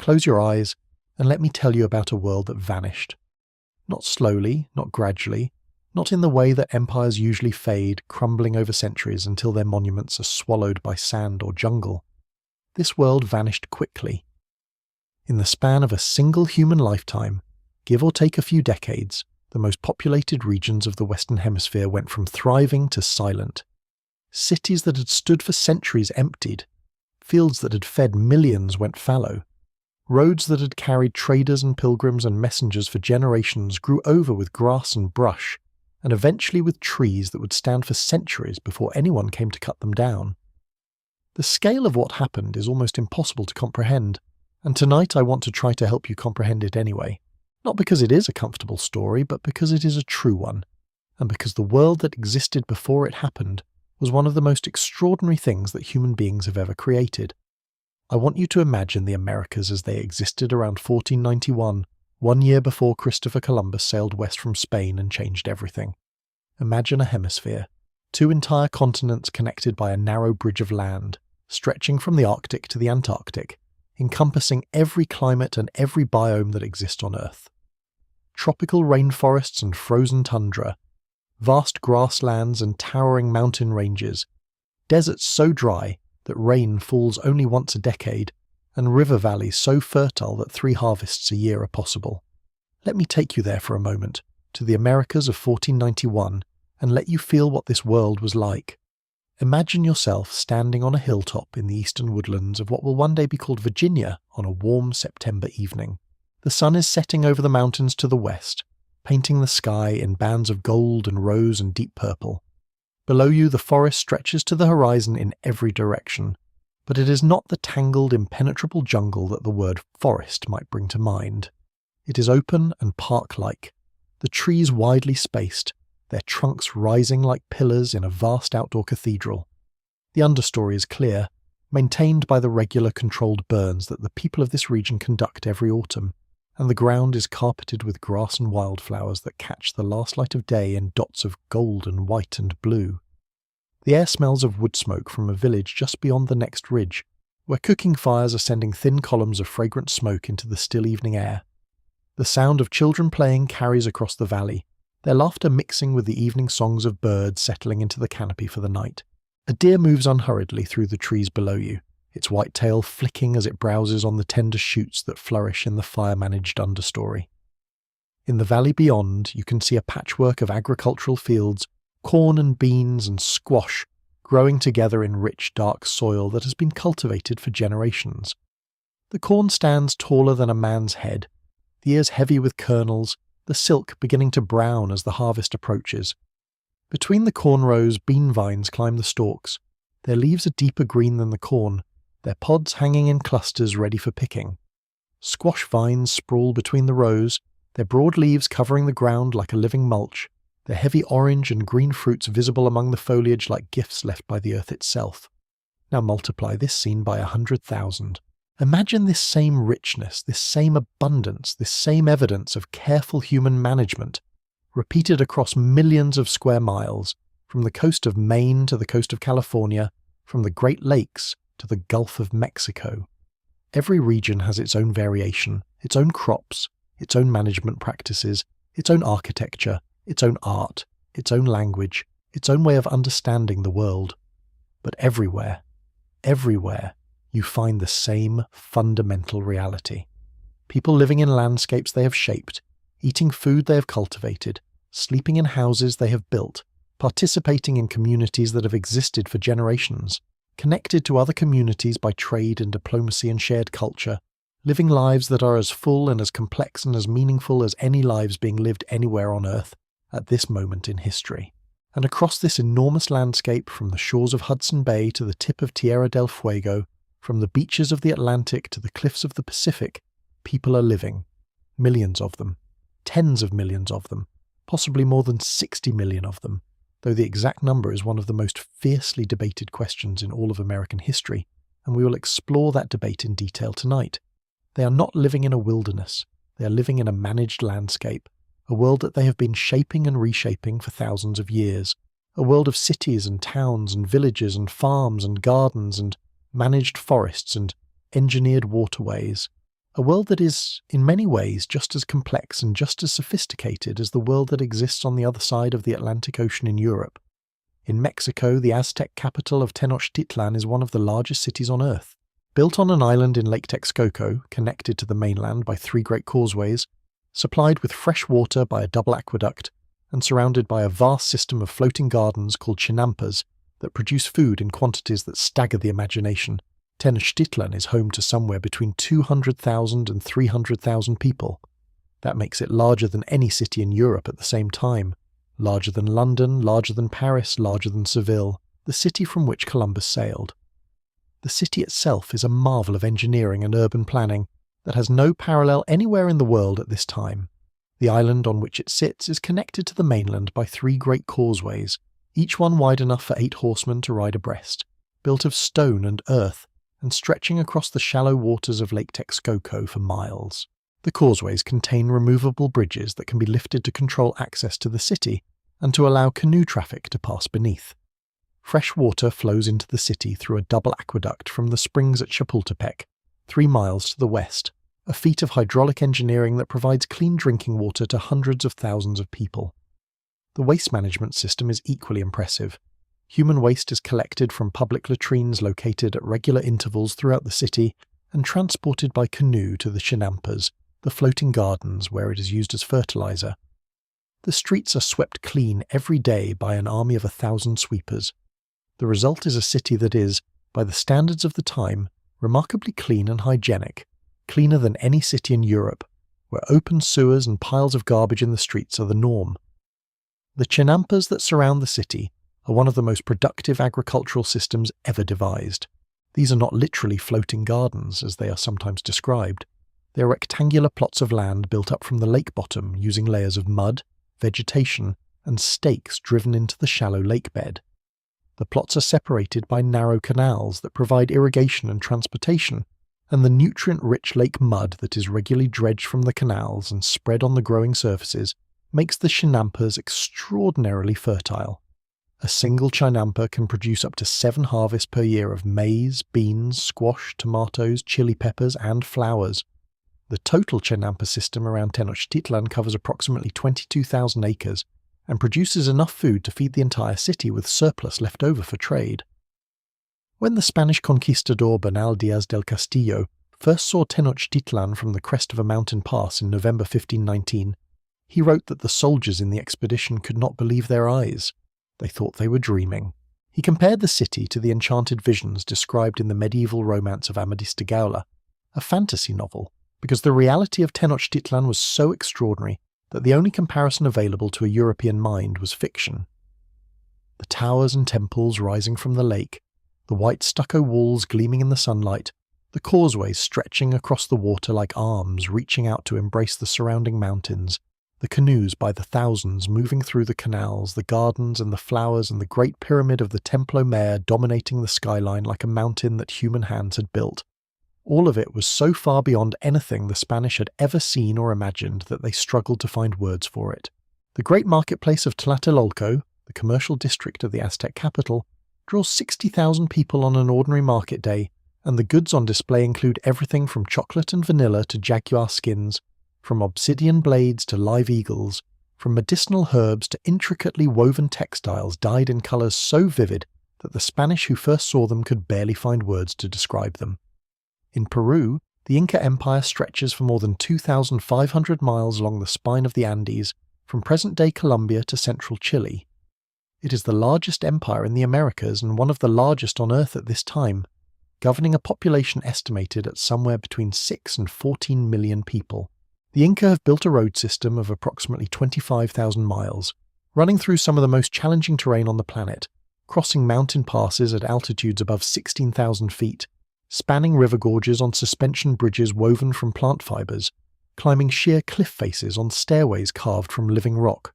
Close your eyes and let me tell you about a world that vanished. Not slowly, not gradually, not in the way that empires usually fade, crumbling over centuries until their monuments are swallowed by sand or jungle. This world vanished quickly. In the span of a single human lifetime, give or take a few decades, the most populated regions of the Western Hemisphere went from thriving to silent. Cities that had stood for centuries emptied. Fields that had fed millions went fallow. Roads that had carried traders and pilgrims and messengers for generations grew over with grass and brush, and eventually with trees that would stand for centuries before anyone came to cut them down. The scale of what happened is almost impossible to comprehend, and tonight I want to try to help you comprehend it anyway. Not because it is a comfortable story, but because it is a true one, and because the world that existed before it happened was one of the most extraordinary things that human beings have ever created. I want you to imagine the Americas as they existed around 1491, 1 year before Christopher Columbus sailed west from Spain and changed everything. Imagine a hemisphere, 2 entire continents connected by a narrow bridge of land, stretching from the Arctic to the Antarctic, encompassing every climate and every biome that exists on Earth. Tropical rainforests and frozen tundra, vast grasslands and towering mountain ranges, deserts so dry that rain falls only once a decade, and river valleys so fertile that 3 harvests a year are possible. Let me take you there for a moment, to the Americas of 1491, and let you feel what this world was like. Imagine yourself standing on a hilltop in the eastern woodlands of what will one day be called Virginia on a warm September evening. The sun is setting over the mountains to the west, painting the sky in bands of gold and rose and deep purple. Below you the forest stretches to the horizon in every direction, but it is not the tangled, impenetrable jungle that the word forest might bring to mind. It is open and park-like, the trees widely spaced, their trunks rising like pillars in a vast outdoor cathedral. The understory is clear, maintained by the regular controlled burns that the people of this region conduct every autumn, and the ground is carpeted with grass and wildflowers that catch the last light of day in dots of gold and white and blue. The air smells of wood smoke from a village just beyond the next ridge, where cooking fires are sending thin columns of fragrant smoke into the still evening air. The sound of children playing carries across the valley, their laughter mixing with the evening songs of birds settling into the canopy for the night. A deer moves unhurriedly through the trees below you, its white tail flicking as it browses on the tender shoots that flourish in the fire-managed understory. In the valley beyond, you can see a patchwork of agricultural fields, corn and beans and squash, growing together in rich, dark soil that has been cultivated for generations. The corn stands taller than a man's head, the ears heavy with kernels, the silk beginning to brown as the harvest approaches. Between the corn rows, bean vines climb the stalks. Their leaves are deeper green than the corn, their pods hanging in clusters ready for picking. Squash vines sprawl between the rows, their broad leaves covering the ground like a living mulch, their heavy orange and green fruits visible among the foliage like gifts left by the earth itself. Now multiply this scene by 100,000. Imagine this same richness, this same abundance, this same evidence of careful human management, repeated across millions of square miles, from the coast of Maine to the coast of California, from the Great Lakes to the Gulf of Mexico. Every region has its own variation, its own crops, its own management practices, its own architecture, its own art, its own language, its own way of understanding the world. But everywhere, you find the same fundamental reality. People living in landscapes they have shaped, eating food they have cultivated, sleeping in houses they have built, participating in communities that have existed for generations, connected to other communities by trade and diplomacy and shared culture, living lives that are as full and as complex and as meaningful as any lives being lived anywhere on Earth at this moment in history. And across this enormous landscape, from the shores of Hudson Bay to the tip of Tierra del Fuego, from the beaches of the Atlantic to the cliffs of the Pacific, people are living. Millions of them. Tens of millions of them. Possibly more than 60 million of them, though the exact number is one of the most fiercely debated questions in all of American history, and we will explore that debate in detail tonight. They are not living in a wilderness. They are living in a managed landscape, a world that they have been shaping and reshaping for thousands of years, a world of cities and towns and villages and farms and gardens and managed forests and engineered waterways, A world that is, in many ways, just as complex and just as sophisticated as the world that exists on the other side of the Atlantic Ocean in Europe. In Mexico, the Aztec capital of Tenochtitlan is one of the largest cities on Earth. Built on an island in Lake Texcoco, connected to the mainland by 3 great causeways, supplied with fresh water by a double aqueduct, and surrounded by a vast system of floating gardens called chinampas that produce food in quantities that stagger the imagination, Tenochtitlan is home to somewhere between 200,000 and 300,000 people. That makes it larger than any city in Europe at the same time. Larger than London, larger than Paris, larger than Seville, the city from which Columbus sailed. The city itself is a marvel of engineering and urban planning that has no parallel anywhere in the world at this time. The island on which it sits is connected to the mainland by 3 great causeways, each one wide enough for 8 horsemen to ride abreast, built of stone and earth, and stretching across the shallow waters of Lake Texcoco for miles. The causeways contain removable bridges that can be lifted to control access to the city and to allow canoe traffic to pass beneath. Fresh water flows into the city through a double aqueduct from the springs at Chapultepec, 3 miles to the west, a feat of hydraulic engineering that provides clean drinking water to hundreds of thousands of people. The waste management system is equally impressive. Human waste is collected from public latrines located at regular intervals throughout the city and transported by canoe to the chinampas, the floating gardens where it is used as fertilizer. The streets are swept clean every day by an army of 1,000 sweepers. The result is a city that is, by the standards of the time, remarkably clean and hygienic, cleaner than any city in Europe, where open sewers and piles of garbage in the streets are the norm. The chinampas that surround the city are one of the most productive agricultural systems ever devised. These are not literally floating gardens, as they are sometimes described. They are rectangular plots of land built up from the lake bottom using layers of mud, vegetation, and stakes driven into the shallow lake bed. The plots are separated by narrow canals that provide irrigation and transportation, and the nutrient-rich lake mud that is regularly dredged from the canals and spread on the growing surfaces makes the chinampas extraordinarily fertile. A single chinampa can produce up to 7 harvests per year of maize, beans, squash, tomatoes, chili peppers, and flowers. The total chinampa system around Tenochtitlan covers approximately 22,000 acres and produces enough food to feed the entire city with surplus left over for trade. When the Spanish conquistador Bernal Diaz del Castillo first saw Tenochtitlan from the crest of a mountain pass in November 1519, he wrote that the soldiers in the expedition could not believe their eyes. They thought they were dreaming. He compared the city to the enchanted visions described in the medieval romance of Amadis de Gaula, a fantasy novel, because the reality of Tenochtitlan was so extraordinary that the only comparison available to a European mind was fiction. The towers and temples rising from the lake, the white stucco walls gleaming in the sunlight, the causeways stretching across the water like arms reaching out to embrace the surrounding mountains, the canoes by the thousands moving through the canals, the gardens and the flowers and the great pyramid of the Templo Mayor dominating the skyline like a mountain that human hands had built. All of it was so far beyond anything the Spanish had ever seen or imagined that they struggled to find words for it. The great marketplace of Tlatelolco, the commercial district of the Aztec capital, draws 60,000 people on an ordinary market day, and the goods on display include everything from chocolate and vanilla to jaguar skins, from obsidian blades to live eagles, from medicinal herbs to intricately woven textiles dyed in colours so vivid that the Spanish who first saw them could barely find words to describe them. In Peru, the Inca Empire stretches for more than 2,500 miles along the spine of the Andes, from present-day Colombia to central Chile. It is the largest empire in the Americas and one of the largest on Earth at this time, governing a population estimated at somewhere between 6 and 14 million people. The Inca have built a road system of approximately 25,000 miles, running through some of the most challenging terrain on the planet, crossing mountain passes at altitudes above 16,000 feet, spanning river gorges on suspension bridges woven from plant fibers, climbing sheer cliff faces on stairways carved from living rock.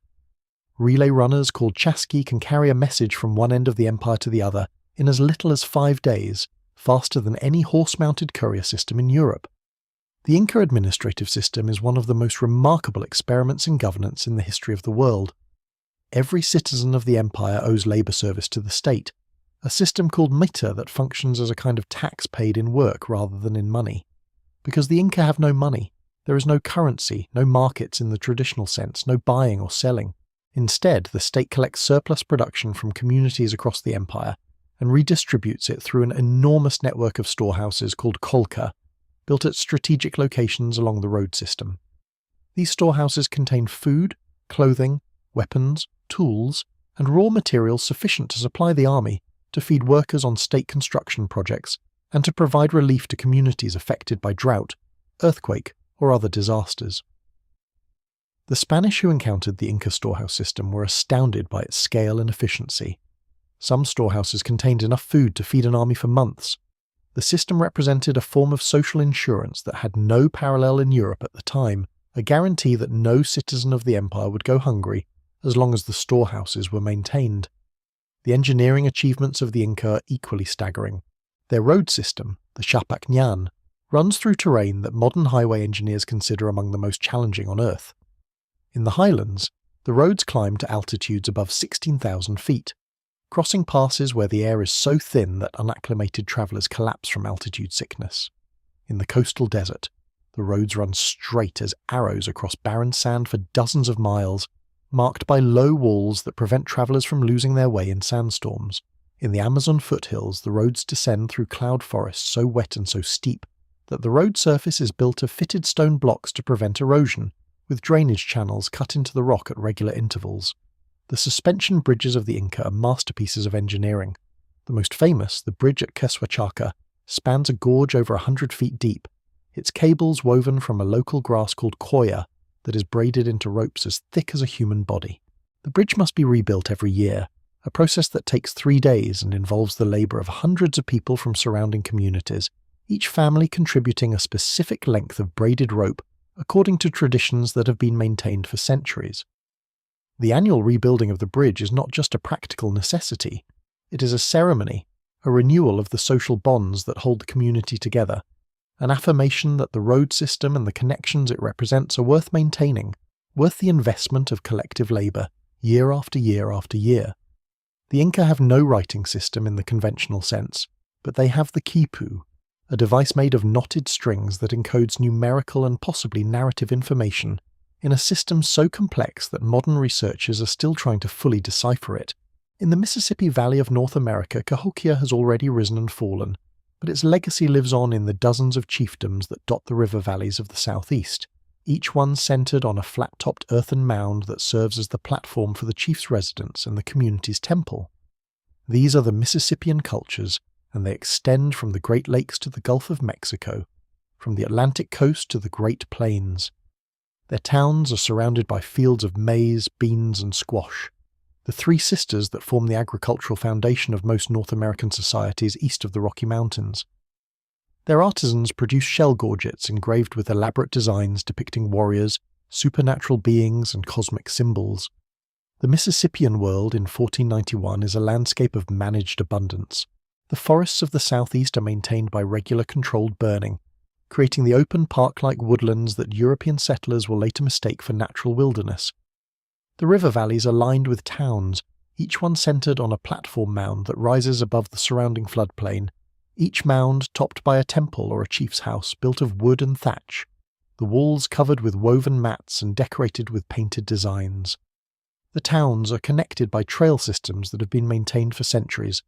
Relay runners called chasqui can carry a message from one end of the empire to the other in as little as 5 days, faster than any horse-mounted courier system in Europe. The Inca administrative system is one of the most remarkable experiments in governance in the history of the world. Every citizen of the empire owes labour service to the state, a system called mita that functions as a kind of tax paid in work rather than in money. Because the Inca have no money. There is no currency, no markets in the traditional sense, no buying or selling. Instead, the state collects surplus production from communities across the empire and redistributes it through an enormous network of storehouses called kolkha, built at strategic locations along the road system. These storehouses contain food, clothing, weapons, tools, and raw materials sufficient to supply the army, to feed workers on state construction projects, and to provide relief to communities affected by drought, earthquake, or other disasters. The Spanish who encountered the Inca storehouse system were astounded by its scale and efficiency. Some storehouses contained enough food to feed an army for months. The system represented a form of social insurance that had no parallel in Europe at the time, a guarantee that no citizen of the empire would go hungry as long as the storehouses were maintained. The engineering achievements of the Inca are equally staggering. Their road system, the Chapak Ñan, runs through terrain that modern highway engineers consider among the most challenging on Earth. In the highlands, the roads climb to altitudes above 16,000 feet, crossing passes where the air is so thin that unacclimated travellers collapse from altitude sickness. In the coastal desert, the roads run straight as arrows across barren sand for dozens of miles, marked by low walls that prevent travellers from losing their way in sandstorms. In the Amazon foothills, the roads descend through cloud forests so wet and so steep that the road surface is built of fitted stone blocks to prevent erosion, with drainage channels cut into the rock at regular intervals. The suspension bridges of the Inca are masterpieces of engineering. The most famous, the bridge at Queswachaka, spans a gorge over 100 feet deep, its cables woven from a local grass called koya that is braided into ropes as thick as a human body. The bridge must be rebuilt every year, a process that takes 3 days and involves the labour of hundreds of people from surrounding communities, each family contributing a specific length of braided rope according to traditions that have been maintained for centuries. The annual rebuilding of the bridge is not just a practical necessity, it is a ceremony, a renewal of the social bonds that hold the community together, an affirmation that the road system and the connections it represents are worth maintaining, worth the investment of collective labour, year after year after year. The Inca have no writing system in the conventional sense, but they have the quipu, a device made of knotted strings that encodes numerical and possibly narrative information in a system so complex that modern researchers are still trying to fully decipher it. In the Mississippi Valley of North America, Cahokia has already risen and fallen, but its legacy lives on in the dozens of chiefdoms that dot the river valleys of the southeast, each one centered on a flat-topped earthen mound that serves as the platform for the chief's residence and the community's temple. These are the Mississippian cultures, and they extend from the Great Lakes to the Gulf of Mexico, from the Atlantic coast to the Great Plains. Their towns are surrounded by fields of maize, beans, and squash, the 3 sisters that form the agricultural foundation of most North American societies east of the Rocky Mountains. Their artisans produce shell gorgets engraved with elaborate designs depicting warriors, supernatural beings, and cosmic symbols. The Mississippian world in 1491 is a landscape of managed abundance. The forests of the southeast are maintained by regular controlled burning, creating the open park-like woodlands that European settlers will later mistake for natural wilderness. The river valleys are lined with towns, each one centered on a platform mound that rises above the surrounding floodplain, each mound topped by a temple or a chief's house built of wood and thatch, the walls covered with woven mats and decorated with painted designs. The towns are connected by trail systems that have been maintained for centuries,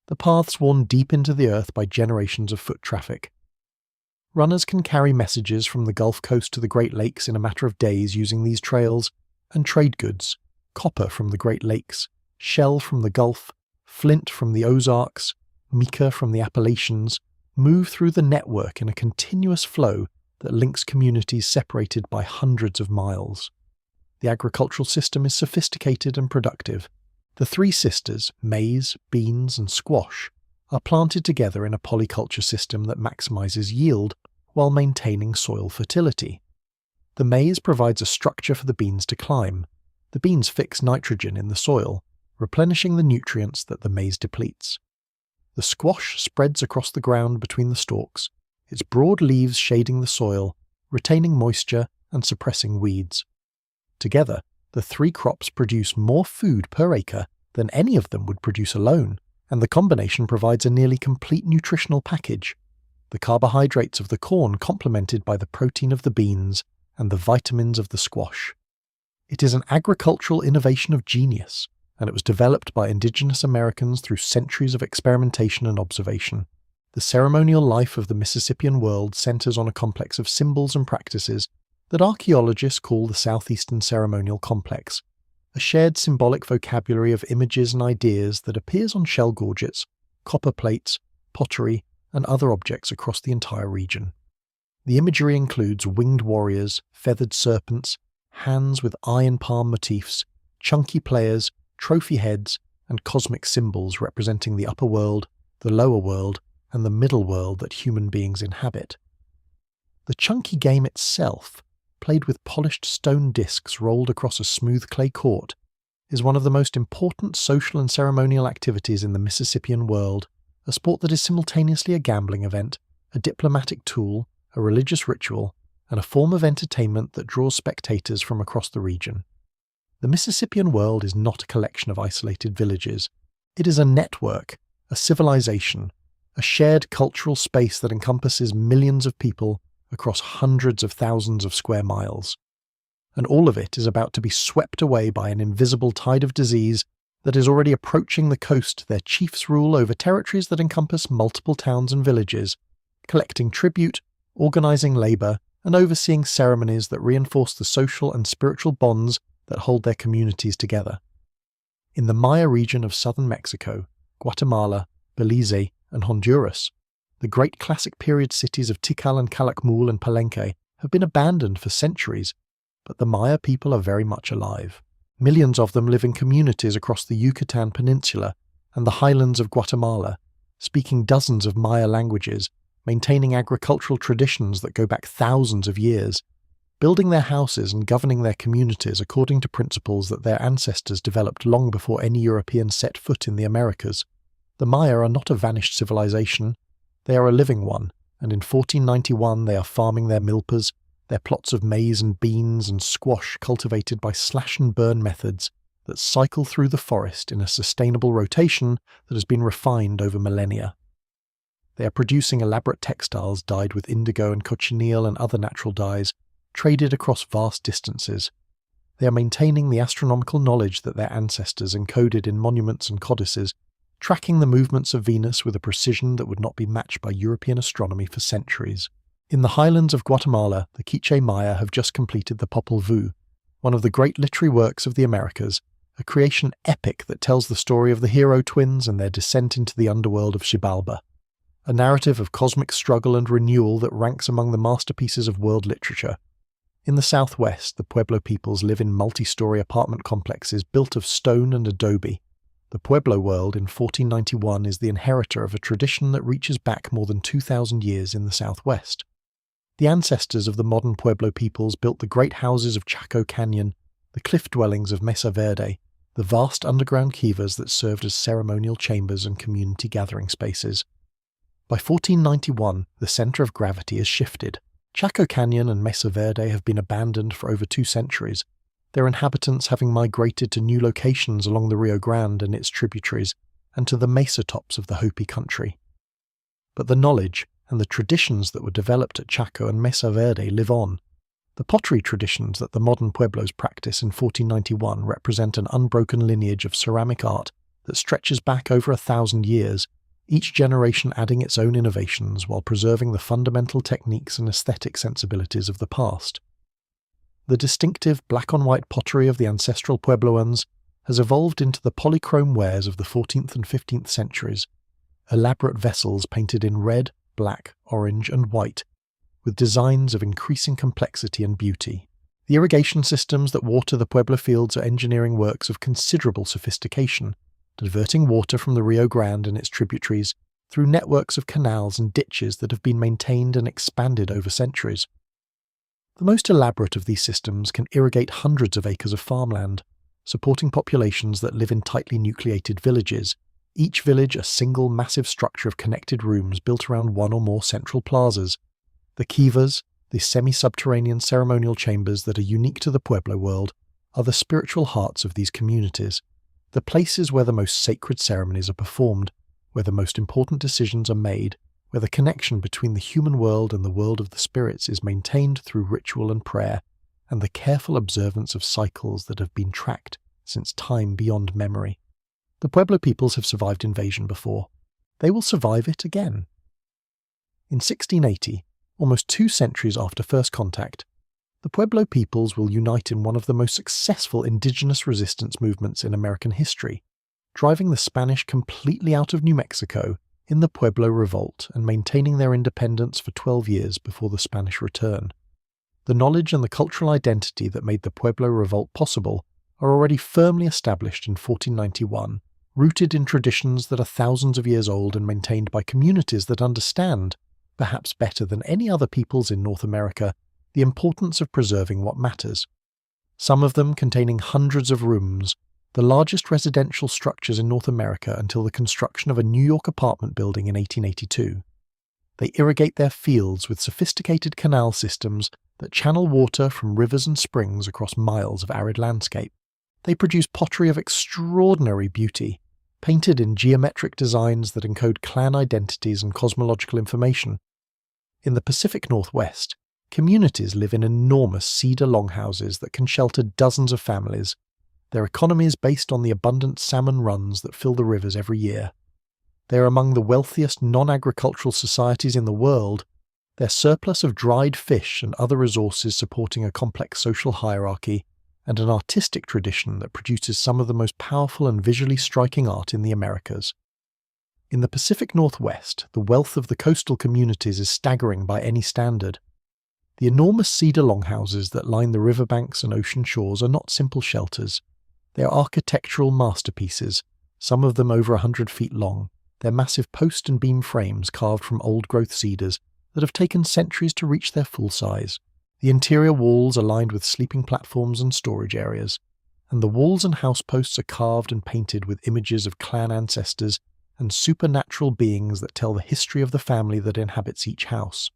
the paths worn deep into the earth by generations of foot traffic. Runners can carry messages from the Gulf Coast to the Great Lakes in a matter of days using these trails, and trade goods, copper from the Great Lakes, shell from the Gulf, flint from the Ozarks, mica from the Appalachians, move through the network in a continuous flow that links communities separated by hundreds of miles. The agricultural system is sophisticated and productive. The 3 sisters, maize, beans, and squash, are planted together in a polyculture system that maximizes yield while maintaining soil fertility. The maize provides a structure for the beans to climb. The beans fix nitrogen in the soil, replenishing the nutrients that the maize depletes. The squash spreads across the ground between the stalks, its broad leaves shading the soil, retaining moisture and suppressing weeds. Together, the 3 crops produce more food per acre than any of them would produce alone, and the combination provides a nearly complete nutritional package. the carbohydrates of the corn complemented by the protein of the beans and the vitamins of the squash. It is an agricultural innovation of genius, and it was developed by indigenous Americans through centuries of experimentation and observation. The ceremonial life of the Mississippian world centers on a complex of symbols and practices that archaeologists call the Southeastern Ceremonial Complex, a shared symbolic vocabulary of images and ideas that appears on shell gorgets, copper plates, pottery, and other objects across the entire region. The imagery includes winged warriors, feathered serpents, hands with eye and palm motifs, chunky players, trophy heads, and cosmic symbols representing the upper world, the lower world, and the middle world that human beings inhabit. The chunky game itself, played with polished stone discs rolled across a smooth clay court, is one of the most important social and ceremonial activities in the Mississippian world, a sport that is simultaneously a gambling event, a diplomatic tool, a religious ritual, and a form of entertainment that draws spectators from across the region. The Mississippian world is not a collection of isolated villages. It is a network, a civilization, a shared cultural space that encompasses millions of people across hundreds of thousands of square miles. And all of it is about to be swept away by an invisible tide of disease that is already approaching the coast their chiefs rule over territories that encompass multiple towns and villages, collecting tribute, organizing labor, and overseeing ceremonies that reinforce the social and spiritual bonds that hold their communities together. In the Maya region of southern Mexico, Guatemala, Belize, and Honduras, the great classic period cities of Tikal and Calakmul and Palenque have been abandoned for centuries, but the Maya people are very much alive. Millions of them live in communities across the Yucatan Peninsula and the highlands of Guatemala, speaking dozens of Maya languages, maintaining agricultural traditions that go back thousands of years, building their houses and governing their communities according to principles that their ancestors developed long before any European set foot in the Americas. The Maya are not a vanished civilization, they are a living one, and in 1491 they are farming their milpas, their plots of maize and beans and squash cultivated by slash-and-burn methods that cycle through the forest in a sustainable rotation that has been refined over millennia. They are producing elaborate textiles dyed with indigo and cochineal and other natural dyes, traded across vast distances. They are maintaining the astronomical knowledge that their ancestors encoded in monuments and codices, tracking the movements of Venus with a precision that would not be matched by European astronomy for centuries. In the highlands of Guatemala, the Quiche Maya have just completed the Popol Vuh, one of the great literary works of the Americas, a creation epic that tells the story of the hero twins and their descent into the underworld of Xibalba. A narrative of cosmic struggle and renewal that ranks among the masterpieces of world literature. In the southwest, the Pueblo peoples live in multi-story apartment complexes built of stone and adobe. The Pueblo world in 1491 is the inheritor of a tradition that reaches back more than 2,000 years in the southwest. The ancestors of the modern Pueblo peoples built the great houses of Chaco Canyon, the cliff dwellings of Mesa Verde, the vast underground kivas that served as ceremonial chambers and community gathering spaces. By 1491, the center of gravity has shifted. Chaco Canyon and Mesa Verde have been abandoned for over 2 centuries, their inhabitants having migrated to new locations along the Rio Grande and its tributaries, and to the mesa tops of the Hopi country. But the knowledge and the traditions that were developed at Chaco and Mesa Verde live on. The pottery traditions that the modern Pueblos practice in 1491 represent an unbroken lineage of ceramic art that stretches back over 1,000 years, each generation adding its own innovations while preserving the fundamental techniques and aesthetic sensibilities of the past. The distinctive black-on-white pottery of the ancestral Puebloans has evolved into the polychrome wares of the 14th and 15th centuries, elaborate vessels painted in red, black, orange, and white, with designs of increasing complexity and beauty. The irrigation systems that water the Pueblo fields are engineering works of considerable sophistication, diverting water from the Rio Grande and its tributaries through networks of canals and ditches that have been maintained and expanded over centuries. The most elaborate of these systems can irrigate hundreds of acres of farmland, supporting populations that live in tightly nucleated villages, each village a single massive structure of connected rooms built around one or more central plazas. The kivas, the semi-subterranean ceremonial chambers that are unique to the Pueblo world, are the spiritual hearts of these communities, the places where the most sacred ceremonies are performed, where the most important decisions are made, where the connection between the human world and the world of the spirits is maintained through ritual and prayer, and the careful observance of cycles that have been tracked since time beyond memory. The Pueblo peoples have survived invasion before. They will survive it again. In 1680, almost 2 centuries after first contact, the Pueblo peoples will unite in one of the most successful indigenous resistance movements in American history, driving the Spanish completely out of New Mexico in the Pueblo Revolt and maintaining their independence for 12 years before the Spanish return. The knowledge and the cultural identity that made the Pueblo Revolt possible are already firmly established in 1491, rooted in traditions that are thousands of years old and maintained by communities that understand, perhaps better than any other peoples in North America, the importance of preserving what matters. Some of them containing hundreds of rooms, the largest residential structures in North America until the construction of a New York apartment building in 1882. They irrigate their fields with sophisticated canal systems that channel water from rivers and springs across miles of arid landscape. They produce pottery of extraordinary beauty, painted in geometric designs that encode clan identities and cosmological information. In the Pacific Northwest, communities live in enormous cedar longhouses that can shelter dozens of families. Their economy is based on the abundant salmon runs that fill the rivers every year. They are among the wealthiest non-agricultural societies in the world, their surplus of dried fish and other resources supporting a complex social hierarchy and an artistic tradition that produces some of the most powerful and visually striking art in the Americas. In the Pacific Northwest, the wealth of the coastal communities is staggering by any standard. The enormous cedar longhouses that line the riverbanks and ocean shores are not simple shelters. They are architectural masterpieces, some of them over 100 feet long, their massive post and beam frames carved from old-growth cedars that have taken centuries to reach their full size. The interior walls are lined with sleeping platforms and storage areas, and the walls and house posts are carved and painted with images of clan ancestors and supernatural beings that tell the history of the family that inhabits each house.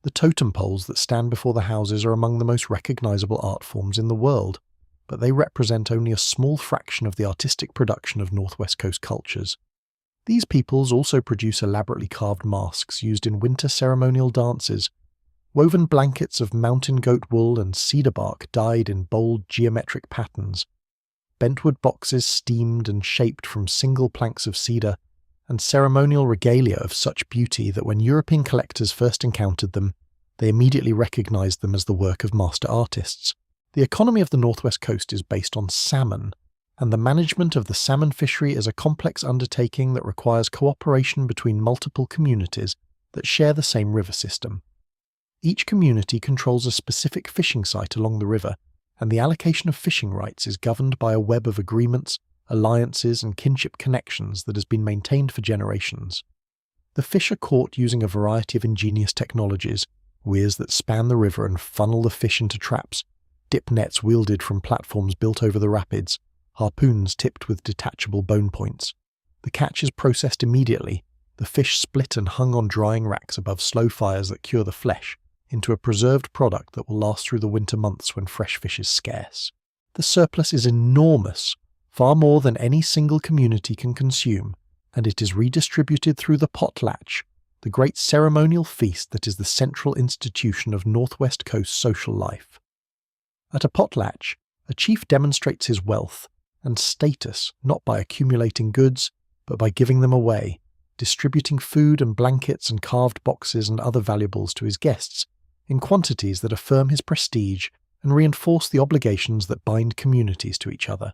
The totem poles that stand before the houses are among the most recognizable art forms in the world, but they represent only a small fraction of the artistic production of Northwest Coast cultures. These peoples also produce elaborately carved masks used in winter ceremonial dances, woven blankets of mountain goat wool and cedar bark dyed in bold geometric patterns, bentwood boxes steamed and shaped from single planks of cedar, and ceremonial regalia of such beauty that when European collectors first encountered them, they immediately recognized them as the work of master artists. The economy of the Northwest Coast is based on salmon, and the management of the salmon fishery is a complex undertaking that requires cooperation between multiple communities that share the same river system. Each community controls a specific fishing site along the river, and the allocation of fishing rights is governed by a web of agreements, alliances, and kinship connections that has been maintained for generations. The fish are caught using a variety of ingenious technologies, weirs that span the river and funnel the fish into traps, dip nets wielded from platforms built over the rapids, harpoons tipped with detachable bone points. The catch is processed immediately, the fish split and hung on drying racks above slow fires that cure the flesh, into a preserved product that will last through the winter months when fresh fish is scarce. The surplus is enormous, far more than any single community can consume, and it is redistributed through the potlatch, the great ceremonial feast that is the central institution of Northwest Coast social life. At a potlatch, a chief demonstrates his wealth and status not by accumulating goods, but by giving them away, distributing food and blankets and carved boxes and other valuables to his guests in quantities that affirm his prestige and reinforce the obligations that bind communities to each other.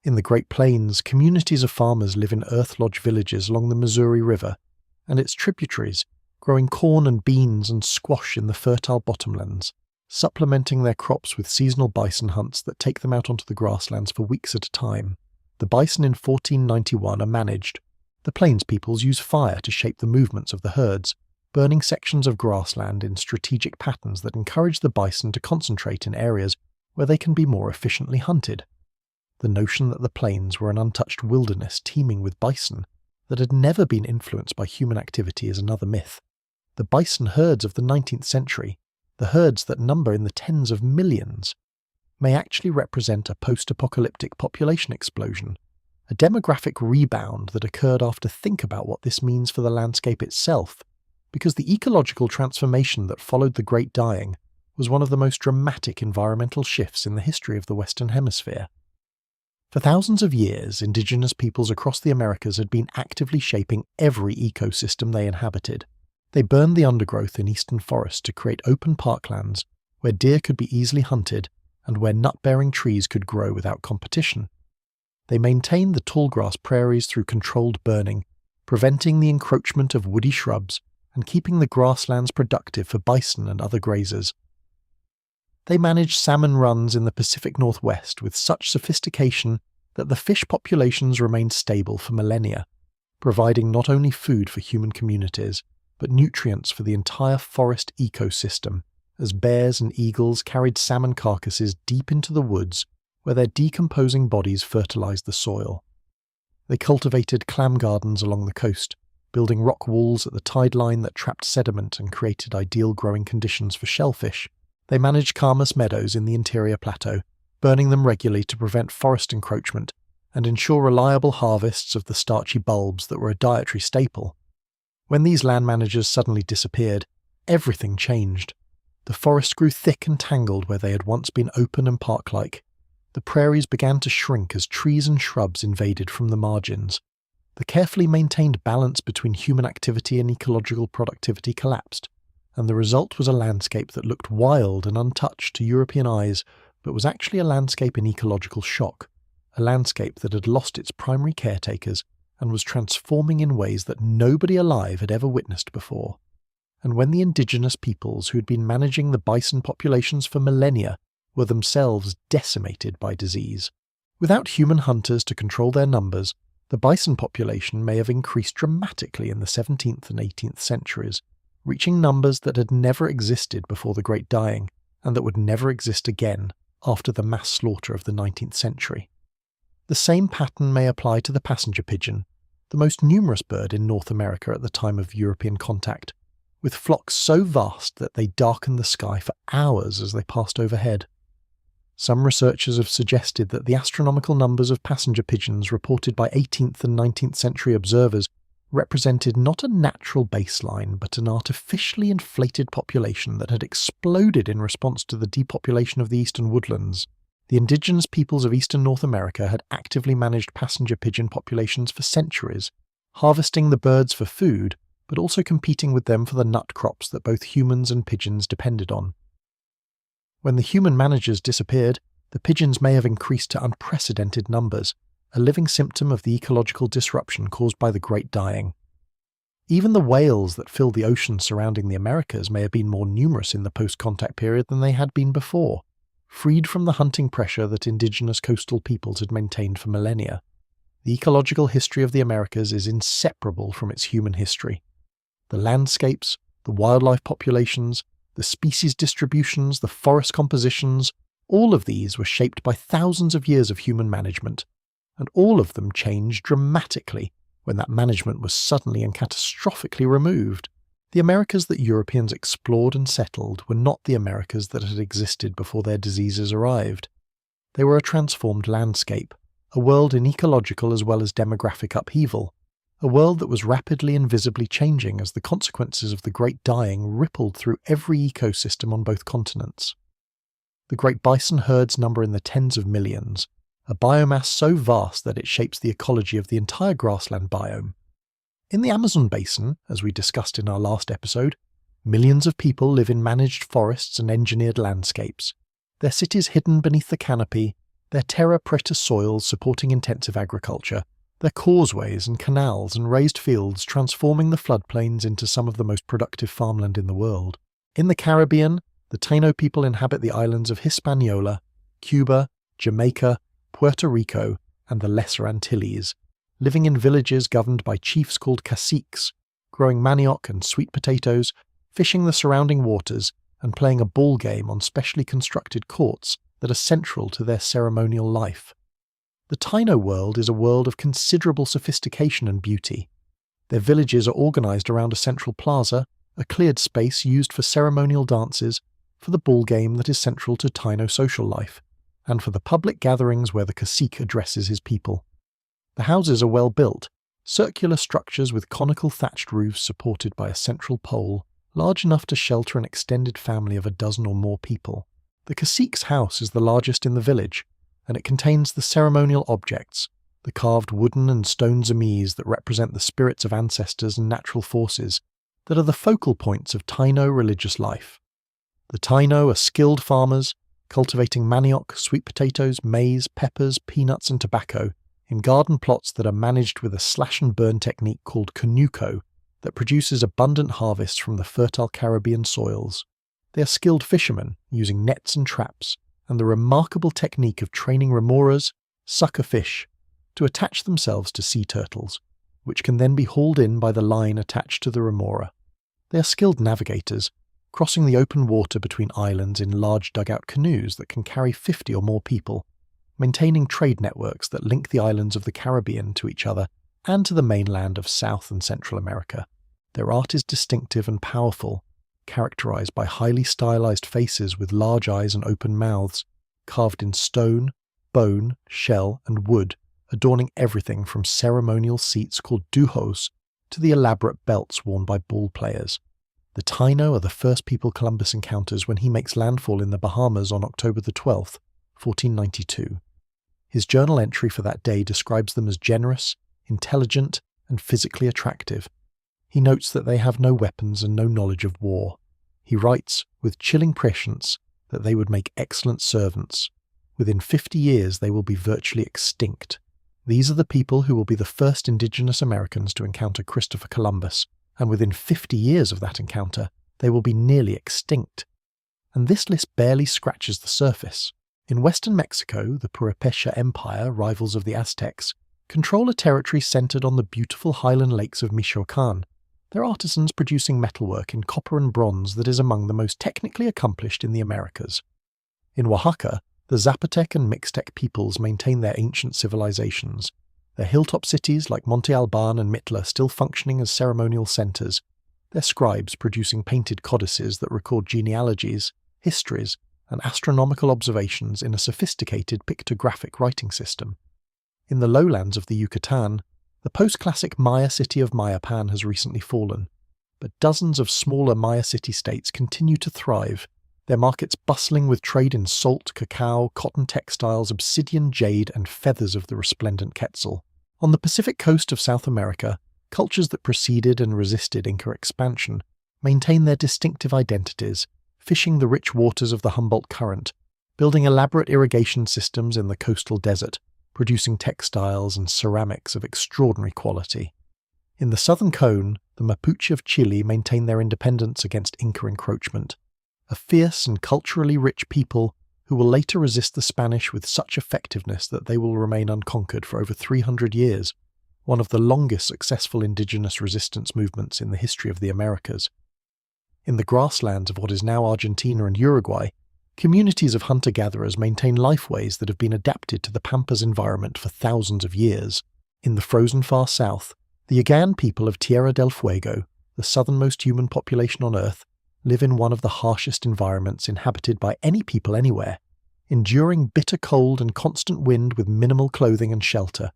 In the Great Plains, communities of farmers live in earth lodge villages along the Missouri River and its tributaries, growing corn and beans and squash in the fertile bottomlands, supplementing their crops with seasonal bison hunts that take them out onto the grasslands for weeks at a time. The bison in 1491 are managed. The Plains peoples use fire to shape the movements of the herds, burning sections of grassland in strategic patterns that encourage the bison to concentrate in areas where they can be more efficiently hunted. The notion that the Plains were an untouched wilderness teeming with bison that had never been influenced by human activity is another myth. The bison herds of the 19th century, the herds that number in the tens of millions, may actually represent a post-apocalyptic population explosion, a demographic rebound that occurred after think about what this means for the landscape itself, because the ecological transformation that followed the Great Dying was one of the most dramatic environmental shifts in the history of the Western Hemisphere. For thousands of years, indigenous peoples across the Americas had been actively shaping every ecosystem they inhabited. They burned the undergrowth in eastern forests to create open parklands where deer could be easily hunted and where nut-bearing trees could grow without competition. They maintained the tallgrass prairies through controlled burning, preventing the encroachment of woody shrubs and keeping the grasslands productive for bison and other grazers. They managed salmon runs in the Pacific Northwest with such sophistication that the fish populations remained stable for millennia, providing not only food for human communities, but nutrients for the entire forest ecosystem, as bears and eagles carried salmon carcasses deep into the woods where their decomposing bodies fertilized the soil. They cultivated clam gardens along the coast, building rock walls at the tide line that trapped sediment and created ideal growing conditions for shellfish. They managed Camas meadows in the interior plateau, burning them regularly to prevent forest encroachment and ensure reliable harvests of the starchy bulbs that were a dietary staple. When these land managers suddenly disappeared, everything changed. The forest grew thick and tangled where they had once been open and park-like. The prairies began to shrink as trees and shrubs invaded from the margins. The carefully maintained balance between human activity and ecological productivity collapsed, and the result was a landscape that looked wild and untouched to European eyes, but was actually a landscape in ecological shock, a landscape that had lost its primary caretakers and was transforming in ways that nobody alive had ever witnessed before. And when the indigenous peoples who had been managing the bison populations for millennia were themselves decimated by disease. Without human hunters to control their numbers, the bison population may have increased dramatically in the 17th and 18th centuries, reaching numbers that had never existed before the Great Dying, and that would never exist again after the mass slaughter of the 19th century. The same pattern may apply to the passenger pigeon, the most numerous bird in North America at the time of European contact, with flocks so vast that they darkened the sky for hours as they passed overhead. Some researchers have suggested that the astronomical numbers of passenger pigeons reported by 18th and 19th century observers represented not a natural baseline but an artificially inflated population that had exploded in response to the depopulation of the eastern woodlands. The indigenous peoples of eastern North America had actively managed passenger pigeon populations for centuries, harvesting the birds for food, but also competing with them for the nut crops that both humans and pigeons depended on. When the human managers disappeared, the pigeons may have increased to unprecedented numbers, a living symptom of the ecological disruption caused by the Great Dying. Even the whales that filled the ocean surrounding the Americas may have been more numerous in the post-contact period than they had been before, freed from the hunting pressure that indigenous coastal peoples had maintained for millennia. The ecological history of the Americas is inseparable from its human history. The landscapes, the wildlife populations, the species distributions, the forest compositions, all of these were shaped by thousands of years of human management, and all of them changed dramatically when that management was suddenly and catastrophically removed. The Americas that Europeans explored and settled were not the Americas that had existed before their diseases arrived. They were a transformed landscape, a world in ecological as well as demographic upheaval, a world that was rapidly and visibly changing as the consequences of the Great Dying rippled through every ecosystem on both continents. The great bison herds number in the tens of millions, a biomass so vast that it shapes the ecology of the entire grassland biome. In the Amazon basin, as we discussed in our last episode, millions of people live in managed forests and engineered landscapes, their cities hidden beneath the canopy, their terra preta soils supporting intensive agriculture, their causeways and canals and raised fields transforming the floodplains into some of the most productive farmland in the world. In the Caribbean, the Taino people inhabit the islands of Hispaniola, Cuba, Jamaica, Puerto Rico, and the Lesser Antilles, living in villages governed by chiefs called caciques, growing manioc and sweet potatoes, fishing the surrounding waters, and playing a ball game on specially constructed courts that are central to their ceremonial life. The Taino world is a world of considerable sophistication and beauty. Their villages are organised around a central plaza, a cleared space used for ceremonial dances, for the ball game that is central to Taino social life, and for the public gatherings where the cacique addresses his people. The houses are well built, circular structures with conical thatched roofs supported by a central pole, large enough to shelter an extended family of a dozen or more people. The cacique's house is the largest in the village, and it contains the ceremonial objects, the carved wooden and stone zamis that represent the spirits of ancestors and natural forces, that are the focal points of Taino religious life. The Taino are skilled farmers, cultivating manioc, sweet potatoes, maize, peppers, peanuts and tobacco in garden plots that are managed with a slash-and-burn technique called canuco that produces abundant harvests from the fertile Caribbean soils. They are skilled fishermen, using nets and traps, and the remarkable technique of training remoras, sucker fish, to attach themselves to sea turtles, which can then be hauled in by the line attached to the remora. They are skilled navigators, crossing the open water between islands in large dugout canoes that can carry 50 or more people, maintaining trade networks that link the islands of the Caribbean to each other and to the mainland of South and Central America. Their art is distinctive and powerful, characterized by highly stylized faces with large eyes and open mouths, carved in stone, bone, shell, and wood, adorning everything from ceremonial seats called dujos to the elaborate belts worn by ball players. The Taino are the first people Columbus encounters when he makes landfall in the Bahamas on October the 12th, 1492. His journal entry for that day describes them as generous, intelligent, and physically attractive. He notes that they have no weapons and no knowledge of war. He writes, with chilling prescience, that they would make excellent servants. Within 50 years they will be virtually extinct. These are the people who will be the first indigenous Americans to encounter Christopher Columbus, and within 50 years of that encounter, they will be nearly extinct. And this list barely scratches the surface. In western Mexico, the Purépecha Empire, rivals of the Aztecs, control a territory centered on the beautiful highland lakes of Michoacán. Their artisans producing metalwork in copper and bronze that is among the most technically accomplished in the Americas. In Oaxaca, the Zapotec and Mixtec peoples maintain their ancient civilizations, their hilltop cities like Monte Alban and Mitla still functioning as ceremonial centers, their scribes producing painted codices that record genealogies, histories, and astronomical observations in a sophisticated pictographic writing system. In the lowlands of the Yucatan, the post-classic Maya city of Mayapan has recently fallen, but dozens of smaller Maya city-states continue to thrive, their markets bustling with trade in salt, cacao, cotton textiles, obsidian, jade, and feathers of the resplendent quetzal. On the Pacific coast of South America, cultures that preceded and resisted Inca expansion maintain their distinctive identities, fishing the rich waters of the Humboldt Current, building elaborate irrigation systems in the coastal desert, producing textiles and ceramics of extraordinary quality. In the southern cone, the Mapuche of Chile maintain their independence against Inca encroachment, a fierce and culturally rich people who will later resist the Spanish with such effectiveness that they will remain unconquered for over 300 years, one of the longest successful indigenous resistance movements in the history of the Americas. In the grasslands of what is now Argentina and Uruguay, communities of hunter-gatherers maintain lifeways that have been adapted to the pampas environment for thousands of years. In the frozen far south, the Yagan people of Tierra del Fuego, the southernmost human population on Earth, live in one of the harshest environments inhabited by any people anywhere, enduring bitter cold and constant wind with minimal clothing and shelter,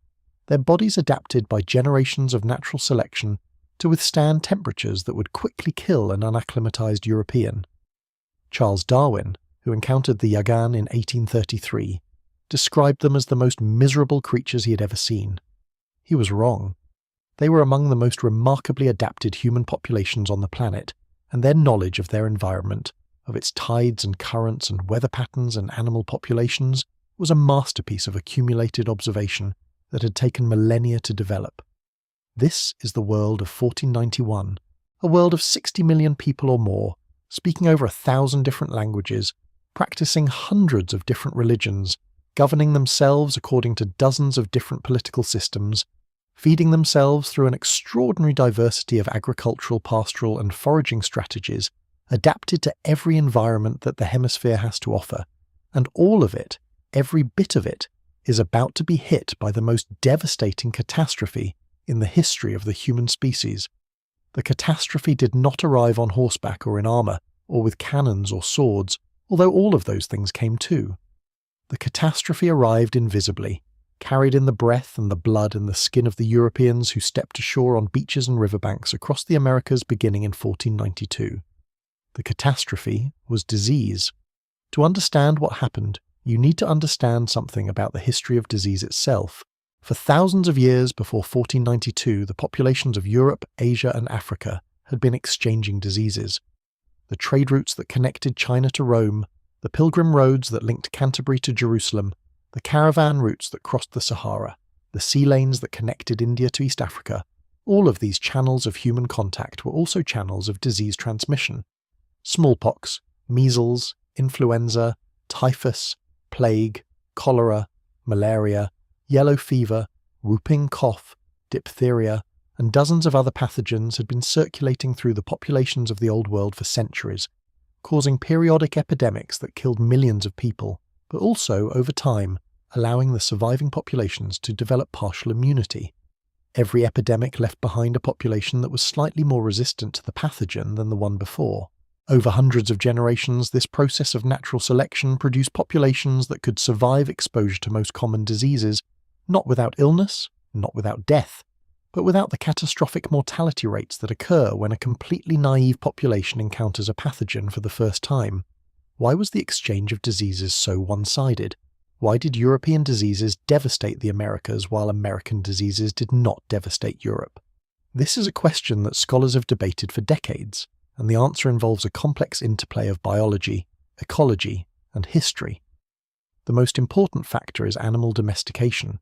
their bodies adapted by generations of natural selection to withstand temperatures that would quickly kill an unacclimatized European. Charles Darwin, who encountered the Yagan in 1833, described them as the most miserable creatures he had ever seen. He was wrong. They were among the most remarkably adapted human populations on the planet, and their knowledge of their environment, of its tides and currents and weather patterns and animal populations, was a masterpiece of accumulated observation that had taken millennia to develop. This is the world of 1491, a world of 60 million people or more, speaking over 1,000 different languages, practicing hundreds of different religions, governing themselves according to dozens of different political systems, feeding themselves through an extraordinary diversity of agricultural, pastoral, and foraging strategies adapted to every environment that the hemisphere has to offer, and all of it, every bit of it, is about to be hit by the most devastating catastrophe in the history of the human species. The catastrophe did not arrive on horseback or in armour, or with cannons or swords, although all of those things came too. The catastrophe arrived invisibly, carried in the breath and the blood and the skin of the Europeans who stepped ashore on beaches and riverbanks across the Americas beginning in 1492. The catastrophe was disease. To understand what happened, you need to understand something about the history of disease itself. For thousands of years before 1492, the populations of Europe, Asia, and Africa had been exchanging diseases. The trade routes that connected China to Rome, the pilgrim roads that linked Canterbury to Jerusalem, the caravan routes that crossed the Sahara, the sea lanes that connected India to East Africa, all of these channels of human contact were also channels of disease transmission. Smallpox, measles, influenza, typhus, plague, cholera, malaria, yellow fever, whooping cough, diphtheria, and dozens of other pathogens had been circulating through the populations of the Old World for centuries, causing periodic epidemics that killed millions of people, but also, over time, allowing the surviving populations to develop partial immunity. Every epidemic left behind a population that was slightly more resistant to the pathogen than the one before. Over hundreds of generations, this process of natural selection produced populations that could survive exposure to most common diseases, not without illness, not without death, but without the catastrophic mortality rates that occur when a completely naive population encounters a pathogen for the first time. Why was the exchange of diseases so one-sided? Why did European diseases devastate the Americas while American diseases did not devastate Europe? This is a question that scholars have debated for decades, and the answer involves a complex interplay of biology, ecology, and history. The most important factor is animal domestication.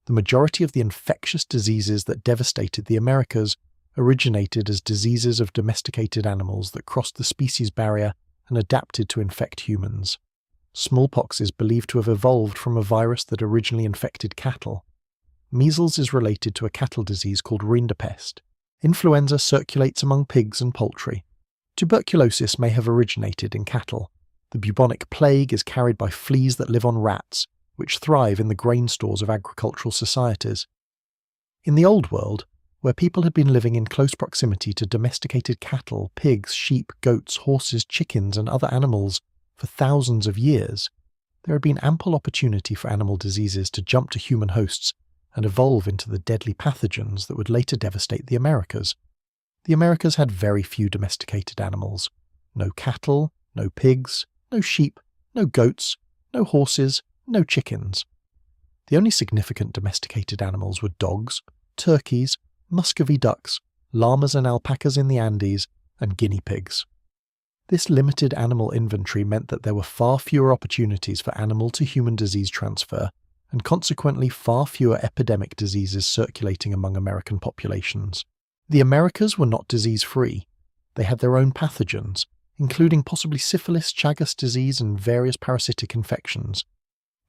The majority of the infectious diseases that devastated the Americas originated as diseases of domesticated animals that crossed the species barrier and adapted to infect humans. Smallpox is believed to have evolved from a virus that originally infected cattle. Measles is related to a cattle disease called rinderpest. Influenza circulates among pigs and poultry. Tuberculosis may have originated in cattle. The bubonic plague is carried by fleas that live on rats, which thrive in the grain stores of agricultural societies. In the Old World, where people had been living in close proximity to domesticated cattle, pigs, sheep, goats, horses, chickens, and other animals for thousands of years, there had been ample opportunity for animal diseases to jump to human hosts and evolve into the deadly pathogens that would later devastate the Americas. The Americas had very few domesticated animals. No cattle, no pigs, no sheep, no goats, no horses, no chickens. The only significant domesticated animals were dogs, turkeys, Muscovy ducks, llamas and alpacas in the Andes, and guinea pigs. This limited animal inventory meant that there were far fewer opportunities for animal-to-human disease transfer, and consequently far fewer epidemic diseases circulating among American populations. The Americas were not disease-free. They had their own pathogens, including possibly syphilis, Chagas disease, and various parasitic infections.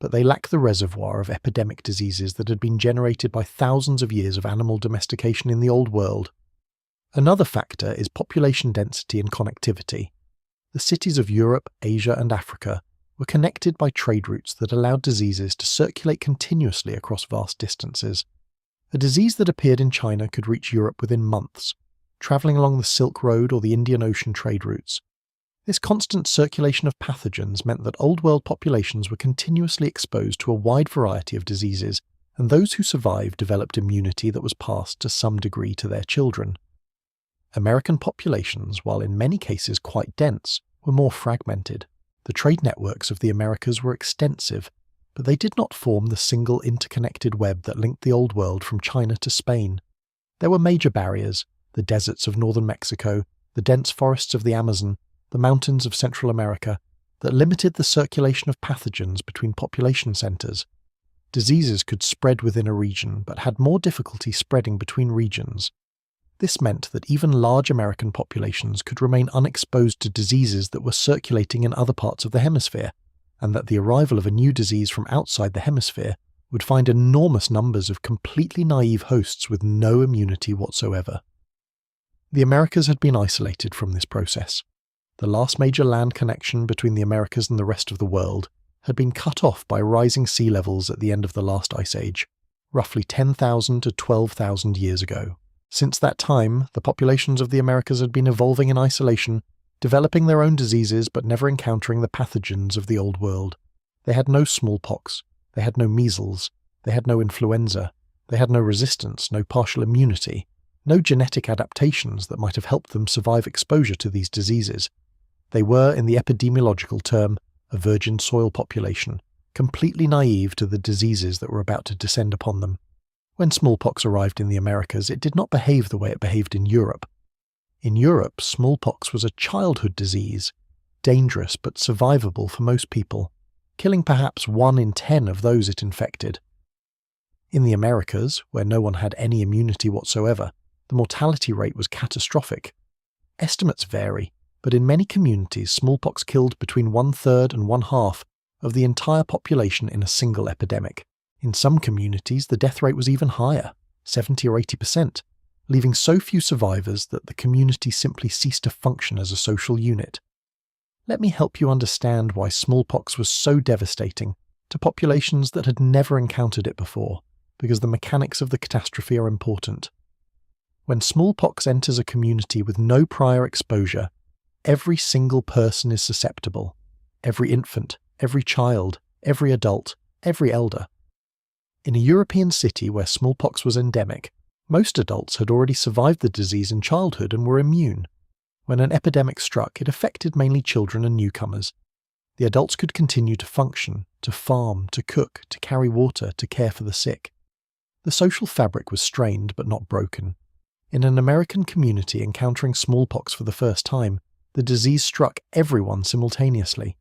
But they lacked the reservoir of epidemic diseases that had been generated by thousands of years of animal domestication in the Old World. Another factor is population density and connectivity. The cities of Europe, Asia, and Africa were connected by trade routes that allowed diseases to circulate continuously across vast distances. A disease that appeared in China could reach Europe within months, travelling along the Silk Road or the Indian Ocean trade routes. This constant circulation of pathogens meant that Old World populations were continuously exposed to a wide variety of diseases, and those who survived developed immunity that was passed to some degree to their children. American populations, while in many cases quite dense, were more fragmented. The trade networks of the Americas were extensive, but they did not form the single interconnected web that linked the Old World from China to Spain. There were major barriers: the deserts of northern Mexico, the dense forests of the Amazon, the mountains of Central America, that limited the circulation of pathogens between population centres. Diseases could spread within a region, but had more difficulty spreading between regions. This meant that even large American populations could remain unexposed to diseases that were circulating in other parts of the hemisphere, and that the arrival of a new disease from outside the hemisphere would find enormous numbers of completely naive hosts with no immunity whatsoever. The Americas had been isolated from this process. The last major land connection between the Americas and the rest of the world had been cut off by rising sea levels at the end of the last ice age, roughly 10,000 to 12,000 years ago. Since that time, the populations of the Americas had been evolving in isolation, developing their own diseases but never encountering the pathogens of the Old World. They had no smallpox, they had no measles, They had no influenza. They had no resistance, no partial immunity, no genetic adaptations that might have helped them survive exposure to these diseases. They were, in the epidemiological term, a virgin soil population, completely naive to the diseases that were about to descend upon them. When smallpox arrived in the Americas, it did not behave the way it behaved in Europe. In Europe, smallpox was a childhood disease, dangerous but survivable for most people, killing perhaps 1 in 10 of those it infected. In the Americas, where no one had any immunity whatsoever, the mortality rate was catastrophic. Estimates vary, but in many communities smallpox killed between 1/3 and 1/2 of the entire population in a single epidemic. In some communities the death rate was even higher, 70 or 80%, leaving so few survivors that the community simply ceased to function as a social unit. Let me help you understand why smallpox was so devastating to populations that had never encountered it before, because the mechanics of the catastrophe are important. When smallpox enters a community with no prior exposure, every single person is susceptible. Every infant, every child, every adult, every elder. In a European city where smallpox was endemic, most adults had already survived the disease in childhood and were immune. When an epidemic struck, it affected mainly children and newcomers. The adults could continue to function, to farm, to cook, to carry water, to care for the sick. The social fabric was strained but not broken. In an American community encountering smallpox for the first time, the disease struck everyone simultaneously.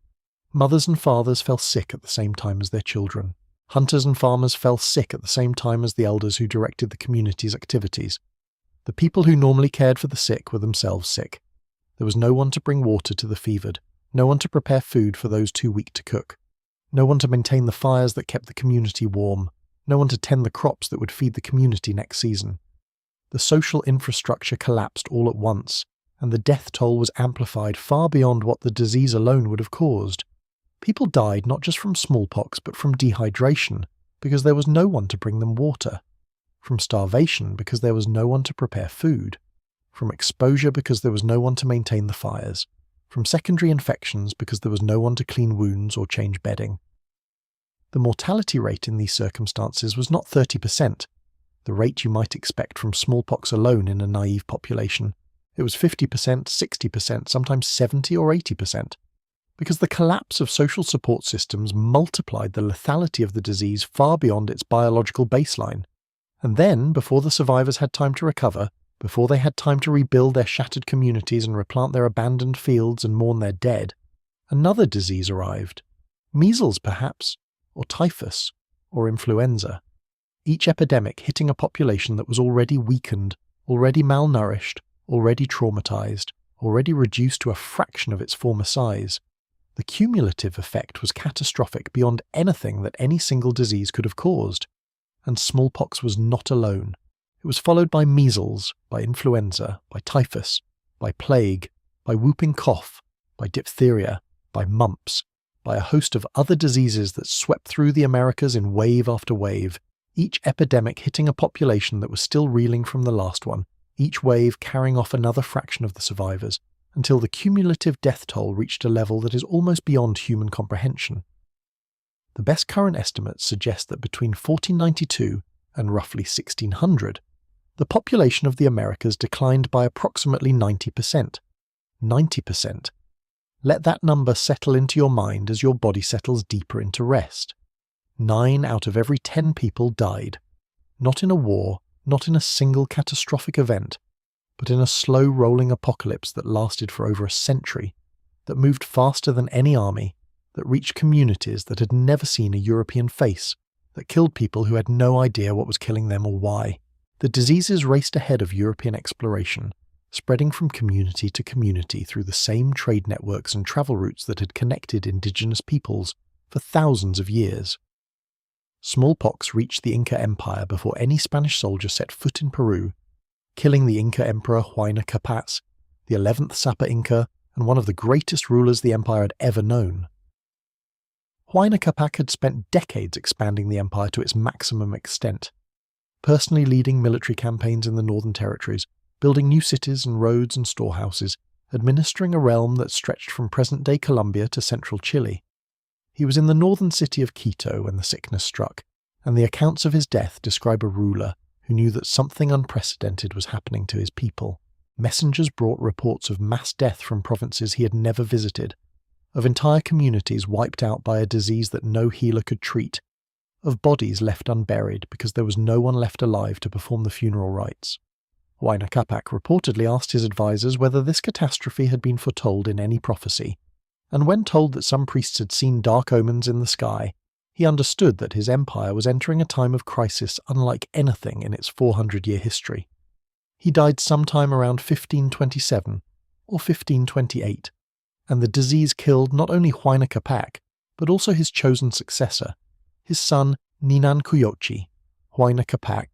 Mothers and fathers fell sick at the same time as their children. Hunters and farmers fell sick at the same time as the elders who directed the community's activities. The people who normally cared for the sick were themselves sick. There was no one to bring water to the fevered, no one to prepare food for those too weak to cook, no one to maintain the fires that kept the community warm, no one to tend the crops that would feed the community next season. The social infrastructure collapsed all at once, and the death toll was amplified far beyond what the disease alone would have caused. People died not just from smallpox but from dehydration, because there was no one to bring them water, from starvation because there was no one to prepare food, from exposure because there was no one to maintain the fires, from secondary infections because there was no one to clean wounds or change bedding. The mortality rate in these circumstances was not 30%, the rate you might expect from smallpox alone in a naive population. It was 50%, 60%, sometimes 70 or 80%. Because the collapse of social support systems multiplied the lethality of the disease far beyond its biological baseline. And then, before the survivors had time to recover, before they had time to rebuild their shattered communities and replant their abandoned fields and mourn their dead, another disease arrived. Measles, perhaps, or typhus, or influenza. Each epidemic hitting a population that was already weakened, already malnourished, already traumatized, already reduced to a fraction of its former size. The cumulative effect was catastrophic beyond anything that any single disease could have caused. And smallpox was not alone. It was followed by measles, by influenza, by typhus, by plague, by whooping cough, by diphtheria, by mumps, by a host of other diseases that swept through the Americas in wave after wave, each epidemic hitting a population that was still reeling from the last one, each wave carrying off another fraction of the survivors, until the cumulative death toll reached a level that is almost beyond human comprehension. The best current estimates suggest that between 1492 and roughly 1600, the population of the Americas declined by approximately 90%. 90%. Let that number settle into your mind as your body settles deeper into rest. 9 out of every 10 people died. Not in a war, not in a single catastrophic event, but in a slow rolling apocalypse that lasted for over a century, that moved faster than any army, that reached communities that had never seen a European face, that killed people who had no idea what was killing them or why. The diseases raced ahead of European exploration, spreading from community to community through the same trade networks and travel routes that had connected indigenous peoples for thousands of years. Smallpox reached the Inca Empire before any Spanish soldier set foot in Peru, killing the Inca Emperor Huayna Capac, the 11th Sapa Inca, and one of the greatest rulers the empire had ever known. Huayna Capac had spent decades expanding the empire to its maximum extent, personally leading military campaigns in the northern territories, building new cities and roads and storehouses, administering a realm that stretched from present-day Colombia to central Chile. He was in the northern city of Quito when the sickness struck, and the accounts of his death describe a ruler who knew that something unprecedented was happening to his people. Messengers brought reports of mass death from provinces he had never visited, of entire communities wiped out by a disease that no healer could treat, of bodies left unburied because there was no one left alive to perform the funeral rites. Huayna Capac reportedly asked his advisors whether this catastrophe had been foretold in any prophecy, and when told that some priests had seen dark omens in the sky, he understood that his empire was entering a time of crisis unlike anything in its 400-year history. He died sometime around 1527 or 1528, and the disease killed not only Huayna Capac, but also his chosen successor, his son Ninan Kuyochi, Huayna Capac,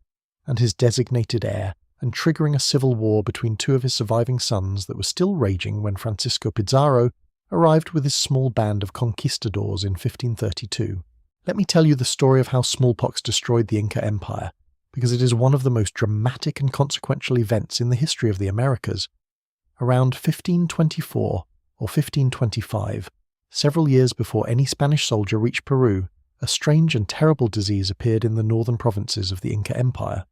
and his designated heir, and triggering a civil war between two of his surviving sons that was still raging when Francisco Pizarro arrived with his small band of conquistadors in 1532. Let me tell you the story of how smallpox destroyed the Inca Empire, because it is one of the most dramatic and consequential events in the history of the Americas. Around 1524 or 1525, several years before any Spanish soldier reached Peru, a strange and terrible disease appeared in the northern provinces of the Inca Empire.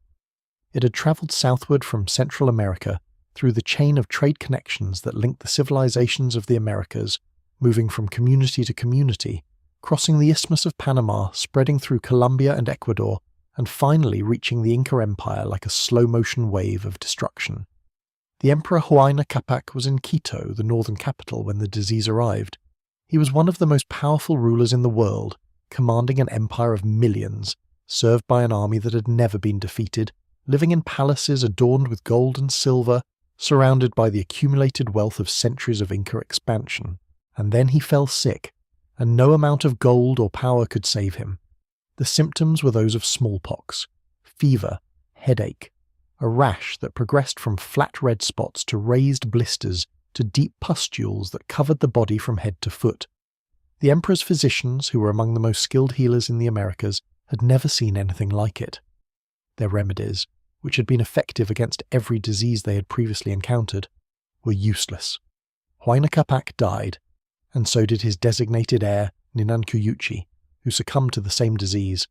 It had travelled southward from Central America through the chain of trade connections that linked the civilizations of the Americas, moving from community to community, crossing the Isthmus of Panama, spreading through Colombia and Ecuador, and finally reaching the Inca Empire like a slow-motion wave of destruction. The Emperor Huayna Capac was in Quito, the northern capital, when the disease arrived. He was one of the most powerful rulers in the world, commanding an empire of millions, served by an army that had never been defeated, living in palaces adorned with gold and silver, surrounded by the accumulated wealth of centuries of Inca expansion. And then he fell sick, and no amount of gold or power could save him. The symptoms were those of smallpox, fever, headache, a rash that progressed from flat red spots to raised blisters to deep pustules that covered the body from head to foot. The emperor's physicians, who were among the most skilled healers in the Americas, had never seen anything like it. Their remedies, which had been effective against every disease they had previously encountered, were useless. Huayna Capac died, and so did his designated heir, Ninan Kuyochi, who succumbed to the same disease.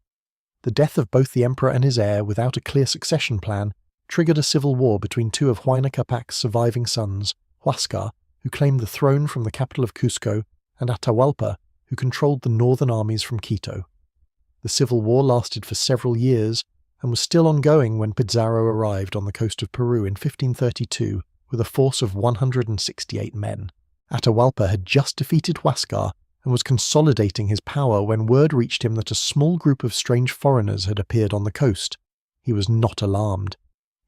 The death of both the emperor and his heir without a clear succession plan triggered a civil war between two of Huayna Capac's surviving sons, Huascar, who claimed the throne from the capital of Cusco, and Atahualpa, who controlled the northern armies from Quito. The civil war lasted for several years, and was still ongoing when Pizarro arrived on the coast of Peru in 1532 with a force of 168 men. Atahualpa had just defeated Huascar and was consolidating his power when word reached him that a small group of strange foreigners had appeared on the coast. He was not alarmed.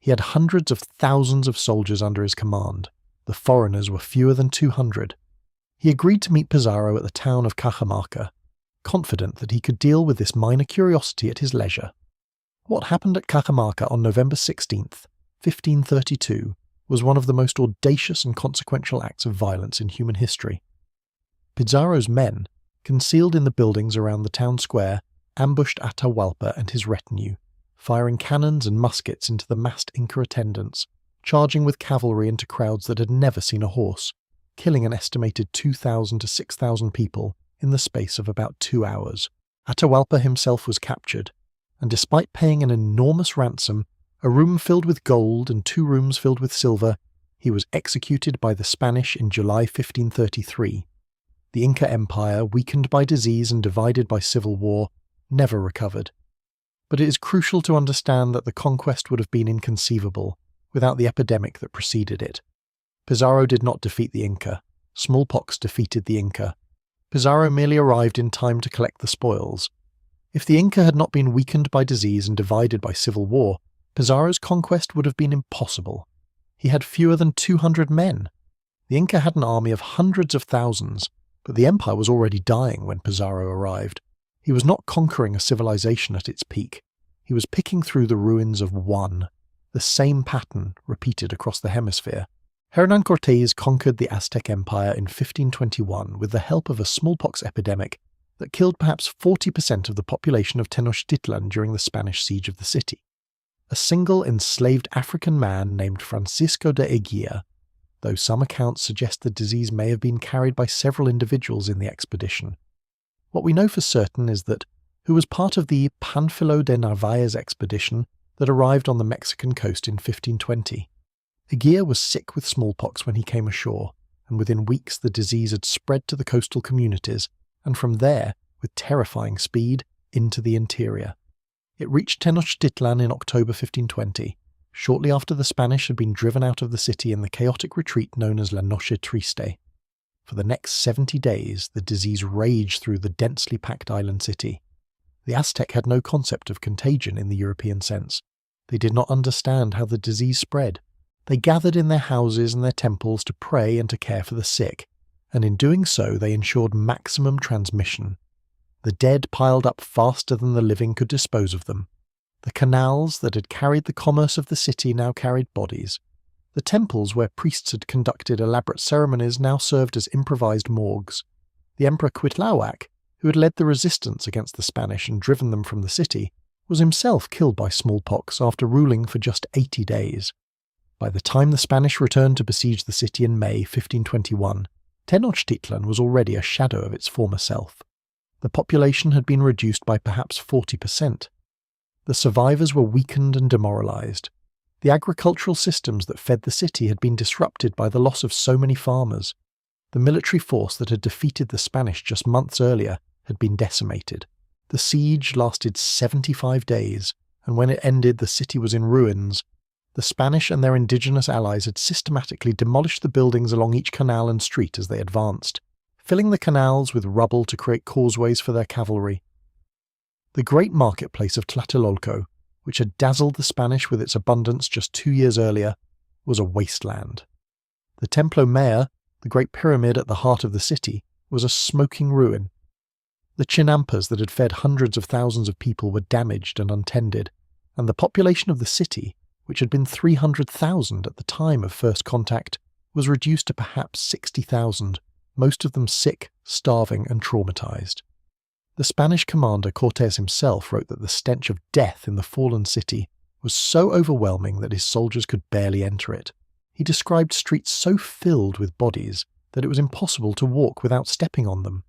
He had hundreds of thousands of soldiers under his command. The foreigners were fewer than 200. He agreed to meet Pizarro at the town of Cajamarca, confident that he could deal with this minor curiosity at his leisure. What happened at Cajamarca on November 16th, 1532, was one of the most audacious and consequential acts of violence in human history. Pizarro's men, concealed in the buildings around the town square, ambushed Atahualpa and his retinue, firing cannons and muskets into the massed Inca attendants, charging with cavalry into crowds that had never seen a horse, killing an estimated 2,000 to 6,000 people in the space of about 2 hours. Atahualpa himself was captured, and despite paying an enormous ransom, a room filled with gold and 2 rooms filled with silver, he was executed by the Spanish in July 1533. The Inca Empire, weakened by disease and divided by civil war, never recovered. But it is crucial to understand that the conquest would have been inconceivable without the epidemic that preceded it. Pizarro did not defeat the Inca. Smallpox defeated the Inca. Pizarro merely arrived in time to collect the spoils. If the Inca had not been weakened by disease and divided by civil war, Pizarro's conquest would have been impossible. He had fewer than 200 men. The Inca had an army of hundreds of thousands, but the empire was already dying when Pizarro arrived. He was not conquering a civilization at its peak. He was picking through the ruins of one, the same pattern repeated across the hemisphere. Hernán Cortés conquered the Aztec Empire in 1521 with the help of a smallpox epidemic that killed perhaps 40% of the population of Tenochtitlan during the Spanish siege of the city. A single enslaved African man named Francisco de Eguía, though some accounts suggest the disease may have been carried by several individuals in the expedition. What we know for certain is that who was part of the Pánfilo de Narváez expedition that arrived on the Mexican coast in 1520. Eguía was sick with smallpox when he came ashore, and within weeks the disease had spread to the coastal communities, and from there, with terrifying speed, into the interior. It reached Tenochtitlan in October 1520, shortly after the Spanish had been driven out of the city in the chaotic retreat known as La Noche Triste. For the next 70 days, the disease raged through the densely packed island city. The Aztec had no concept of contagion in the European sense. They did not understand how the disease spread. They gathered in their houses and their temples to pray and to care for the sick, and in doing so they ensured maximum transmission. The dead piled up faster than the living could dispose of them. The canals that had carried the commerce of the city now carried bodies. The temples where priests had conducted elaborate ceremonies now served as improvised morgues. The Emperor Cuitlahuac, who had led the resistance against the Spanish and driven them from the city, was himself killed by smallpox after ruling for just 80 days. By the time the Spanish returned to besiege the city in May 1521, Tenochtitlan was already a shadow of its former self. The population had been reduced by perhaps 40%. The survivors were weakened and demoralized. The agricultural systems that fed the city had been disrupted by the loss of so many farmers. The military force that had defeated the Spanish just months earlier had been decimated. The siege lasted 75 days, and when it ended the city was in ruins. The Spanish and their indigenous allies had systematically demolished the buildings along each canal and street as they advanced, filling the canals with rubble to create causeways for their cavalry. The great marketplace of Tlatelolco, which had dazzled the Spanish with its abundance just 2 years earlier, was a wasteland. The Templo Mayor, the great pyramid at the heart of the city, was a smoking ruin. The chinampas that had fed hundreds of thousands of people were damaged and untended, and the population of the city, which had been 300,000 at the time of first contact, was reduced to perhaps 60,000, most of them sick, starving, and traumatized. The Spanish commander Cortés himself wrote that the stench of death in the fallen city was so overwhelming that his soldiers could barely enter it. He described streets so filled with bodies that it was impossible to walk without stepping on them.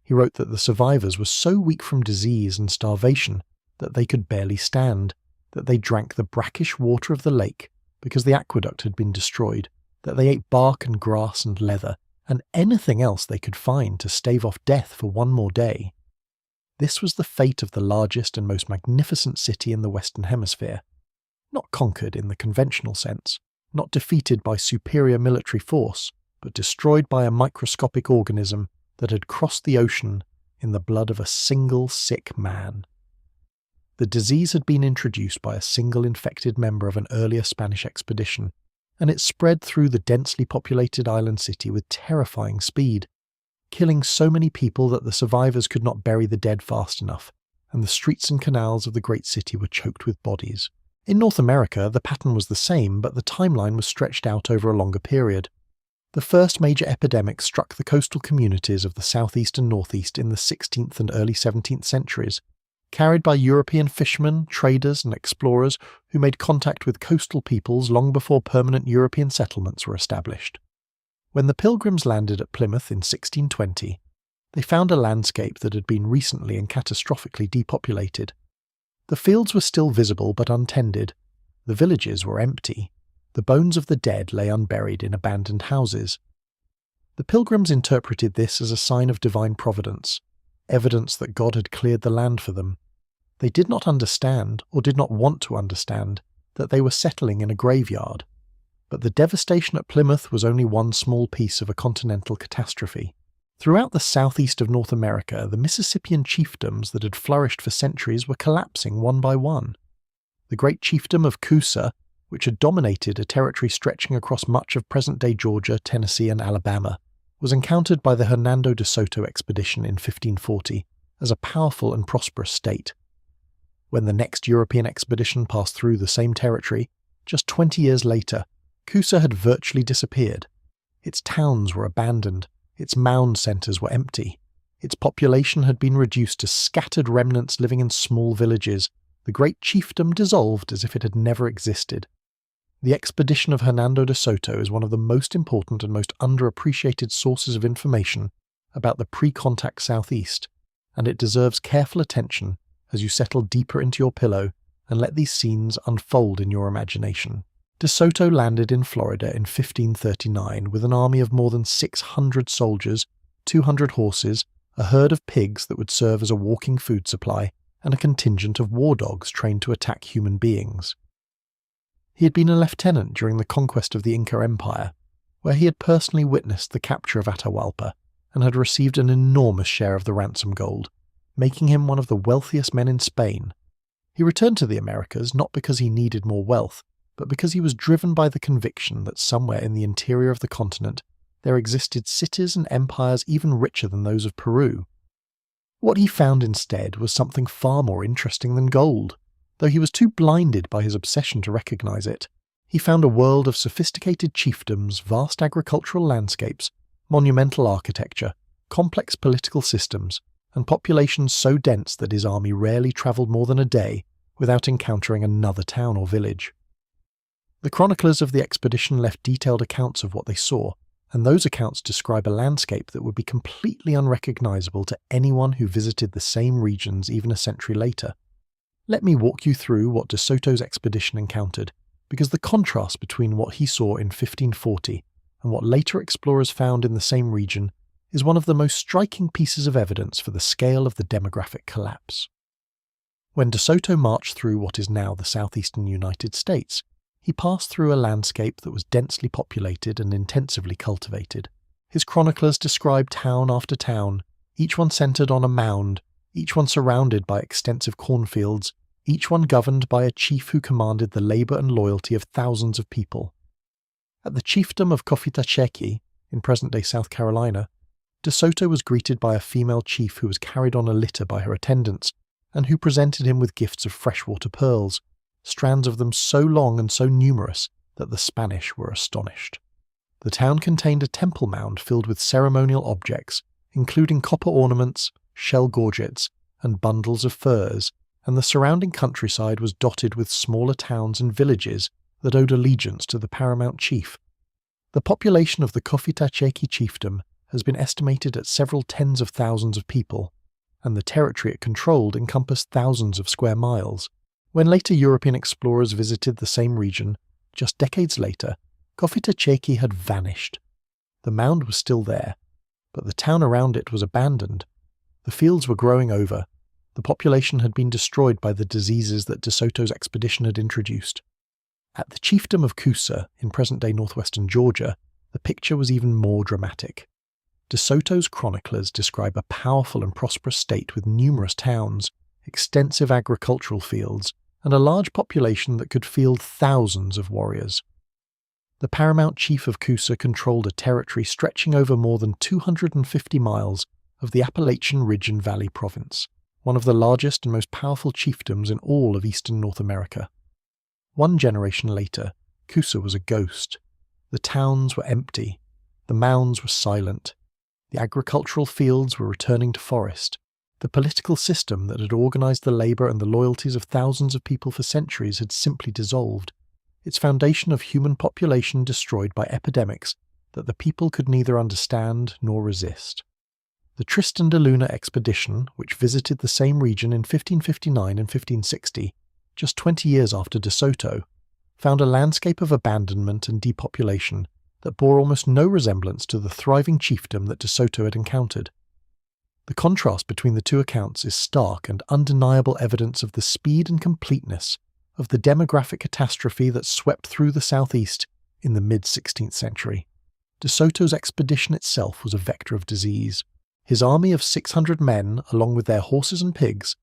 He wrote that the survivors were so weak from disease and starvation that they could barely stand, that they drank the brackish water of the lake because the aqueduct had been destroyed, that they ate bark and grass and leather, and anything else they could find to stave off death for one more day. This was the fate of the largest and most magnificent city in the Western Hemisphere. Not conquered in the conventional sense, not defeated by superior military force, but destroyed by a microscopic organism that had crossed the ocean in the blood of a single sick man. The disease had been introduced by a single infected member of an earlier Spanish expedition, and it spread through the densely populated island city with terrifying speed, killing so many people that the survivors could not bury the dead fast enough, and the streets and canals of the great city were choked with bodies. In North America, the pattern was the same, but the timeline was stretched out over a longer period. The first major epidemic struck the coastal communities of the southeast and northeast in the 16th and early 17th centuries, carried by European fishermen, traders, and explorers who made contact with coastal peoples long before permanent European settlements were established. When the Pilgrims landed at Plymouth in 1620, they found a landscape that had been recently and catastrophically depopulated. The fields were still visible but untended. The villages were empty. The bones of the dead lay unburied in abandoned houses. The Pilgrims interpreted this as a sign of divine providence, evidence that God had cleared the land for them. They did not understand, or did not want to understand, that they were settling in a graveyard. But the devastation at Plymouth was only one small piece of a continental catastrophe. Throughout the southeast of North America, the Mississippian chiefdoms that had flourished for centuries were collapsing one by one. The great chiefdom of Coosa, which had dominated a territory stretching across much of present-day Georgia, Tennessee, and Alabama, was encountered by the Hernando de Soto expedition in 1540 as a powerful and prosperous state. When the next European expedition passed through the same territory, just 20 years later, Coosa had virtually disappeared. Its towns were abandoned, its mound centres were empty, its population had been reduced to scattered remnants living in small villages. The great chiefdom dissolved as if it had never existed. The expedition of Hernando de Soto is one of the most important and most underappreciated sources of information about the pre-contact southeast, and it deserves careful attention as you settle deeper into your pillow and let these scenes unfold in your imagination. De Soto landed in Florida in 1539 with an army of more than 600 soldiers, 200 horses, a herd of pigs that would serve as a walking food supply, and a contingent of war dogs trained to attack human beings. He had been a lieutenant during the conquest of the Inca Empire, where he had personally witnessed the capture of Atahualpa and had received an enormous share of the ransom gold, making him one of the wealthiest men in Spain. He returned to the Americas not because he needed more wealth, but because he was driven by the conviction that somewhere in the interior of the continent there existed cities and empires even richer than those of Peru. What he found instead was something far more interesting than gold. Though he was too blinded by his obsession to recognize it, he found a world of sophisticated chiefdoms, vast agricultural landscapes, monumental architecture, complex political systems, and populations so dense that his army rarely travelled more than a day without encountering another town or village. The chroniclers of the expedition left detailed accounts of what they saw, and those accounts describe a landscape that would be completely unrecognizable to anyone who visited the same regions even a century later. Let me walk you through what De Soto's expedition encountered, because the contrast between what he saw in 1540 and what later explorers found in the same region is one of the most striking pieces of evidence for the scale of the demographic collapse. When De Soto marched through what is now the southeastern United States, he passed through a landscape that was densely populated and intensively cultivated. His chroniclers described town after town, each one centered on a mound, each one surrounded by extensive cornfields, each one governed by a chief who commanded the labor and loyalty of thousands of people. At the chiefdom of Cofitachequi, in present-day South Carolina, De Soto was greeted by a female chief who was carried on a litter by her attendants, and who presented him with gifts of freshwater pearls, strands of them so long and so numerous that the Spanish were astonished. The town contained a temple mound filled with ceremonial objects, including copper ornaments, shell gorgets, and bundles of furs, and the surrounding countryside was dotted with smaller towns and villages that owed allegiance to the paramount chief. The population of the Cofitachequi chiefdom has been estimated at several tens of thousands of people, and the territory it controlled encompassed thousands of square miles. When later European explorers visited the same region, just decades later, Cofitachequi had vanished. The mound was still there, but the town around it was abandoned. The fields were growing over. The population had been destroyed by the diseases that De Soto's expedition had introduced. At the chiefdom of Coosa, in present-day northwestern Georgia, the picture was even more dramatic. De Soto's chroniclers describe a powerful and prosperous state with numerous towns, extensive agricultural fields, and a large population that could field thousands of warriors. The paramount chief of Coosa controlled a territory stretching over more than 250 miles of the Appalachian Ridge and Valley province, one of the largest and most powerful chiefdoms in all of eastern North America. One generation later, Coosa was a ghost. The towns were empty, the mounds were silent, the agricultural fields were returning to forest. The political system that had organized the labor and the loyalties of thousands of people for centuries had simply dissolved, its foundation of human population destroyed by epidemics that the people could neither understand nor resist. The Tristan da Luna expedition, which visited the same region in 1559 and 1560, just 20 years after De Soto, found a landscape of abandonment and depopulation that bore almost no resemblance to the thriving chiefdom that De Soto had encountered. The contrast between the two accounts is stark and undeniable evidence of the speed and completeness of the demographic catastrophe that swept through the southeast in the mid-16th century. De Soto's expedition itself was a vector of disease. His army of 600 men, along with their horses and pigs,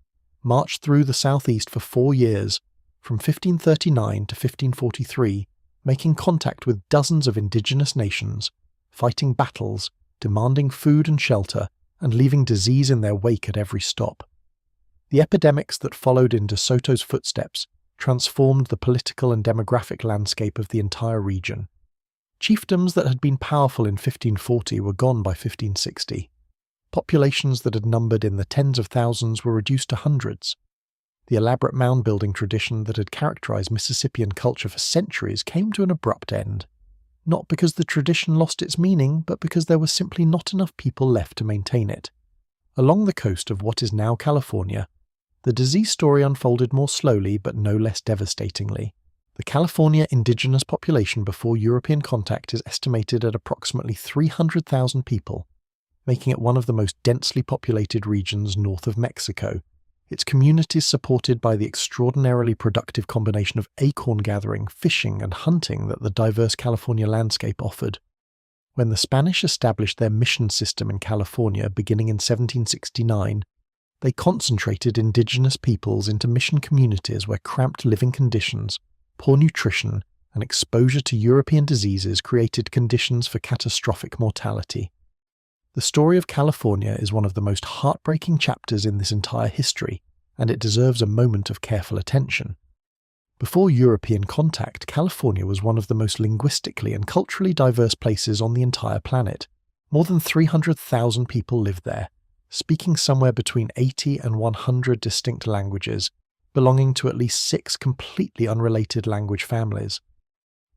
marched through the southeast for 4 years, from 1539 to 1543, making contact with dozens of indigenous nations, fighting battles, demanding food and shelter, and leaving disease in their wake at every stop. The epidemics that followed in De Soto's footsteps transformed the political and demographic landscape of the entire region. Chiefdoms that had been powerful in 1540 were gone by 1560. Populations that had numbered in the tens of thousands were reduced to hundreds. The elaborate mound-building tradition that had characterized Mississippian culture for centuries came to an abrupt end. Not because the tradition lost its meaning, but because there were simply not enough people left to maintain it. Along the coast of what is now California, The disease story unfolded more slowly but no less devastatingly. The California indigenous population before European contact is estimated at approximately 300,000 people, making it one of the most densely populated regions north of Mexico. Its communities supported by the extraordinarily productive combination of acorn gathering, fishing, and hunting that the diverse California landscape offered. When the Spanish established their mission system in California beginning in 1769, they concentrated indigenous peoples into mission communities where cramped living conditions, poor nutrition, and exposure to European diseases created conditions for catastrophic mortality. The story of California is one of the most heartbreaking chapters in this entire history, and it deserves a moment of careful attention. Before European contact, California was one of the most linguistically and culturally diverse places on the entire planet. More than 300,000 people lived there, speaking somewhere between 80 and 100 distinct languages, belonging to at least 6 completely unrelated language families.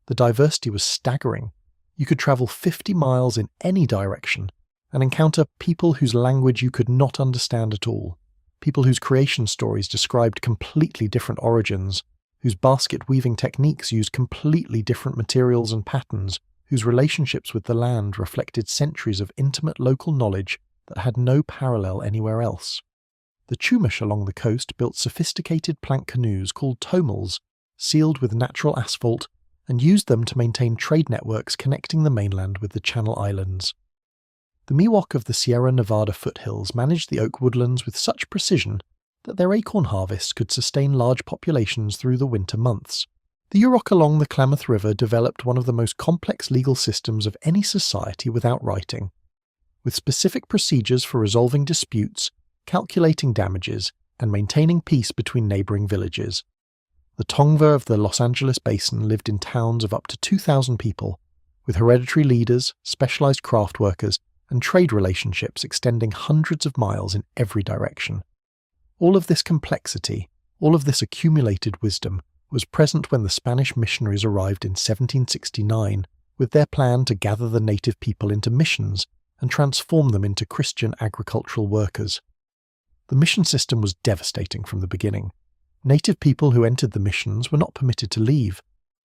The diversity was staggering. You could travel 50 miles in any direction and encounter people whose language you could not understand at all, people whose creation stories described completely different origins, whose basket weaving techniques used completely different materials and patterns, whose relationships with the land reflected centuries of intimate local knowledge that had no parallel anywhere else. The Chumash along the coast built sophisticated plank canoes called tomals, sealed with natural asphalt, and used them to maintain trade networks connecting the mainland with the Channel Islands. The Miwok of the Sierra Nevada foothills managed the oak woodlands with such precision that their acorn harvests could sustain large populations through the winter months. The Yurok along the Klamath River developed one of the most complex legal systems of any society without writing, with specific procedures for resolving disputes, calculating damages, and maintaining peace between neighboring villages. The Tongva of the Los Angeles Basin lived in towns of up to 2,000 people, with hereditary leaders, specialized craft workers, and trade relationships extending hundreds of miles in every direction. All of this complexity, all of this accumulated wisdom, was present when the Spanish missionaries arrived in 1769 with their plan to gather the native people into missions and transform them into Christian agricultural workers. The mission system was devastating from the beginning. Native people who entered the missions were not permitted to leave.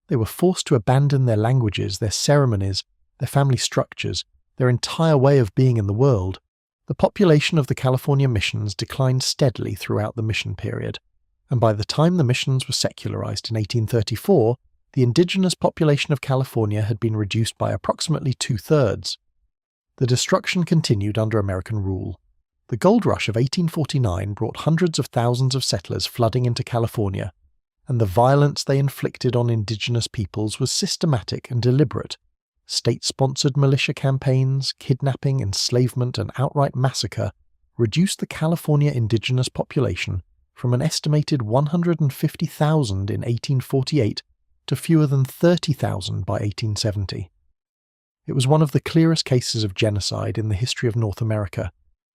They were forced to abandon their languages, their ceremonies, their family structures, their entire way of being in the world. The population of the California missions declined steadily throughout the mission period, and by the time the missions were secularized in 1834, the indigenous population of California had been reduced by approximately 2/3. The destruction continued under American rule. The gold rush of 1849 brought hundreds of thousands of settlers flooding into California, and the violence they inflicted on indigenous peoples was systematic and deliberate. State-sponsored militia campaigns, kidnapping, enslavement, and outright massacre reduced the California indigenous population from an estimated 150,000 in 1848 to fewer than 30,000 by 1870. It was one of the clearest cases of genocide in the history of North America,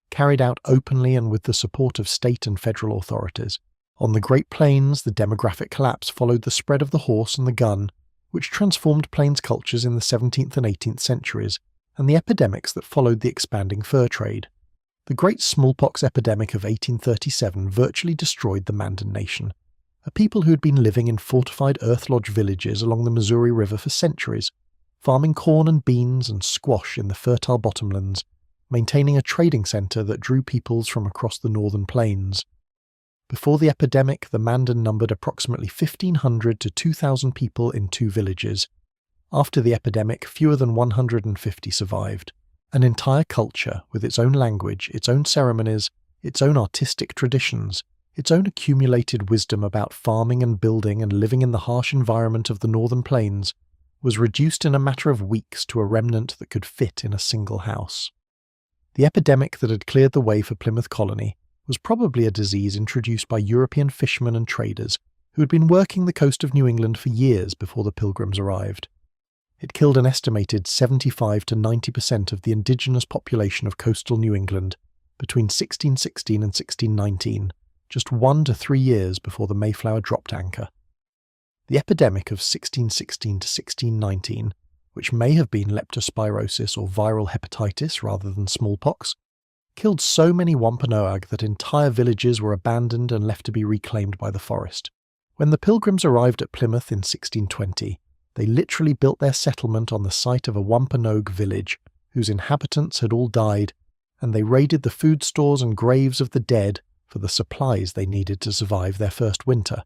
carried out openly and with the support of state and federal authorities. On the Great Plains, the demographic collapse followed the spread of the horse and the gun, which transformed plains cultures in the 17th and 18th centuries, and the epidemics that followed the expanding fur trade. The great smallpox epidemic of 1837 virtually destroyed the Mandan Nation, a people who had been living in fortified earth lodge villages along the Missouri River for centuries, farming corn and beans and squash in the fertile bottomlands, maintaining a trading center that drew peoples from across the northern plains. Before the epidemic, the Mandan numbered approximately 1,500 to 2,000 people in 2 villages. After the epidemic, fewer than 150 survived. An entire culture with its own language, its own ceremonies, its own artistic traditions, its own accumulated wisdom about farming and building and living in the harsh environment of the northern plains, was reduced in a matter of weeks to a remnant that could fit in a single house. The epidemic that had cleared the way for Plymouth Colony was probably a disease introduced by European fishermen and traders who had been working the coast of New England for years before the Pilgrims arrived. It killed an estimated 75 to 90% of the indigenous population of coastal New England between 1616 and 1619, just 1 to 3 years before the Mayflower dropped anchor. The epidemic of 1616 to 1619, which may have been leptospirosis or viral hepatitis rather than smallpox, killed so many Wampanoag that entire villages were abandoned and left to be reclaimed by the forest. When the Pilgrims arrived at Plymouth in 1620, they literally built their settlement on the site of a Wampanoag village, whose inhabitants had all died, and they raided the food stores and graves of the dead for the supplies they needed to survive their first winter.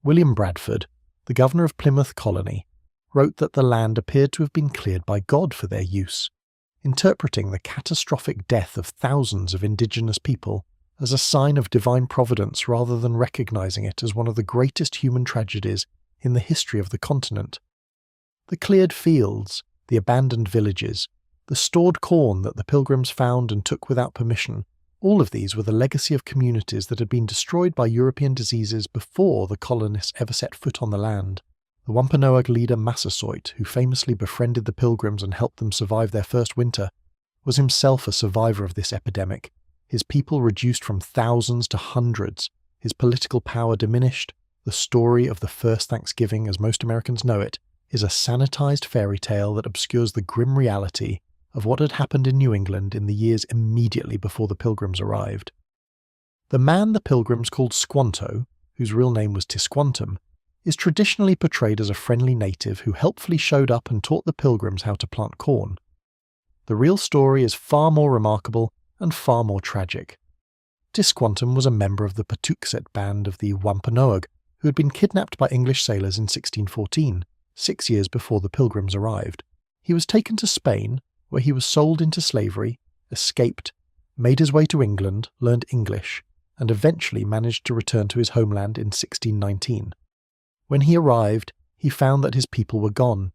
William Bradford, the governor of Plymouth Colony, wrote that the land appeared to have been cleared by God for their use, interpreting the catastrophic death of thousands of indigenous people as a sign of divine providence rather than recognizing it as one of the greatest human tragedies in the history of the continent. The cleared fields, the abandoned villages, the stored corn that the Pilgrims found and took without permission, all of these were the legacy of communities that had been destroyed by European diseases before the colonists ever set foot on the land. The Wampanoag leader Massasoit, who famously befriended the Pilgrims and helped them survive their first winter, was himself a survivor of this epidemic, his people reduced from thousands to hundreds, his political power diminished. The story of the first Thanksgiving, as most Americans know it, is a sanitized fairy tale that obscures the grim reality of what had happened in New England in the years immediately before the Pilgrims arrived. The man the Pilgrims called Squanto, whose real name was Tisquantum, is traditionally portrayed as a friendly native who helpfully showed up and taught the Pilgrims how to plant corn. The real story is far more remarkable and far more tragic. Tisquantum was a member of the Patuxet band of the Wampanoag, who had been kidnapped by English sailors in 1614, 6 years before the Pilgrims arrived. He was taken to Spain, where he was sold into slavery, escaped, made his way to England, learned English, and eventually managed to return to his homeland in 1619. When he arrived, he found that his people were gone.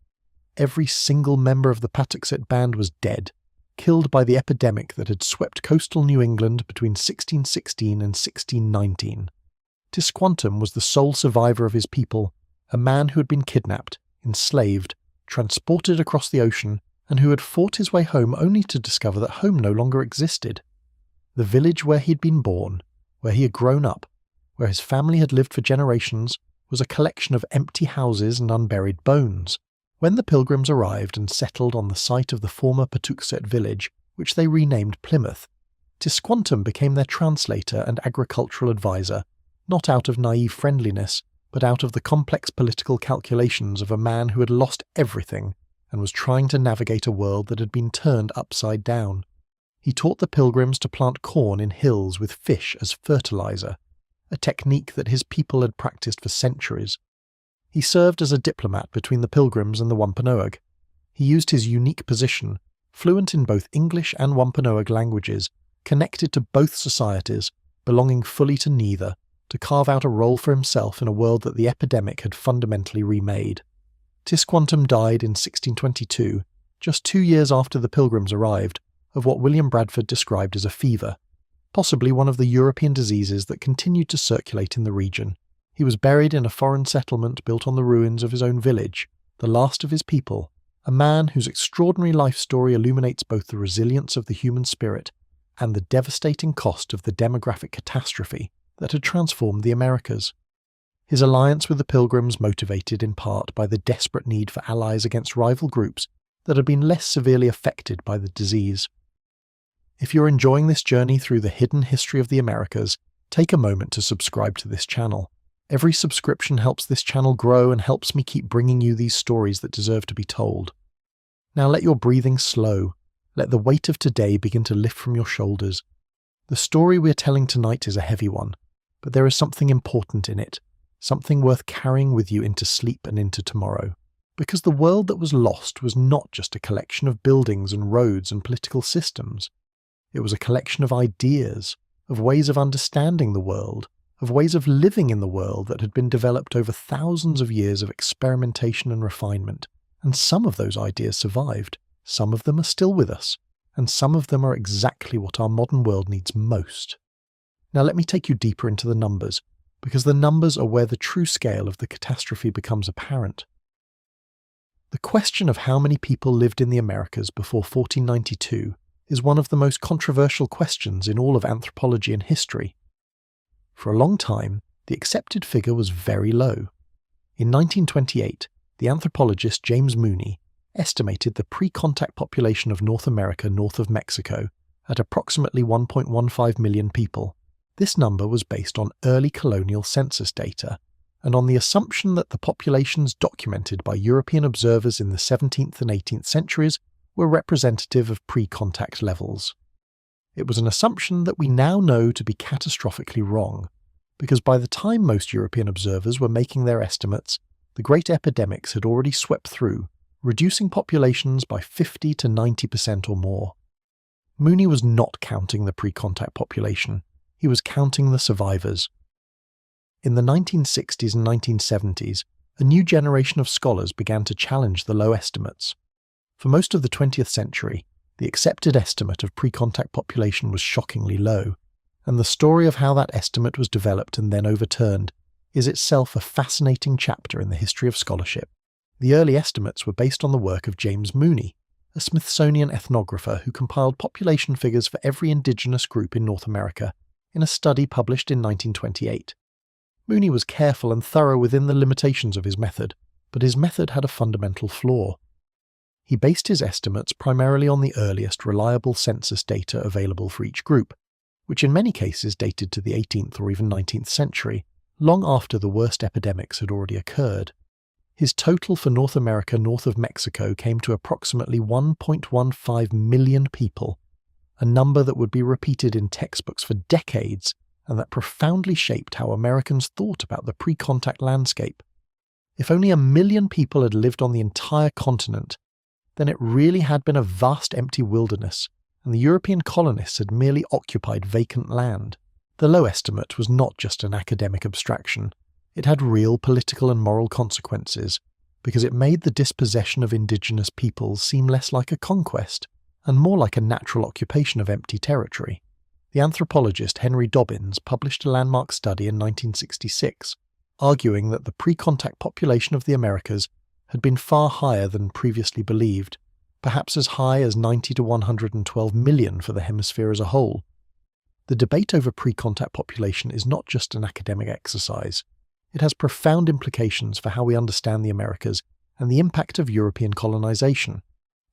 Every single member of the Patuxet band was dead, killed by the epidemic that had swept coastal New England between 1616 and 1619. Tisquantum was the sole survivor of his people, a man who had been kidnapped, enslaved, transported across the ocean, and who had fought his way home only to discover that home no longer existed. The village where he had been born, where he had grown up, where his family had lived for generations, was a collection of empty houses and unburied bones. When the Pilgrims arrived and settled on the site of the former Patuxet village, which they renamed Plymouth, Tisquantum became their translator and agricultural advisor, not out of naive friendliness, but out of the complex political calculations of a man who had lost everything and was trying to navigate a world that had been turned upside down. He taught the Pilgrims to plant corn in hills with fish as fertilizer, a technique that his people had practiced for centuries. He served as a diplomat between the Pilgrims and the Wampanoag. He used his unique position, fluent in both English and Wampanoag languages, connected to both societies, belonging fully to neither, to carve out a role for himself in a world that the epidemic had fundamentally remade. Tisquantum died in 1622, just 2 years after the Pilgrims arrived, of what William Bradford described as a fever, possibly one of the European diseases that continued to circulate in the region. He was buried in a foreign settlement built on the ruins of his own village, the last of his people, a man whose extraordinary life story illuminates both the resilience of the human spirit and the devastating cost of the demographic catastrophe that had transformed the Americas. His alliance with the Pilgrims motivated in part by the desperate need for allies against rival groups that had been less severely affected by the disease. If you're enjoying this journey through the hidden history of the Americas, take a moment to subscribe to this channel. Every subscription helps this channel grow and helps me keep bringing you these stories that deserve to be told. Now let your breathing slow. Let the weight of today begin to lift from your shoulders. The story we're telling tonight is a heavy one, but there is something important in it, something worth carrying with you into sleep and into tomorrow. Because the world that was lost was not just a collection of buildings and roads and political systems. It was a collection of ideas, of ways of understanding the world, of ways of living in the world that had been developed over thousands of years of experimentation and refinement. And some of those ideas survived, some of them are still with us, and some of them are exactly what our modern world needs most. Now let me take you deeper into the numbers, because the numbers are where the true scale of the catastrophe becomes apparent. The question of how many people lived in the Americas before 1492 is one of the most controversial questions in all of anthropology and history. For a long time, the accepted figure was very low. In 1928, the anthropologist James Mooney estimated the pre-contact population of North America north of Mexico at approximately 1.15 million people. This number was based on early colonial census data, and on the assumption that the populations documented by European observers in the 17th and 18th centuries were representative of pre-contact levels. It was an assumption that we now know to be catastrophically wrong, because by the time most European observers were making their estimates, the great epidemics had already swept through, reducing populations by 50 to 90% or more. Mooney was not counting the pre-contact population, he was counting the survivors. In the 1960s and 1970s, a new generation of scholars began to challenge the low estimates. For most of the 20th century, the accepted estimate of pre-contact population was shockingly low, and the story of how that estimate was developed and then overturned is itself a fascinating chapter in the history of scholarship. The early estimates were based on the work of James Mooney, a Smithsonian ethnographer who compiled population figures for every indigenous group in North America in a study published in 1928. Mooney was careful and thorough within the limitations of his method, but his method had a fundamental flaw. He based his estimates primarily on the earliest reliable census data available for each group, which in many cases dated to the 18th or even 19th century, long after the worst epidemics had already occurred. His total for North America north of Mexico came to approximately 1.15 million people, a number that would be repeated in textbooks for decades and that profoundly shaped how Americans thought about the pre-contact landscape. If only 1 million people had lived on the entire continent, then it really had been a vast empty wilderness, and the European colonists had merely occupied vacant land. The low estimate was not just an academic abstraction. It had real political and moral consequences, because it made the dispossession of indigenous peoples seem less like a conquest, and more like a natural occupation of empty territory. The anthropologist Henry Dobbins published a landmark study in 1966, arguing that the pre-contact population of the Americas had been far higher than previously believed, perhaps as high as 90 to 112 million for the hemisphere as a whole. The debate over pre-contact population is not just an academic exercise. It has profound implications for how we understand the Americas and the impact of European colonization.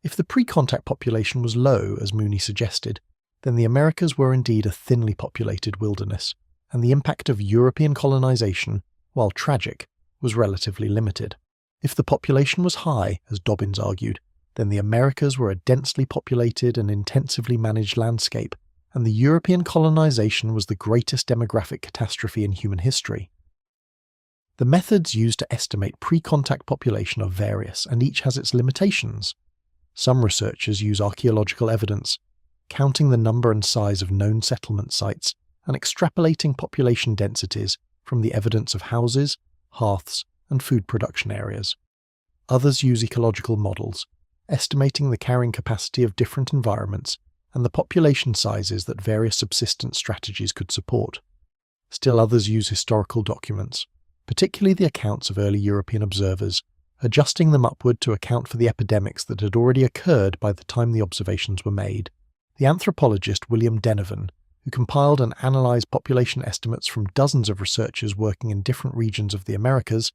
If the pre-contact population was low, as Mooney suggested, then the Americas were indeed a thinly populated wilderness, and the impact of European colonization, while tragic, was relatively limited. If the population was high, as Dobbins argued, then the Americas were a densely populated and intensively managed landscape, and the European colonization was the greatest demographic catastrophe in human history. The methods used to estimate pre-contact population are various, and each has its limitations. Some researchers use archaeological evidence, counting the number and size of known settlement sites and extrapolating population densities from the evidence of houses, hearths, and food production areas. Others use ecological models, estimating the carrying capacity of different environments and the population sizes that various subsistence strategies could support. Still others use historical documents, particularly the accounts of early European observers, adjusting them upward to account for the epidemics that had already occurred by the time the observations were made. The anthropologist William Denevan, who compiled and analysed population estimates from dozens of researchers working in different regions of the Americas,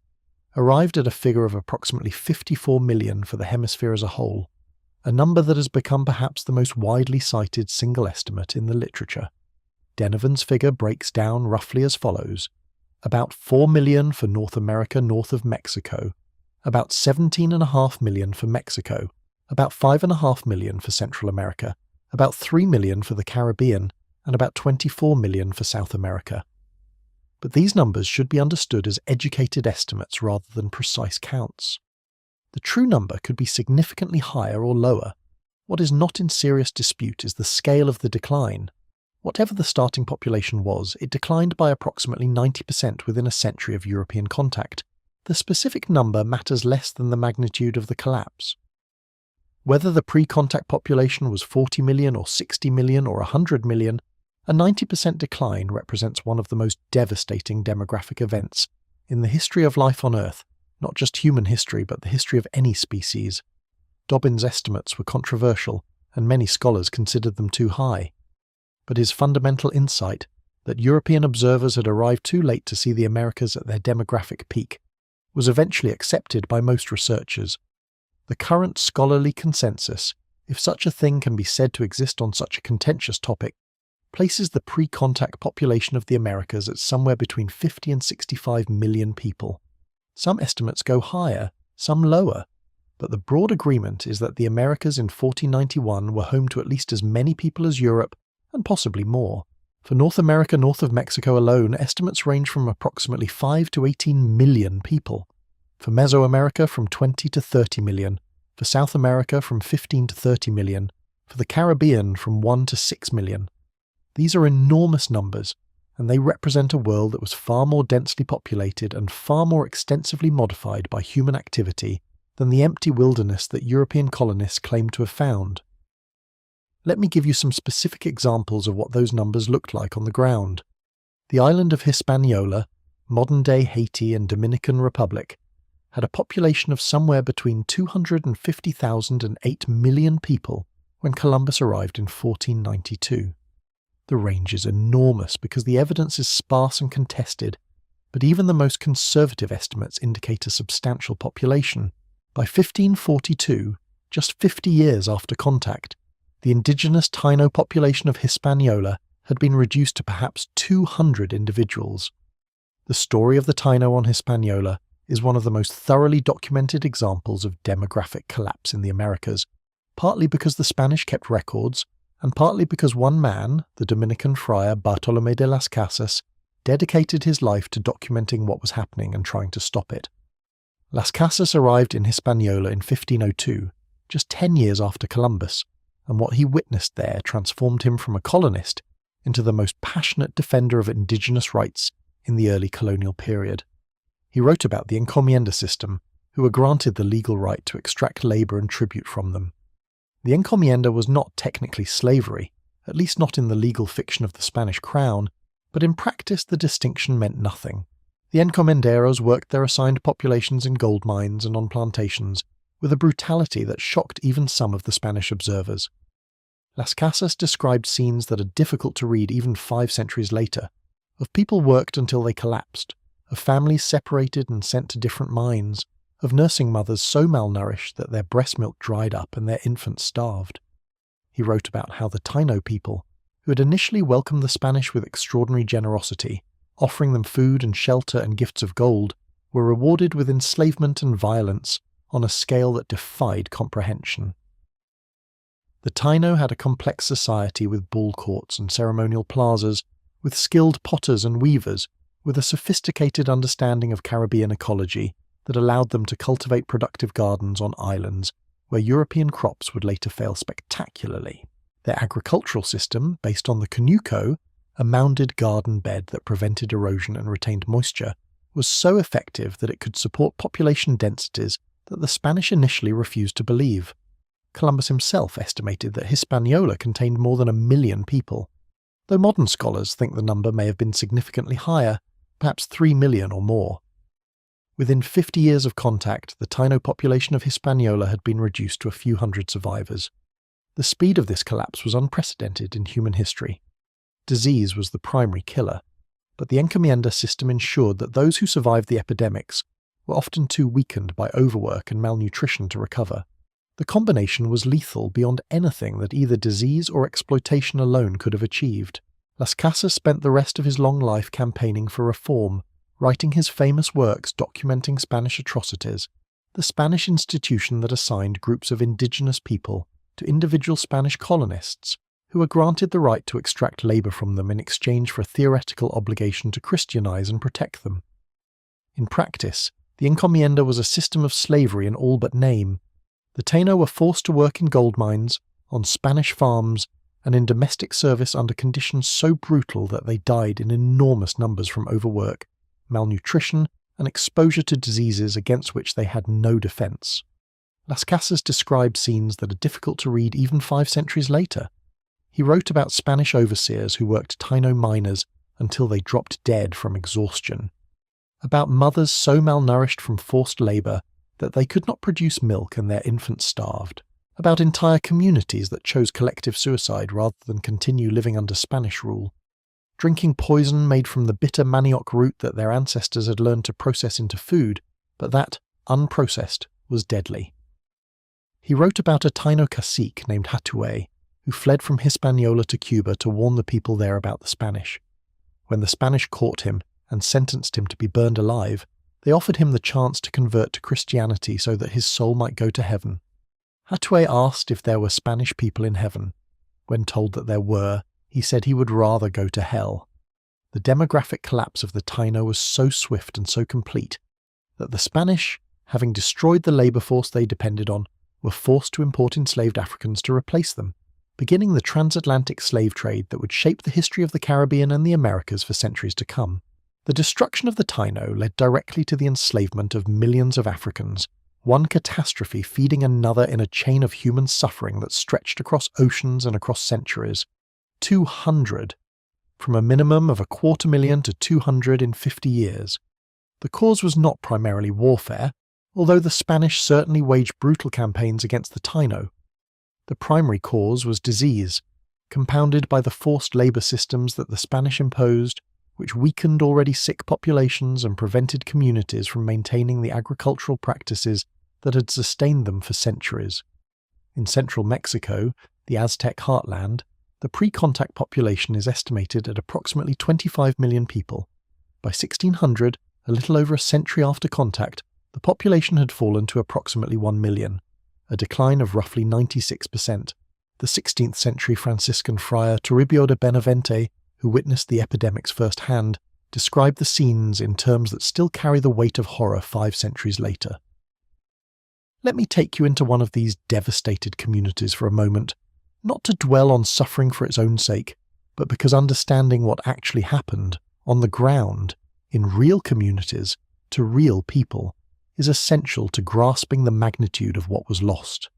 arrived at a figure of approximately 54 million for the hemisphere as a whole, a number that has become perhaps the most widely cited single estimate in the literature. Denevan's figure breaks down roughly as follows: about 4 million for North America north of Mexico, about 17.5 million for Mexico, about 5.5 million for Central America, about 3 million for the Caribbean, and about 24 million for South America. But these numbers should be understood as educated estimates rather than precise counts. The true number could be significantly higher or lower. What is not in serious dispute is the scale of the decline. Whatever the starting population was, it declined by approximately 90% within a century of European contact. The specific number matters less than the magnitude of the collapse. Whether the pre-contact population was 40 million or 60 million or 100 million, a 90% decline represents one of the most devastating demographic events in the history of life on Earth, not just human history but the history of any species. Dobbins' estimates were controversial, and many scholars considered them too high. But his fundamental insight, that European observers had arrived too late to see the Americas at their demographic peak, was eventually accepted by most researchers. The current scholarly consensus if such a thing can be said to exist on such a contentious topic, places the pre-contact population of the Americas at somewhere between 50 and 65 million people. Some estimates go higher, some lower, but the broad agreement is that the Americas in 1491 were home to at least as many people as Europe, and possibly more. For North America north of Mexico alone, estimates range from approximately 5 to 18 million people. For Mesoamerica, from 20 to 30 million. For South America, from 15 to 30 million. For the Caribbean, from 1 to 6 million. These are enormous numbers, and they represent a world that was far more densely populated and far more extensively modified by human activity than the empty wilderness that European colonists claimed to have found. Let me give you some specific examples of what those numbers looked like on the ground. The island of Hispaniola, modern-day Haiti and Dominican Republic, had a population of somewhere between 250,000 and 8 million people when Columbus arrived in 1492. The range is enormous because the evidence is sparse and contested, but even the most conservative estimates indicate a substantial population. By 1542, just 50 years after contact, the indigenous Taino population of Hispaniola had been reduced to perhaps 200 individuals. The story of the Taino on Hispaniola is one of the most thoroughly documented examples of demographic collapse in the Americas, partly because the Spanish kept records, and partly because one man, the Dominican friar Bartolomé de las Casas, dedicated his life to documenting what was happening and trying to stop it. Las Casas arrived in Hispaniola in 1502, just 10 years after Columbus, and what he witnessed there transformed him from a colonist into the most passionate defender of indigenous rights in the early colonial period. He wrote about the encomienda system, who were granted the legal right to extract labour and tribute from them. The encomienda was not technically slavery, at least not in the legal fiction of the Spanish crown, but in practice the distinction meant nothing. The encomenderos worked their assigned populations in gold mines and on plantations with a brutality that shocked even some of the Spanish observers. Las Casas described scenes that are difficult to read even 5 centuries later, of people worked until they collapsed, of families separated and sent to different mines, of nursing mothers so malnourished that their breast milk dried up and their infants starved. He wrote about how the Taino people, who had initially welcomed the Spanish with extraordinary generosity, offering them food and shelter and gifts of gold, were rewarded with enslavement and violence on a scale that defied comprehension. The Taino had a complex society with ball courts and ceremonial plazas, with skilled potters and weavers, with a sophisticated understanding of Caribbean ecology that allowed them to cultivate productive gardens on islands where European crops would later fail spectacularly. Their agricultural system, based on the canuco, a mounded garden bed that prevented erosion and retained moisture, was so effective that it could support population densities that the Spanish initially refused to believe. Columbus himself estimated that Hispaniola contained more than 1 million people, though modern scholars think the number may have been significantly higher, perhaps 3 million or more. Within 50 years of contact, the Taino population of Hispaniola had been reduced to a few hundred survivors. The speed of this collapse was unprecedented in human history. Disease was the primary killer, but the encomienda system ensured that those who survived the epidemics were often too weakened by overwork and malnutrition to recover. The combination was lethal beyond anything that either disease or exploitation alone could have achieved. Las Casas spent the rest of his long life campaigning for reform, writing his famous works documenting Spanish atrocities, the Spanish institution that assigned groups of indigenous people to individual Spanish colonists, who were granted the right to extract labour from them in exchange for a theoretical obligation to Christianize and protect them. In practice, the encomienda was a system of slavery in all but name. The Taino were forced to work in gold mines, on Spanish farms, and in domestic service under conditions so brutal that they died in enormous numbers from overwork, malnutrition, and exposure to diseases against which they had no defence. Las Casas described scenes that are difficult to read even 5 centuries later. He wrote about Spanish overseers who worked Taino miners until they dropped dead from exhaustion, about mothers so malnourished from forced labour that they could not produce milk and their infants starved, about entire communities that chose collective suicide rather than continue living under Spanish rule, drinking poison made from the bitter manioc root that their ancestors had learned to process into food, but that, unprocessed, was deadly. He wrote about a Taino cacique named Hatue, who fled from Hispaniola to Cuba to warn the people there about the Spanish. When the Spanish caught him and sentenced him to be burned alive, they offered him the chance to convert to Christianity so that his soul might go to heaven. Hatue asked if there were Spanish people in heaven. When told that there were, he said he would rather go to hell. The demographic collapse of the Taino was so swift and so complete that the Spanish, having destroyed the labour force they depended on, were forced to import enslaved Africans to replace them, beginning the transatlantic slave trade that would shape the history of the Caribbean and the Americas for centuries to come. The destruction of the Taino led directly to the enslavement of millions of Africans, one catastrophe feeding another in a chain of human suffering that stretched across oceans and across centuries. 200, from a minimum of 250,000 to 200 in 50 years. The cause was not primarily warfare, although the Spanish certainly waged brutal campaigns against the Taino. The primary cause was disease, compounded by the forced labour systems that the Spanish imposed, which weakened already sick populations and prevented communities from maintaining the agricultural practices that had sustained them for centuries. In central Mexico, the Aztec heartland, the pre-contact population is estimated at approximately 25 million people. By 1600, a little over a century after contact, the population had fallen to approximately 1 million, a decline of roughly 96%. The 16th century Franciscan friar Toribio de Benavente, who witnessed the epidemics firsthand, described the scenes in terms that still carry the weight of horror 5 centuries later. Let me take you into one of these devastated communities for a moment, not to dwell on suffering for its own sake, but because understanding what actually happened, on the ground, in real communities, to real people, is essential to grasping the magnitude of what was lost.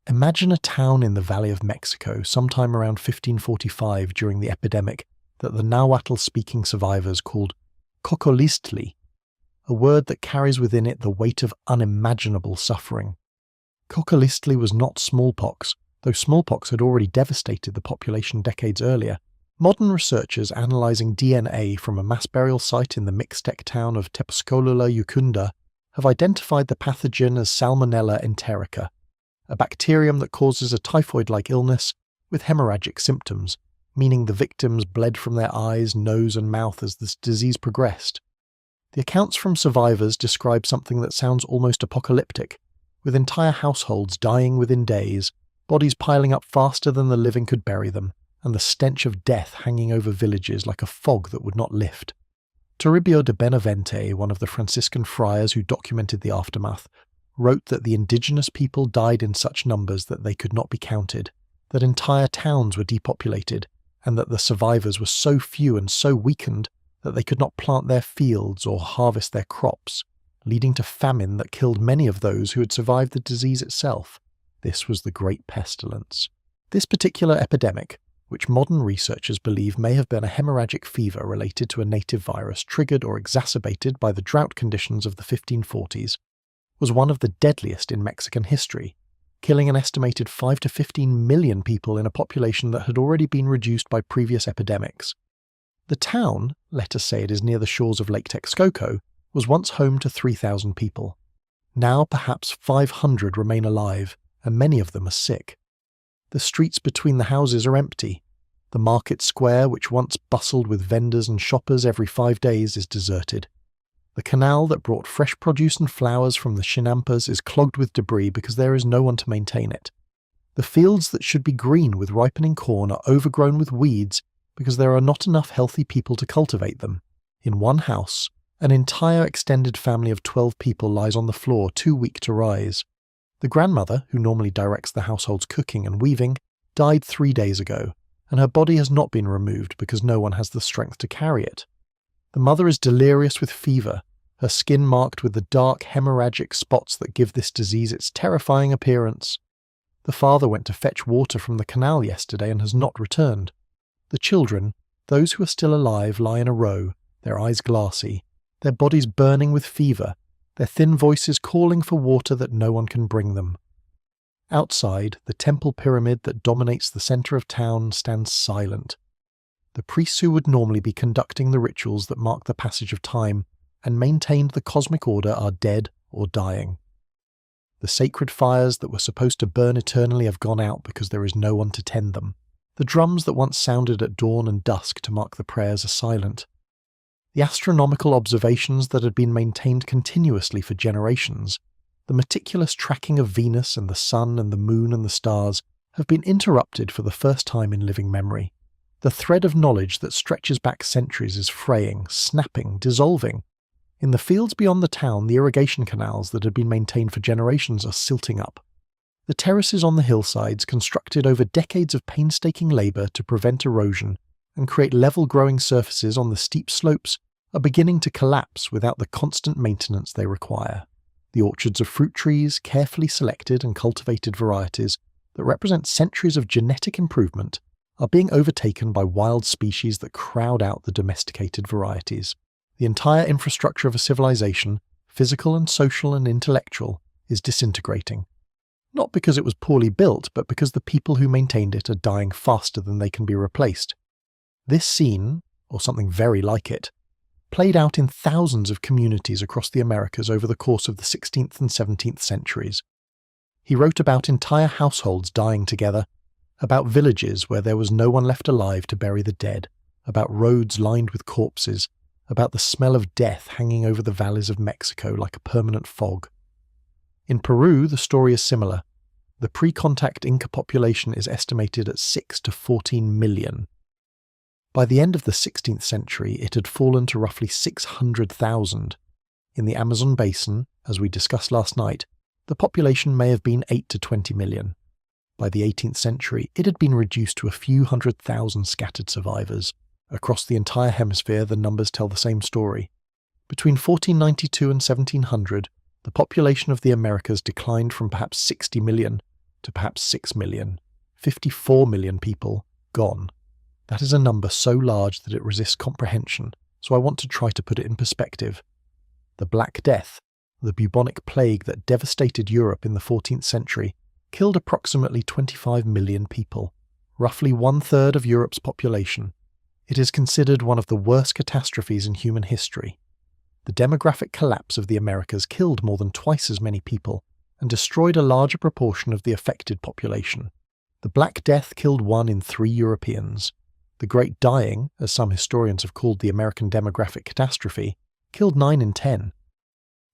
Imagine a town in the Valley of Mexico sometime around 1545 during the epidemic that the Nahuatl-speaking survivors called Cocolistli, a word that carries within it the weight of unimaginable suffering. Cocolistli was not smallpox, though smallpox had already devastated the population decades earlier. Modern researchers analysing DNA from a mass burial site in the Mixtec town of Tepozcolula, Yucunda, have identified the pathogen as Salmonella enterica, a bacterium that causes a typhoid-like illness with hemorrhagic symptoms, meaning the victims bled from their eyes, nose and mouth as this disease progressed. The accounts from survivors describe something that sounds almost apocalyptic, with entire households dying within days, bodies piling up faster than the living could bury them, and the stench of death hanging over villages like a fog that would not lift. Toribio de Benavente, one of the Franciscan friars who documented the aftermath, wrote that the indigenous people died in such numbers that they could not be counted, that entire towns were depopulated, and that the survivors were so few and so weakened that they could not plant their fields or harvest their crops, leading to famine that killed many of those who had survived the disease itself. This was the Great Pestilence. This particular epidemic, which modern researchers believe may have been a hemorrhagic fever related to a native virus triggered or exacerbated by the drought conditions of the 1540s, was one of the deadliest in Mexican history, killing an estimated 5 to 15 million people in a population that had already been reduced by previous epidemics. The town, let us say it is near the shores of Lake Texcoco, was once home to 3,000 people. Now perhaps 500 remain alive, and many of them are sick. The streets between the houses are empty. The market square, which once bustled with vendors and shoppers every 5 days, is deserted. The canal that brought fresh produce and flowers from the Chinampas is clogged with debris because there is no one to maintain it. The fields that should be green with ripening corn are overgrown with weeds because there are not enough healthy people to cultivate them. In one house, an entire extended family of 12 people lies on the floor, too weak to rise. The grandmother, who normally directs the household's cooking and weaving, died 3 days ago, and her body has not been removed because no one has the strength to carry it. The mother is delirious with fever, her skin marked with the dark hemorrhagic spots that give this disease its terrifying appearance. The father went to fetch water from the canal yesterday and has not returned. The children, those who are still alive, lie in a row, their eyes glassy, their bodies burning with fever, their thin voices calling for water that no one can bring them. Outside, the temple pyramid that dominates the centre of town stands silent. The priests who would normally be conducting the rituals that mark the passage of time and maintained the cosmic order are dead or dying. The sacred fires that were supposed to burn eternally have gone out because there is no one to tend them. The drums that once sounded at dawn and dusk to mark the prayers are silent. The astronomical observations that had been maintained continuously for generations, the meticulous tracking of Venus and the sun and the moon and the stars, have been interrupted for the first time in living memory. The thread of knowledge that stretches back centuries is fraying, snapping, dissolving. In the fields beyond the town, the irrigation canals that had been maintained for generations are silting up. The terraces on the hillsides, constructed over decades of painstaking labour to prevent erosion and create level growing surfaces on the steep slopes, are beginning to collapse without the constant maintenance they require. The orchards of fruit trees, carefully selected and cultivated varieties that represent centuries of genetic improvement, are being overtaken by wild species that crowd out the domesticated varieties. The entire infrastructure of a civilization, physical and social and intellectual, is disintegrating. Not because it was poorly built, but because the people who maintained it are dying faster than they can be replaced. This scene, or something very like it, played out in thousands of communities across the Americas over the course of the 16th and 17th centuries. He wrote about entire households dying together, about villages where there was no one left alive to bury the dead, about roads lined with corpses, about the smell of death hanging over the valleys of Mexico like a permanent fog. In Peru, the story is similar. The pre-contact Inca population is estimated at 6 to 14 million. By the end of the 16th century, it had fallen to roughly 600,000. In the Amazon basin, as we discussed last night, the population may have been 8 to 20 million. By the 18th century, it had been reduced to a few 100,000 scattered survivors. Across the entire hemisphere, the numbers tell the same story. Between 1492 and 1700, the population of the Americas declined from perhaps 60 million to perhaps 6 million. 54 million people gone. That is a number so large that it resists comprehension, so I want to try to put it in perspective. The Black Death, the bubonic plague that devastated Europe in the 14th century, killed approximately 25 million people, roughly 1/3 of Europe's population. It is considered one of the worst catastrophes in human history. The demographic collapse of the Americas killed more than twice as many people and destroyed a larger proportion of the affected population. The Black Death killed 1 in 3 Europeans. The Great Dying, as some historians have called the American demographic catastrophe, killed 9 in 10.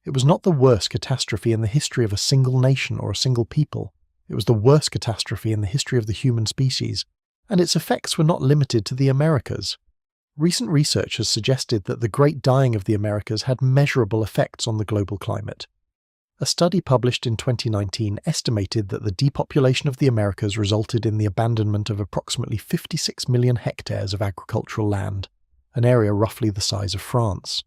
It was not the worst catastrophe in the history of a single nation or a single people. It was the worst catastrophe in the history of the human species, and its effects were not limited to the Americas. Recent research has suggested that the Great Dying of the Americas had measurable effects on the global climate. A study published in 2019 estimated that the depopulation of the Americas resulted in the abandonment of approximately 56 million hectares of agricultural land, an area roughly the size of France.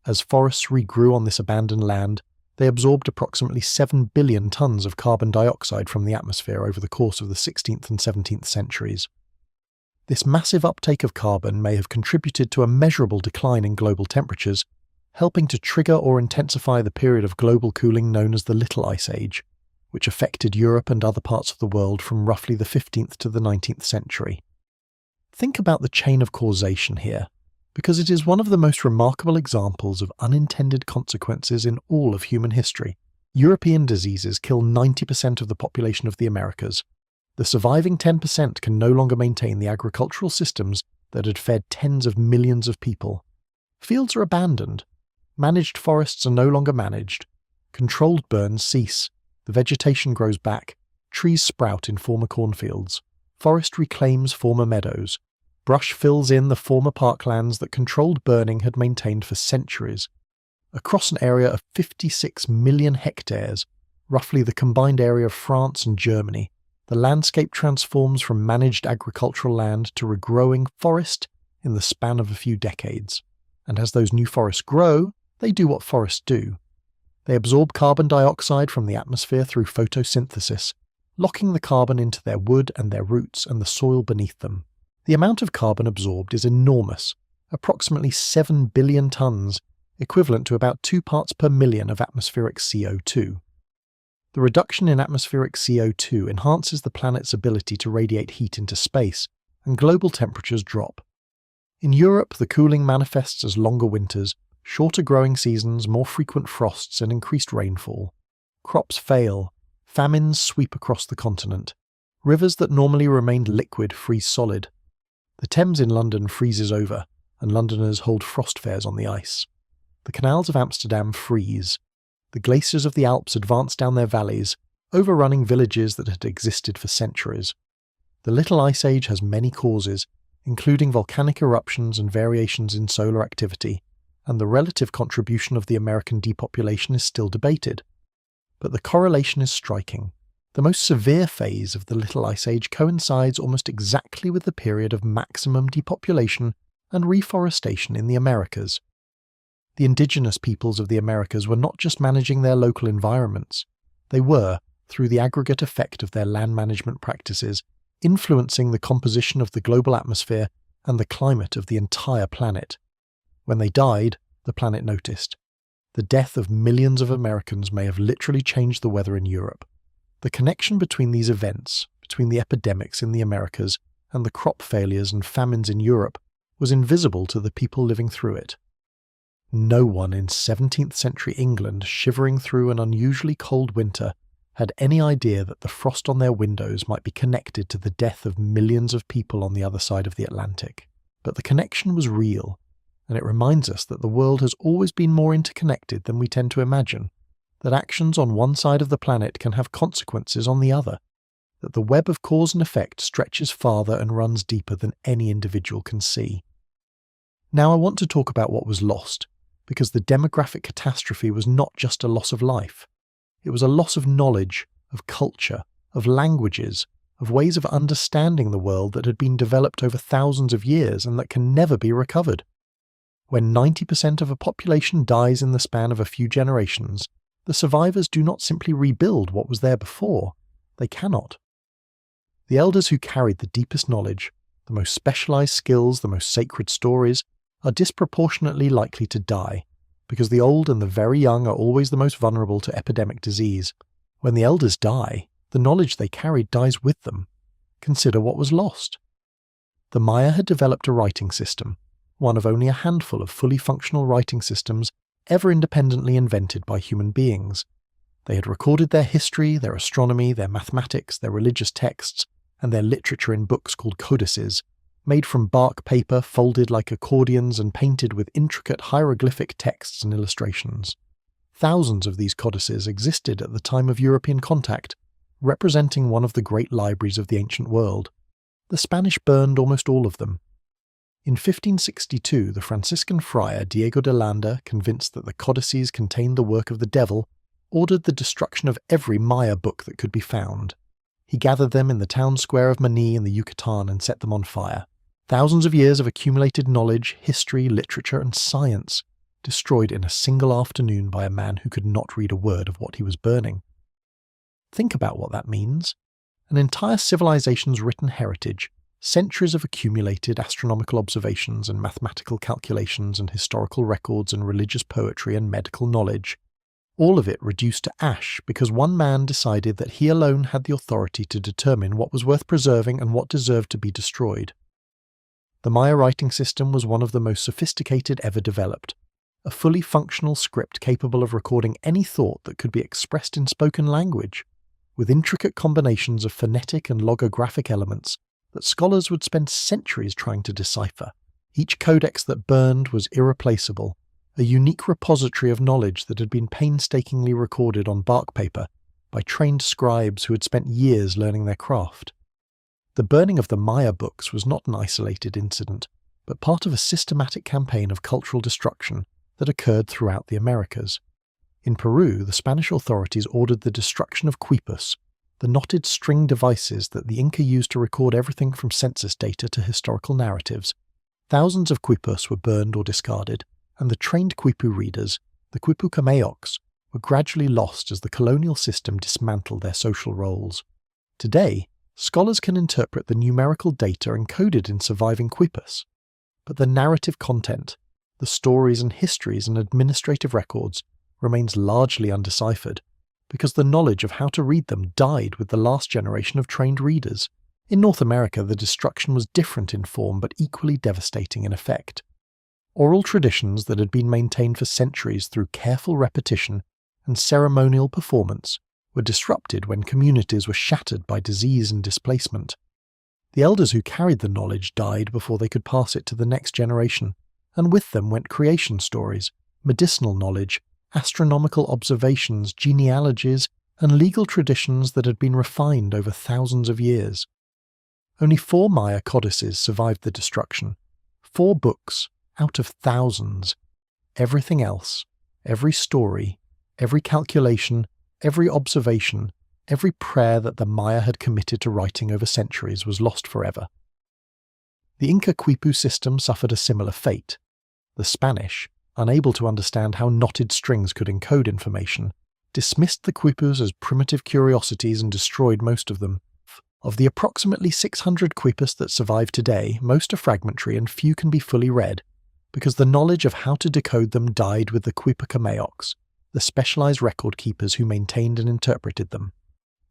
As forests regrew on this abandoned land, they absorbed approximately 7 billion tons of carbon dioxide from the atmosphere over the course of the 16th and 17th centuries. This massive uptake of carbon may have contributed to a measurable decline in global temperatures, helping to trigger or intensify the period of global cooling known as the Little Ice Age, which affected Europe and other parts of the world from roughly the 15th to the 19th century. Think about the chain of causation here, because it is one of the most remarkable examples of unintended consequences in all of human history. European diseases kill 90% of the population of the Americas. The surviving 10% can no longer maintain the agricultural systems that had fed tens of millions of people. Fields are abandoned. Managed forests are no longer managed. Controlled burns cease. The vegetation grows back. Trees sprout in former cornfields. Forest reclaims former meadows. Brush fills in the former parklands that controlled burning had maintained for centuries. Across an area of 56 million hectares, roughly the combined area of France and Germany, the landscape transforms from managed agricultural land to regrowing forest in the span of a few decades. And as those new forests grow, they do what forests do. They absorb carbon dioxide from the atmosphere through photosynthesis, locking the carbon into their wood and their roots and the soil beneath them. The amount of carbon absorbed is enormous, approximately 7 billion tons, equivalent to about 2 parts per million of atmospheric CO2. The reduction in atmospheric CO2 enhances the planet's ability to radiate heat into space, and global temperatures drop. In Europe, the cooling manifests as longer winters, shorter growing seasons, more frequent frosts, and increased rainfall. Crops fail, famines sweep across the continent, rivers that normally remained liquid freeze solid. The Thames in London freezes over, and Londoners hold frost fairs on the ice. The canals of Amsterdam freeze. The glaciers of the Alps advance down their valleys, overrunning villages that had existed for centuries. The Little Ice Age has many causes, including volcanic eruptions and variations in solar activity, and the relative contribution of the American depopulation is still debated. But the correlation is striking. The most severe phase of the Little Ice Age coincides almost exactly with the period of maximum depopulation and reforestation in the Americas. The indigenous peoples of the Americas were not just managing their local environments, they were, through the aggregate effect of their land management practices, influencing the composition of the global atmosphere and the climate of the entire planet. When they died, the planet noticed. The death of millions of Americans may have literally changed the weather in Europe. The connection between these events, between the epidemics in the Americas and the crop failures and famines in Europe, was invisible to the people living through it. No one in 17th century England shivering through an unusually cold winter had any idea that the frost on their windows might be connected to the death of millions of people on the other side of the Atlantic. But the connection was real, and it reminds us that the world has always been more interconnected than we tend to imagine, that actions on one side of the planet can have consequences on the other, that the web of cause and effect stretches farther and runs deeper than any individual can see. Now I want to talk about what was lost, because the demographic catastrophe was not just a loss of life. It was a loss of knowledge, of culture, of languages, of ways of understanding the world that had been developed over thousands of years and that can never be recovered. When 90% of a population dies in the span of a few generations, the survivors do not simply rebuild what was there before. They cannot. The elders who carried the deepest knowledge, the most specialized skills, the most sacred stories, are disproportionately likely to die, because the old and the very young are always the most vulnerable to epidemic disease. When the elders die, the knowledge they carried dies with them. Consider what was lost. The Maya had developed a writing system, one of only a handful of fully functional writing systems ever independently invented by human beings. They had recorded their history, their astronomy, their mathematics, their religious texts, and their literature in books called codices, made from bark paper folded like accordions and painted with intricate hieroglyphic texts and illustrations. Thousands of these codices existed at the time of European contact, representing one of the great libraries of the ancient world. The Spanish burned almost all of them. In 1562, the Franciscan friar Diego de Landa, convinced that the codices contained the work of the devil, ordered the destruction of every Maya book that could be found. He gathered them in the town square of Mani in the Yucatan and set them on fire. Thousands of years of accumulated knowledge, history, literature, and science, destroyed in a single afternoon by a man who could not read a word of what he was burning. Think about what that means. An entire civilization's written heritage, centuries of accumulated astronomical observations and mathematical calculations and historical records and religious poetry and medical knowledge, all of it reduced to ash because one man decided that he alone had the authority to determine what was worth preserving and what deserved to be destroyed. The Maya writing system was one of the most sophisticated ever developed, a fully functional script capable of recording any thought that could be expressed in spoken language, with intricate combinations of phonetic and logographic elements that scholars would spend centuries trying to decipher. Each codex that burned was irreplaceable, a unique repository of knowledge that had been painstakingly recorded on bark paper by trained scribes who had spent years learning their craft. The burning of the Maya books was not an isolated incident, but part of a systematic campaign of cultural destruction that occurred throughout the Americas. In Peru, the Spanish authorities ordered the destruction of quipus, the knotted string devices that the Inca used to record everything from census data to historical narratives. Thousands of quipus were burned or discarded, and the trained quipu readers, the quipu cameocs, were gradually lost as the colonial system dismantled their social roles. Today, scholars can interpret the numerical data encoded in surviving quipus, but the narrative content, the stories and histories and administrative records, remains largely undeciphered, because the knowledge of how to read them died with the last generation of trained readers. In North America, the destruction was different in form but equally devastating in effect. Oral traditions that had been maintained for centuries through careful repetition and ceremonial performance were disrupted when communities were shattered by disease and displacement. The elders who carried the knowledge died before they could pass it to the next generation, and with them went creation stories, medicinal knowledge, astronomical observations, genealogies, and legal traditions that had been refined over thousands of years. Only 4 Maya codices survived the destruction. 4 books out of thousands. Everything else, every story, every calculation, every observation, every prayer that the Maya had committed to writing over centuries was lost forever. The Inca Quipu system suffered a similar fate. The Spanish, unable to understand how knotted strings could encode information, dismissed the Quipus as primitive curiosities and destroyed most of them. Of the approximately 600 Quipus that survive today, most are fragmentary and few can be fully read, because the knowledge of how to decode them died with the Quipucameox, the specialized record keepers who maintained and interpreted them.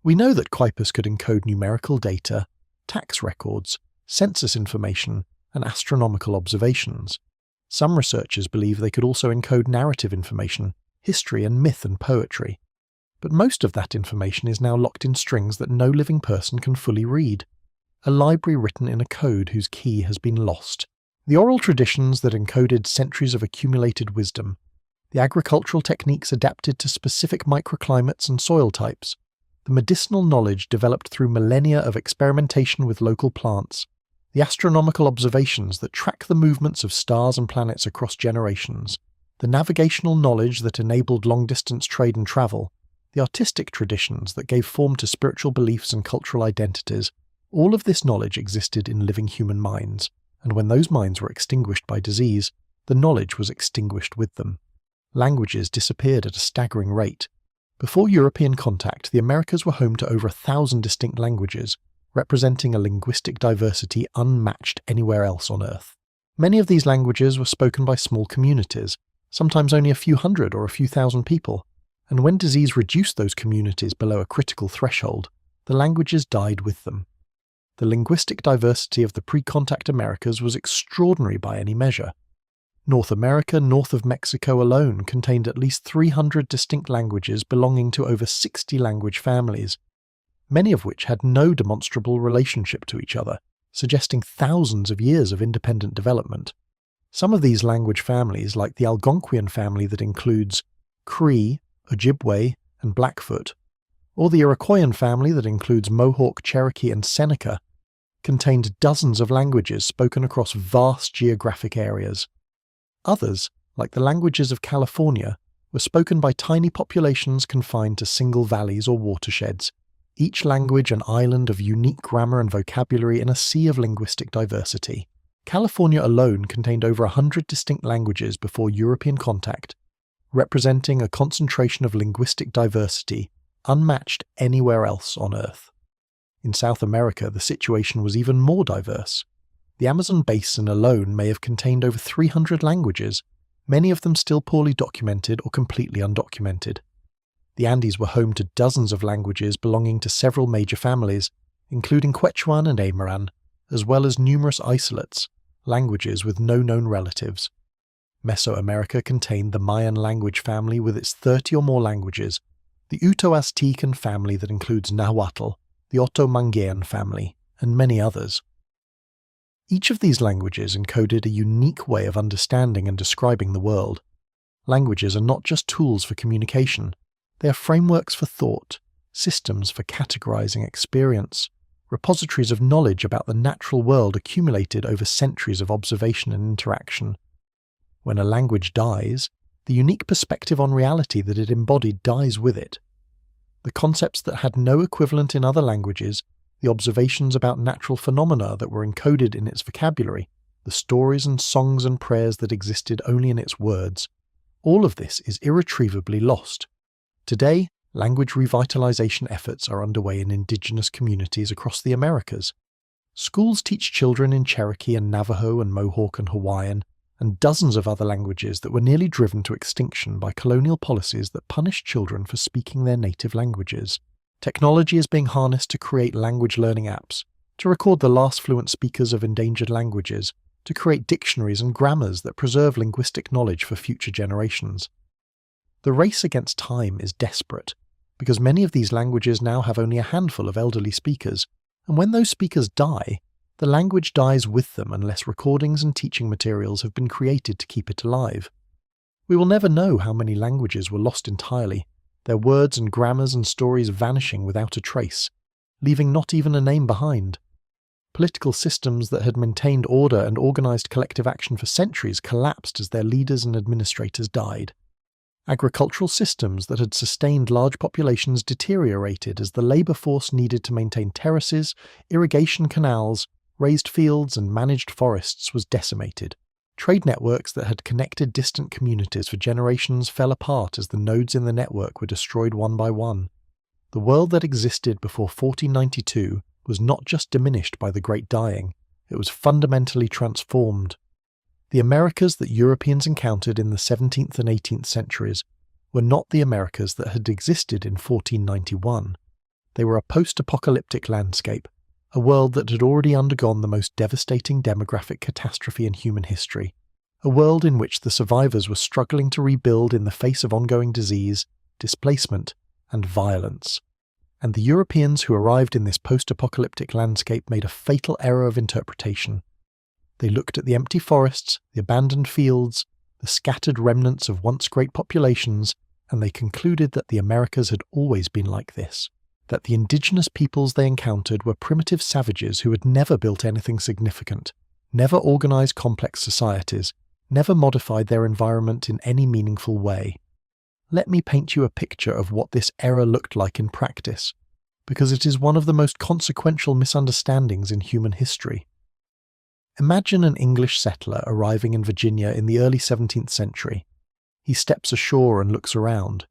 We know that Quipus could encode numerical data, tax records, census information, and astronomical observations. Some researchers believe they could also encode narrative information, history and myth and poetry. But most of that information is now locked in strings that no living person can fully read. A library written in a code whose key has been lost. The oral traditions that encoded centuries of accumulated wisdom. The agricultural techniques adapted to specific microclimates and soil types. The medicinal knowledge developed through millennia of experimentation with local plants. The astronomical observations that track the movements of stars and planets across generations. The navigational knowledge that enabled long-distance trade and travel. The artistic traditions that gave form to spiritual beliefs and cultural identities. All of this knowledge existed in living human minds, and when those minds were extinguished by disease, the knowledge was extinguished with them. Languages disappeared at a staggering rate. Before European contact, the Americas were home to over 1,000 distinct languages, representing a linguistic diversity unmatched anywhere else on Earth. Many of these languages were spoken by small communities, sometimes only a few hundred or a few thousand people, and when disease reduced those communities below a critical threshold, the languages died with them. The linguistic diversity of the pre-contact Americas was extraordinary by any measure. North America, north of Mexico alone, contained at least 300 distinct languages belonging to over 60 language families, many of which had no demonstrable relationship to each other, suggesting thousands of years of independent development. Some of these language families, like the Algonquian family that includes Cree, Ojibwe, and Blackfoot, or the Iroquoian family that includes Mohawk, Cherokee, and Seneca, contained dozens of languages spoken across vast geographic areas. Others, like the languages of California, were spoken by tiny populations confined to single valleys or watersheds, each language an island of unique grammar and vocabulary in a sea of linguistic diversity. California alone contained over 100 distinct languages before European contact, representing a concentration of linguistic diversity unmatched anywhere else on Earth. In South America, the situation was even more diverse. The Amazon basin alone may have contained over 300 languages, many of them still poorly documented or completely undocumented. The Andes were home to dozens of languages belonging to several major families, including Quechuan and Aymaran, as well as numerous isolates, languages with no known relatives. Mesoamerica contained the Mayan language family with its 30 or more languages, the Uto-Aztecan family that includes Nahuatl, the Oto-Manguean family, and many others. Each of these languages encoded a unique way of understanding and describing the world. Languages are not just tools for communication, they are frameworks for thought, systems for categorizing experience, repositories of knowledge about the natural world accumulated over centuries of observation and interaction. When a language dies, the unique perspective on reality that it embodied dies with it. The concepts that had no equivalent in other languages, the observations about natural phenomena that were encoded in its vocabulary, the stories and songs and prayers that existed only in its words, all of this is irretrievably lost. Today, language revitalization efforts are underway in indigenous communities across the Americas. Schools teach children in Cherokee and Navajo and Mohawk and Hawaiian, and dozens of other languages that were nearly driven to extinction by colonial policies that punished children for speaking their native languages. Technology is being harnessed to create language learning apps, to record the last fluent speakers of endangered languages, to create dictionaries and grammars that preserve linguistic knowledge for future generations. The race against time is desperate, because many of these languages now have only a handful of elderly speakers, and when those speakers die, the language dies with them unless recordings and teaching materials have been created to keep it alive. We will never know how many languages were lost entirely, their words and grammars and stories vanishing without a trace, leaving not even a name behind. Political systems that had maintained order and organised collective action for centuries collapsed as their leaders and administrators died. Agricultural systems that had sustained large populations deteriorated as the labour force needed to maintain terraces, irrigation canals, raised fields and managed forests was decimated. Trade networks that had connected distant communities for generations fell apart as the nodes in the network were destroyed one by one. The world that existed before 1492 was not just diminished by the Great Dying, it was fundamentally transformed. The Americas that Europeans encountered in the 17th and 18th centuries were not the Americas that had existed in 1491. They were a post-apocalyptic landscape, a world that had already undergone the most devastating demographic catastrophe in human history, a world in which the survivors were struggling to rebuild in the face of ongoing disease, displacement, and violence. And the Europeans who arrived in this post-apocalyptic landscape made a fatal error of interpretation. They looked at the empty forests, the abandoned fields, the scattered remnants of once great populations, and they concluded that the Americas had always been like this, that the indigenous peoples they encountered were primitive savages who had never built anything significant, never organised complex societies, never modified their environment in any meaningful way. Let me paint you a picture of what this error looked like in practice, because it is one of the most consequential misunderstandings in human history. Imagine an English settler arriving in Virginia in the early 17th century. He steps ashore and looks around.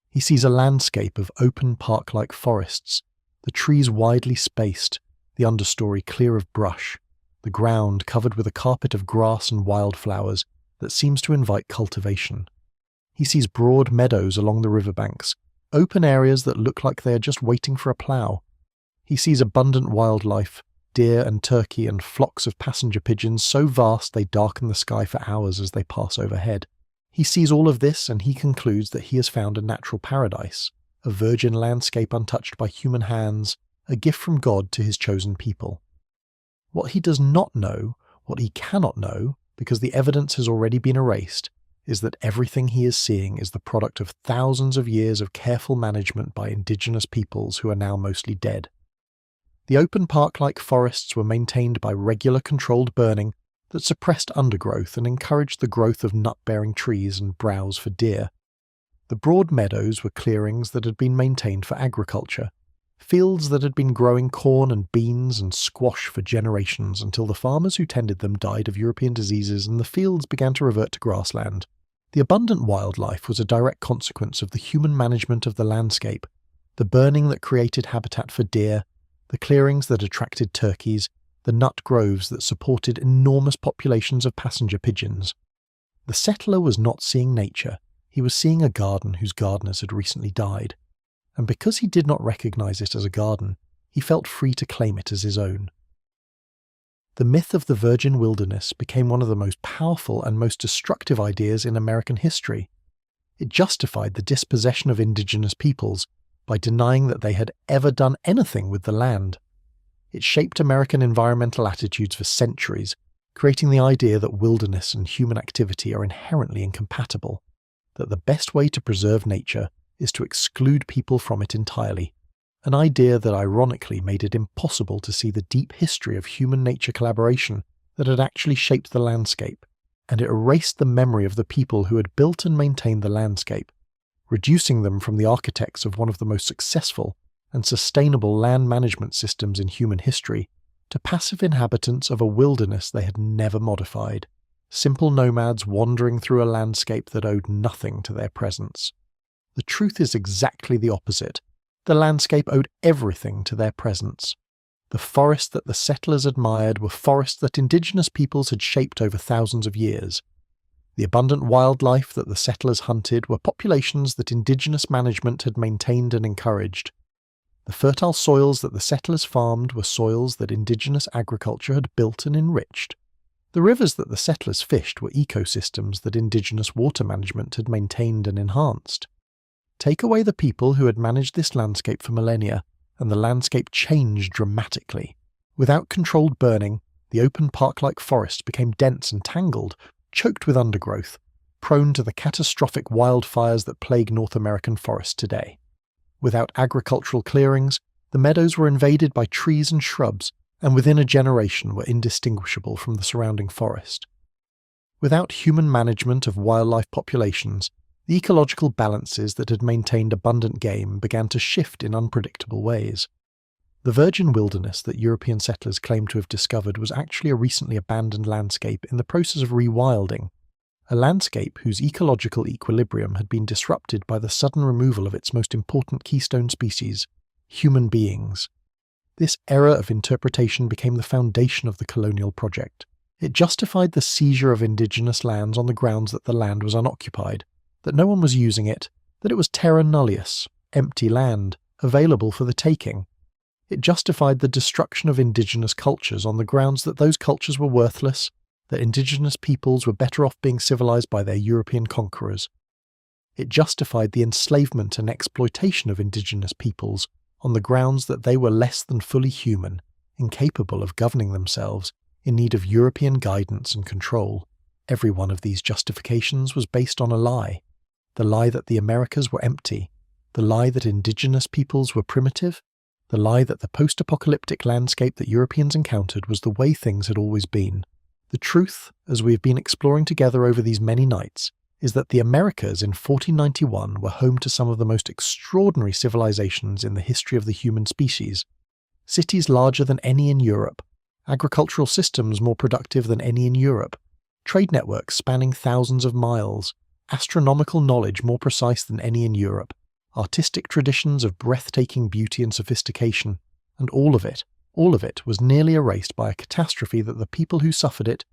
He sees a landscape of open park-like forests, the trees widely spaced, the understory clear of brush, the ground covered with a carpet of grass and wildflowers that seems to invite cultivation. He sees broad meadows along the riverbanks, open areas that look like they are just waiting for a plough. He sees abundant wildlife, deer and turkey and flocks of passenger pigeons so vast they darken the sky for hours as they pass overhead. He sees all of this and he concludes that he has found a natural paradise, a virgin landscape untouched by human hands, a gift from God to his chosen people. What he does not know, what he cannot know, because the evidence has already been erased, is that everything he is seeing is the product of thousands of years of careful management by indigenous peoples who are now mostly dead. The open park-like forests were maintained by regular controlled burning that suppressed undergrowth and encouraged the growth of nut-bearing trees and browse for deer. The broad meadows were clearings that had been maintained for agriculture, fields that had been growing corn and beans and squash for generations until the farmers who tended them died of European diseases and the fields began to revert to grassland. The abundant wildlife was a direct consequence of the human management of the landscape, the burning that created habitat for deer, the clearings that attracted turkeys, the nut groves that supported enormous populations of passenger pigeons. The settler was not seeing nature, he was seeing a garden whose gardeners had recently died. And because he did not recognise it as a garden, he felt free to claim it as his own. The myth of the virgin wilderness became one of the most powerful and most destructive ideas in American history. It justified the dispossession of indigenous peoples by denying that they had ever done anything with the land. It shaped American environmental attitudes for centuries, creating the idea that wilderness and human activity are inherently incompatible, that the best way to preserve nature is to exclude people from it entirely, an idea that ironically made it impossible to see the deep history of human-nature collaboration that had actually shaped the landscape, and it erased the memory of the people who had built and maintained the landscape, reducing them from the architects of one of the most successful and sustainable land management systems in human history to passive inhabitants of a wilderness they had never modified, simple nomads wandering through a landscape that owed nothing to their presence. The truth is exactly the opposite. The landscape owed everything to their presence. The forests that the settlers admired were forests that indigenous peoples had shaped over thousands of years. The abundant wildlife that the settlers hunted were populations that indigenous management had maintained and encouraged. The fertile soils that the settlers farmed were soils that indigenous agriculture had built and enriched. The rivers that the settlers fished were ecosystems that indigenous water management had maintained and enhanced. Take away the people who had managed this landscape for millennia, and the landscape changed dramatically. Without controlled burning, the open park-like forest became dense and tangled, choked with undergrowth, prone to the catastrophic wildfires that plague North American forests today. Without agricultural clearings, the meadows were invaded by trees and shrubs, and within a generation were indistinguishable from the surrounding forest. Without human management of wildlife populations, the ecological balances that had maintained abundant game began to shift in unpredictable ways. The virgin wilderness that European settlers claimed to have discovered was actually a recently abandoned landscape in the process of rewilding, a landscape whose ecological equilibrium had been disrupted by the sudden removal of its most important keystone species, human beings. This error of interpretation became the foundation of the colonial project. It justified the seizure of indigenous lands on the grounds that the land was unoccupied, that no one was using it, that it was terra nullius, empty land, available for the taking. It justified the destruction of indigenous cultures on the grounds that those cultures were worthless, that indigenous peoples were better off being civilized by their European conquerors. It justified the enslavement and exploitation of indigenous peoples on the grounds that they were less than fully human, incapable of governing themselves, in need of European guidance and control. Every one of these justifications was based on a lie. The lie that the Americas were empty, the lie that indigenous peoples were primitive, the lie that the post-apocalyptic landscape that Europeans encountered was the way things had always been. The truth, as we have been exploring together over these many nights, is that the Americas in 1491 were home to some of the most extraordinary civilizations in the history of the human species. Cities larger than any in Europe, agricultural systems more productive than any in Europe, trade networks spanning thousands of miles, astronomical knowledge more precise than any in Europe, artistic traditions of breathtaking beauty and sophistication, and all of it was nearly erased by a catastrophe that the people who suffered it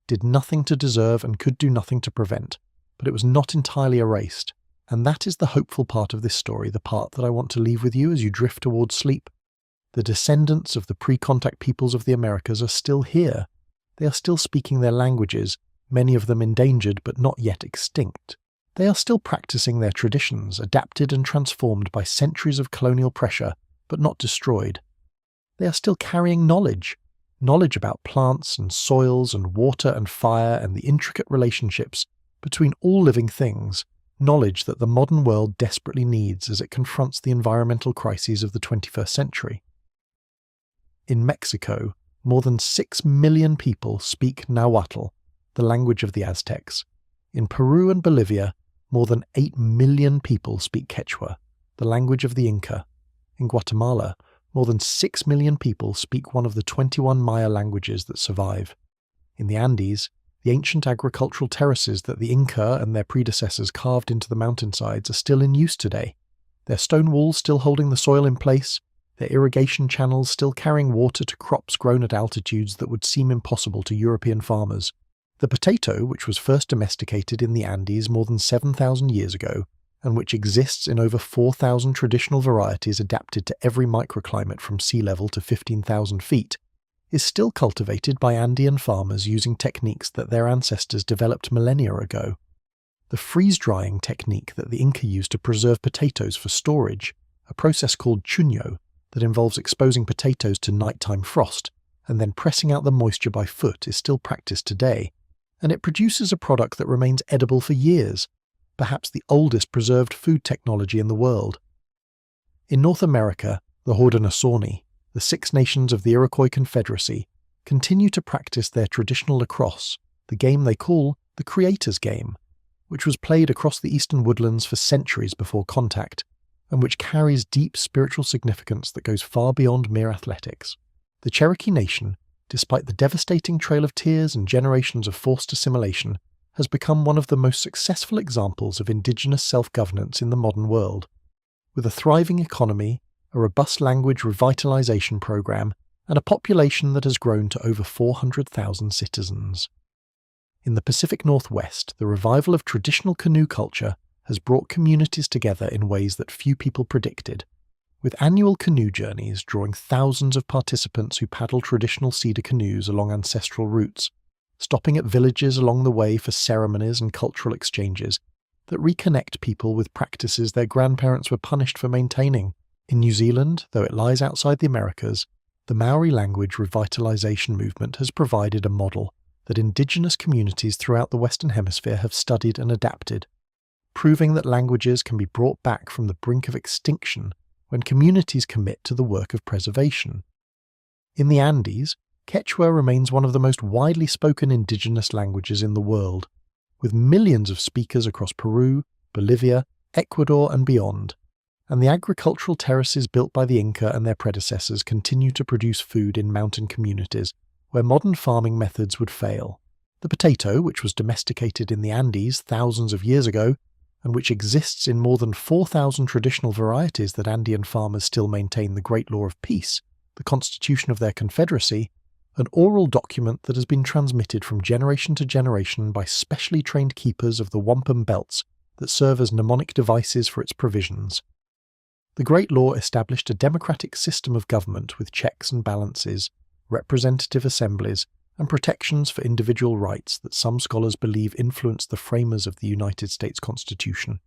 did nothing to deserve and could do nothing to prevent. But it was not entirely erased, and that is the hopeful part of this story, the part that I want to leave with you as you drift towards sleep. The descendants of the pre-contact peoples of the Americas are still here. They are still speaking their languages, many of them endangered but not yet extinct. They are still practicing their traditions, adapted and transformed by centuries of colonial pressure, but not destroyed. They are still carrying knowledge about plants and soils and water and fire and the intricate relationships between all living things, knowledge that the modern world desperately needs as it confronts the environmental crises of the 21st century. In Mexico, more than 6 million people speak Nahuatl, the language of the Aztecs. In Peru and Bolivia, more than 8 million people speak Quechua, the language of the Inca. In Guatemala, more than 6 million people speak one of the 21 Maya languages that survive. In the Andes, the ancient agricultural terraces that the Inca and their predecessors carved into the mountainsides are still in use today, their stone walls still holding the soil in place, their irrigation channels still carrying water to crops grown at altitudes that would seem impossible to European farmers. The potato, which was first domesticated in the Andes more than 7,000 years ago, and which exists in over 4,000 traditional varieties adapted to every microclimate from sea level to 15,000 feet, is still cultivated by Andean farmers using techniques that their ancestors developed millennia ago. The freeze-drying technique that the Inca used to preserve potatoes for storage, a process called chuño that involves exposing potatoes to nighttime frost and then pressing out the moisture by foot, is still practiced today, and it produces a product that remains edible for years, perhaps the oldest preserved food technology in the world. In North America, the Haudenosaunee, the Six Nations of the Iroquois Confederacy, continue to practice their traditional lacrosse, the game they call the Creator's Game, which was played across the eastern woodlands for centuries before contact, and which carries deep spiritual significance that goes far beyond mere athletics. The Cherokee Nation, despite the devastating trail of tears and generations of forced assimilation, has become one of the most successful examples of indigenous self-governance in the modern world. With a thriving economy, a robust language revitalization program, and a population that has grown to over 400,000 citizens. In the Pacific Northwest, the revival of traditional canoe culture has brought communities together in ways that few people predicted, with annual canoe journeys drawing thousands of participants who paddle traditional cedar canoes along ancestral routes. stopping at villages along the way for ceremonies and cultural exchanges that reconnect people with practices their grandparents were punished for maintaining. In New Zealand, though it lies outside the Americas, the Maori language revitalisation movement has provided a model that indigenous communities throughout the Western Hemisphere have studied and adapted, proving that languages can be brought back from the brink of extinction when communities commit to the work of preservation. In the Andes, Quechua remains one of the most widely spoken indigenous languages in the world, with millions of speakers across Peru, Bolivia, Ecuador and beyond, and the agricultural terraces built by the Inca and their predecessors continue to produce food in mountain communities where modern farming methods would fail. The potato, which was domesticated in the Andes thousands of years ago, and which exists in more than 4,000 traditional varieties that Andean farmers still maintain the Great Law of Peace, the constitution of their confederacy, an oral document that has been transmitted from generation to generation by specially trained keepers of the wampum belts that serve as mnemonic devices for its provisions. The Great Law established a democratic system of government with checks and balances, representative assemblies, and protections for individual rights that some scholars believe influenced the framers of the United States Constitution.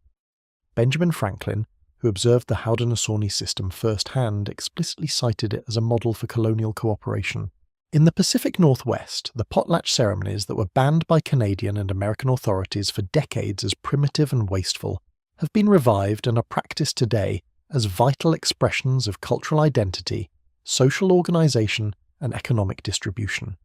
Benjamin Franklin, who observed the Haudenosaunee system firsthand, explicitly cited it as a model for colonial cooperation. In the Pacific Northwest, the potlatch ceremonies that were banned by Canadian and American authorities for decades as primitive and wasteful have been revived and are practiced today as vital expressions of cultural identity, social organisation, and economic distribution.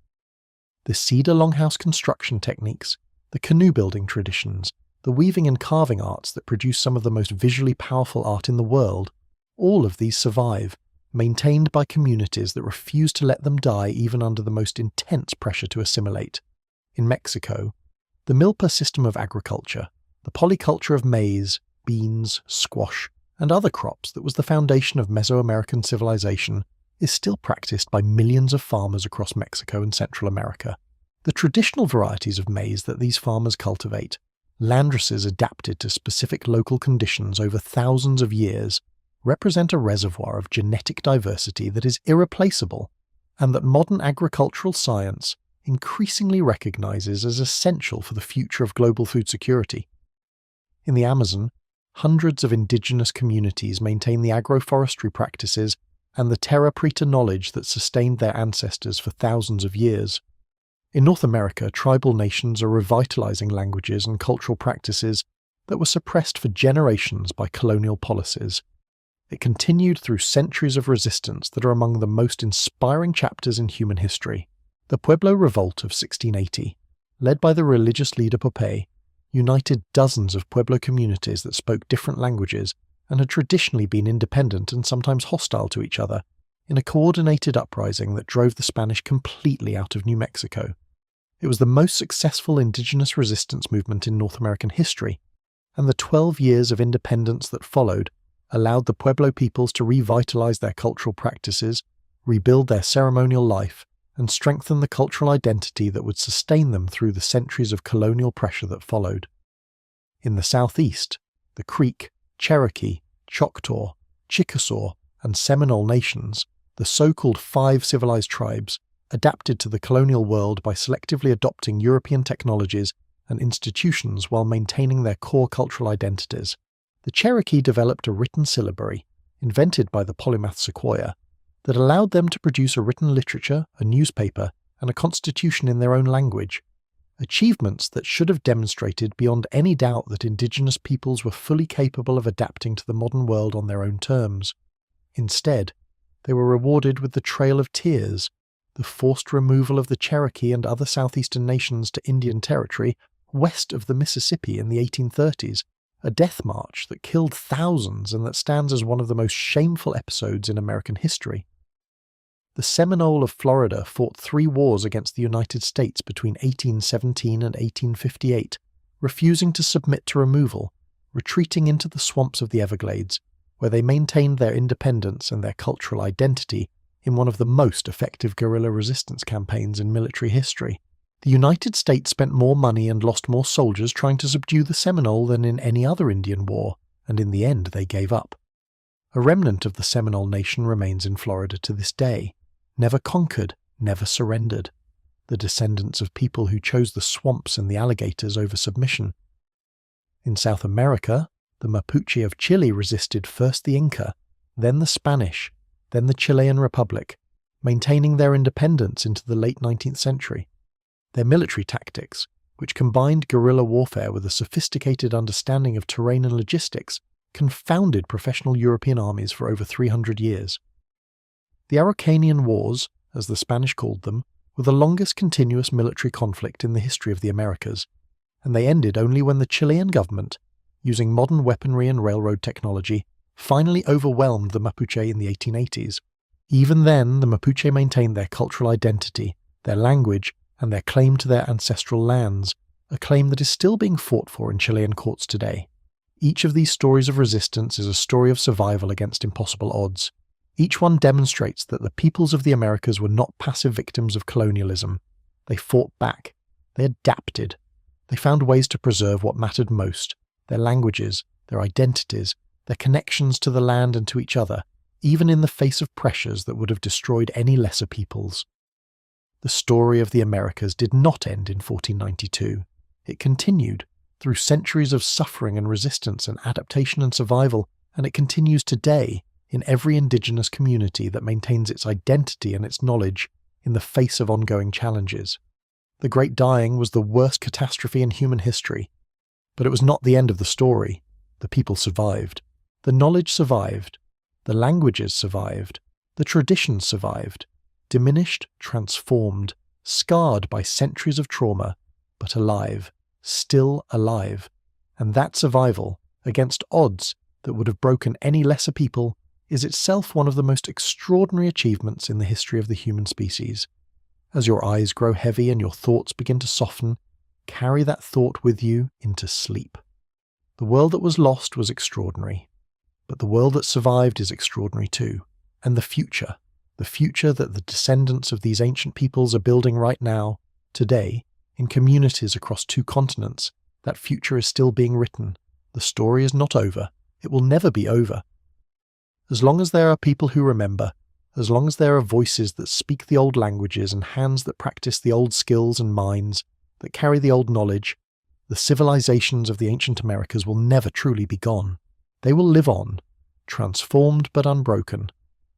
The cedar longhouse construction techniques, the canoe building traditions, the weaving and carving arts that produce some of the most visually powerful art in the world, all of these survive, maintained by communities that refuse to let them die even under the most intense pressure to assimilate. In Mexico, the milpa system of agriculture, the polyculture of maize, beans, squash, and other crops that was the foundation of Mesoamerican civilization, is still practiced by millions of farmers across Mexico and Central America. The traditional varieties of maize that these farmers cultivate, landraces adapted to specific local conditions over thousands of years, represent a reservoir of genetic diversity that is irreplaceable and that modern agricultural science increasingly recognizes as essential for the future of global food security. In the Amazon, hundreds of indigenous communities maintain the agroforestry practices and the terra preta knowledge that sustained their ancestors for thousands of years. In North America, tribal nations are revitalizing languages and cultural practices that were suppressed for generations by colonial policies. It continued through centuries of resistance that are among the most inspiring chapters in human history. The Pueblo Revolt of 1680, led by the religious leader Popé, united dozens of Pueblo communities that spoke different languages and had traditionally been independent and sometimes hostile to each other, in a coordinated uprising that drove the Spanish completely out of New Mexico. It was the most successful indigenous resistance movement in North American history, and the 12 years of independence that followed allowed the Pueblo peoples to revitalize their cultural practices, rebuild their ceremonial life, and strengthen the cultural identity that would sustain them through the centuries of colonial pressure that followed. In the southeast, the Creek, Cherokee, Choctaw, Chickasaw, and Seminole nations, the so-called 5 civilized tribes, adapted to the colonial world by selectively adopting European technologies and institutions while maintaining their core cultural identities. The Cherokee developed a written syllabary, invented by the polymath Sequoyah, that allowed them to produce a written literature, a newspaper, and a constitution in their own language, achievements that should have demonstrated beyond any doubt that indigenous peoples were fully capable of adapting to the modern world on their own terms. Instead, they were rewarded with the Trail of Tears, the forced removal of the Cherokee and other southeastern nations to Indian Territory west of the Mississippi in the 1830s, a death march that killed thousands and that stands as one of the most shameful episodes in American history. The Seminole of Florida fought 3 wars against the United States between 1817 and 1858, refusing to submit to removal, retreating into the swamps of the Everglades, where they maintained their independence and their cultural identity in one of the most effective guerrilla resistance campaigns in military history. The United States spent more money and lost more soldiers trying to subdue the Seminole than in any other Indian war, and in the end they gave up. A remnant of the Seminole Nation remains in Florida to this day, never conquered, never surrendered. the descendants of people who chose the swamps and the alligators over submission. In South America, the Mapuche of Chile resisted first the Inca, then the Spanish, then the Chilean Republic, maintaining their independence into the late 19th century. Their military tactics, which combined guerrilla warfare with a sophisticated understanding of terrain and logistics, confounded professional European armies for over 300 years. The Araucanian Wars, as the Spanish called them, were the longest continuous military conflict in the history of the Americas, and they ended only when the Chilean government, using modern weaponry and railroad technology, finally overwhelmed the Mapuche in the 1880s. Even then, the Mapuche maintained their cultural identity, their language, and their claim to their ancestral lands, a claim that is still being fought for in Chilean courts today. Each of these stories of resistance is a story of survival against impossible odds. Each one demonstrates that the peoples of the Americas were not passive victims of colonialism. They fought back. They adapted. They found ways to preserve what mattered most, their languages, their identities, their connections to the land and to each other, even in the face of pressures that would have destroyed any lesser peoples. The story of the Americas did not end in 1492. It continued through centuries of suffering and resistance and adaptation and survival, and it continues today in every indigenous community that maintains its identity and its knowledge in the face of ongoing challenges. The Great Dying was the worst catastrophe in human history, but it was not the end of the story. The people survived. The knowledge survived. The languages survived. The traditions survived. Diminished, transformed, scarred by centuries of trauma, but alive, still alive. And that survival, against odds that would have broken any lesser people, is itself one of the most extraordinary achievements in the history of the human species. As your eyes grow heavy and your thoughts begin to soften, carry that thought with you into sleep. The world that was lost was extraordinary, but the world that survived is extraordinary too. And the future that the descendants of these ancient peoples are building right now, today, in communities across 2 continents, that future is still being written. The story is not over. It will never be over. As long as there are people who remember, as long as there are voices that speak the old languages and hands that practice the old skills and minds that carry the old knowledge, the civilizations of the ancient Americas will never truly be gone. They will live on, transformed but unbroken,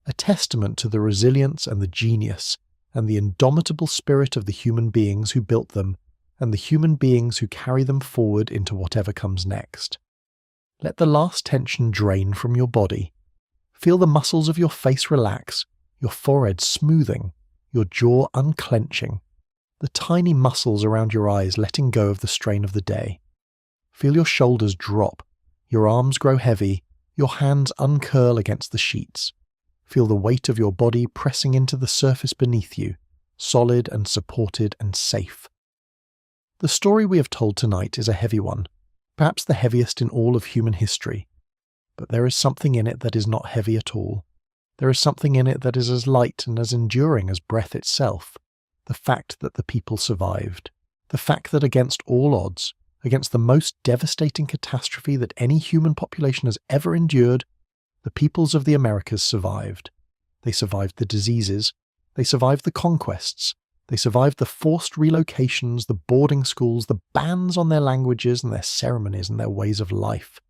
a testament to the resilience and the genius and the indomitable spirit of the human beings who built them and the human beings who carry them forward into whatever comes next. Let the last tension drain from your body. Feel the muscles of your face relax, your forehead smoothing, your jaw unclenching, the tiny muscles around your eyes letting go of the strain of the day. Feel your shoulders drop, your arms grow heavy, your hands uncurl against the sheets. Feel the weight of your body pressing into the surface beneath you, solid and supported and safe. The story we have told tonight is a heavy one, perhaps the heaviest in all of human history. But there is something in it that is not heavy at all. There is something in it that is as light and as enduring as breath itself. The fact that the people survived. The fact that against all odds, against the most devastating catastrophe that any human population has ever endured, the peoples of the Americas survived. They survived the diseases. They survived the conquests. They survived the forced relocations, the boarding schools, the bans on their languages and their ceremonies and their ways of life.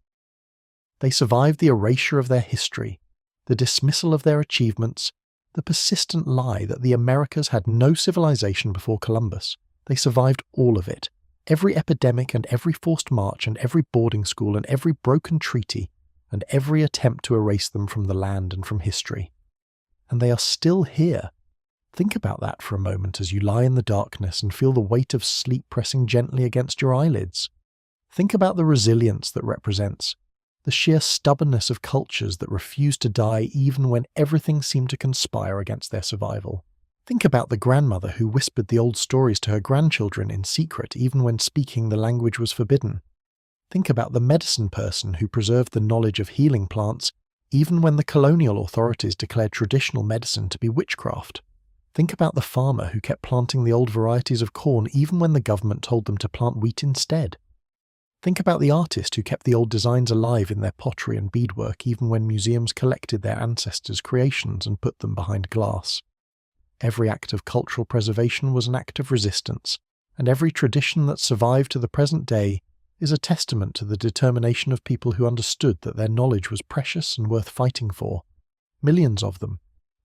They survived the erasure of their history, the dismissal of their achievements, the persistent lie that the Americas had no civilization before Columbus. They survived all of it. Every epidemic and every forced march and every boarding school and every broken treaty and every attempt to erase them from the land and from history. And they are still here. Think about that for a moment as you lie in the darkness and feel the weight of sleep pressing gently against your eyelids. Think about the resilience that represents, the sheer stubbornness of cultures that refuse to die even when everything seemed to conspire against their survival. Think about the grandmother who whispered the old stories to her grandchildren in secret even when speaking the language was forbidden. Think about the medicine person who preserved the knowledge of healing plants even when the colonial authorities declared traditional medicine to be witchcraft. Think about the farmer who kept planting the old varieties of corn even when the government told them to plant wheat instead. Think about the artist who kept the old designs alive in their pottery and beadwork even when museums collected their ancestors' creations and put them behind glass. Every act of cultural preservation was an act of resistance, and every tradition that survived to the present day is a testament to the determination of people who understood that their knowledge was precious and worth fighting for. Millions of them,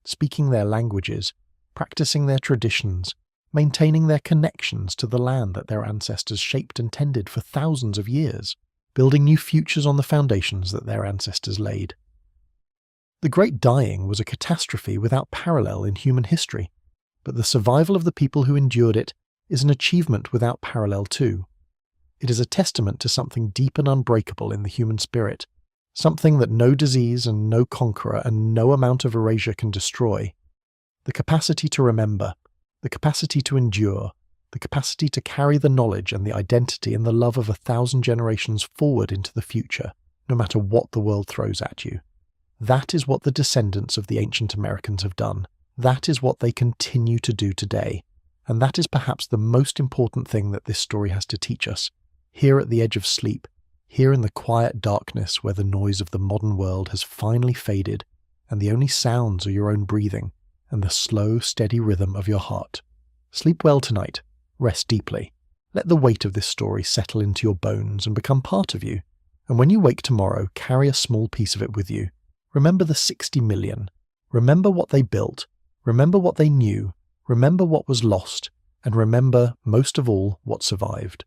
speaking their languages, practicing their traditions, maintaining their connections to the land that their ancestors shaped and tended for thousands of years, building new futures on the foundations that their ancestors laid. The Great Dying was a catastrophe without parallel in human history, but the survival of the people who endured it is an achievement without parallel too. It is a testament to something deep and unbreakable in the human spirit, something that no disease and no conqueror and no amount of erasure can destroy. The capacity to remember, the capacity to endure, the capacity to carry the knowledge and the identity and the love of 1,000 generations forward into the future, no matter what the world throws at you. That is what the descendants of the ancient Americans have done. That is what they continue to do today. And that is perhaps the most important thing that this story has to teach us. Here at the edge of sleep, here in the quiet darkness where the noise of the modern world has finally faded, and the only sounds are your own breathing and the slow, steady rhythm of your heart. Sleep well tonight. Rest deeply. Let the weight of this story settle into your bones and become part of you. And when you wake tomorrow, carry a small piece of it with you. Remember the 60 million. Remember what they built. Remember what they knew. Remember what was lost. And remember, most of all, what survived.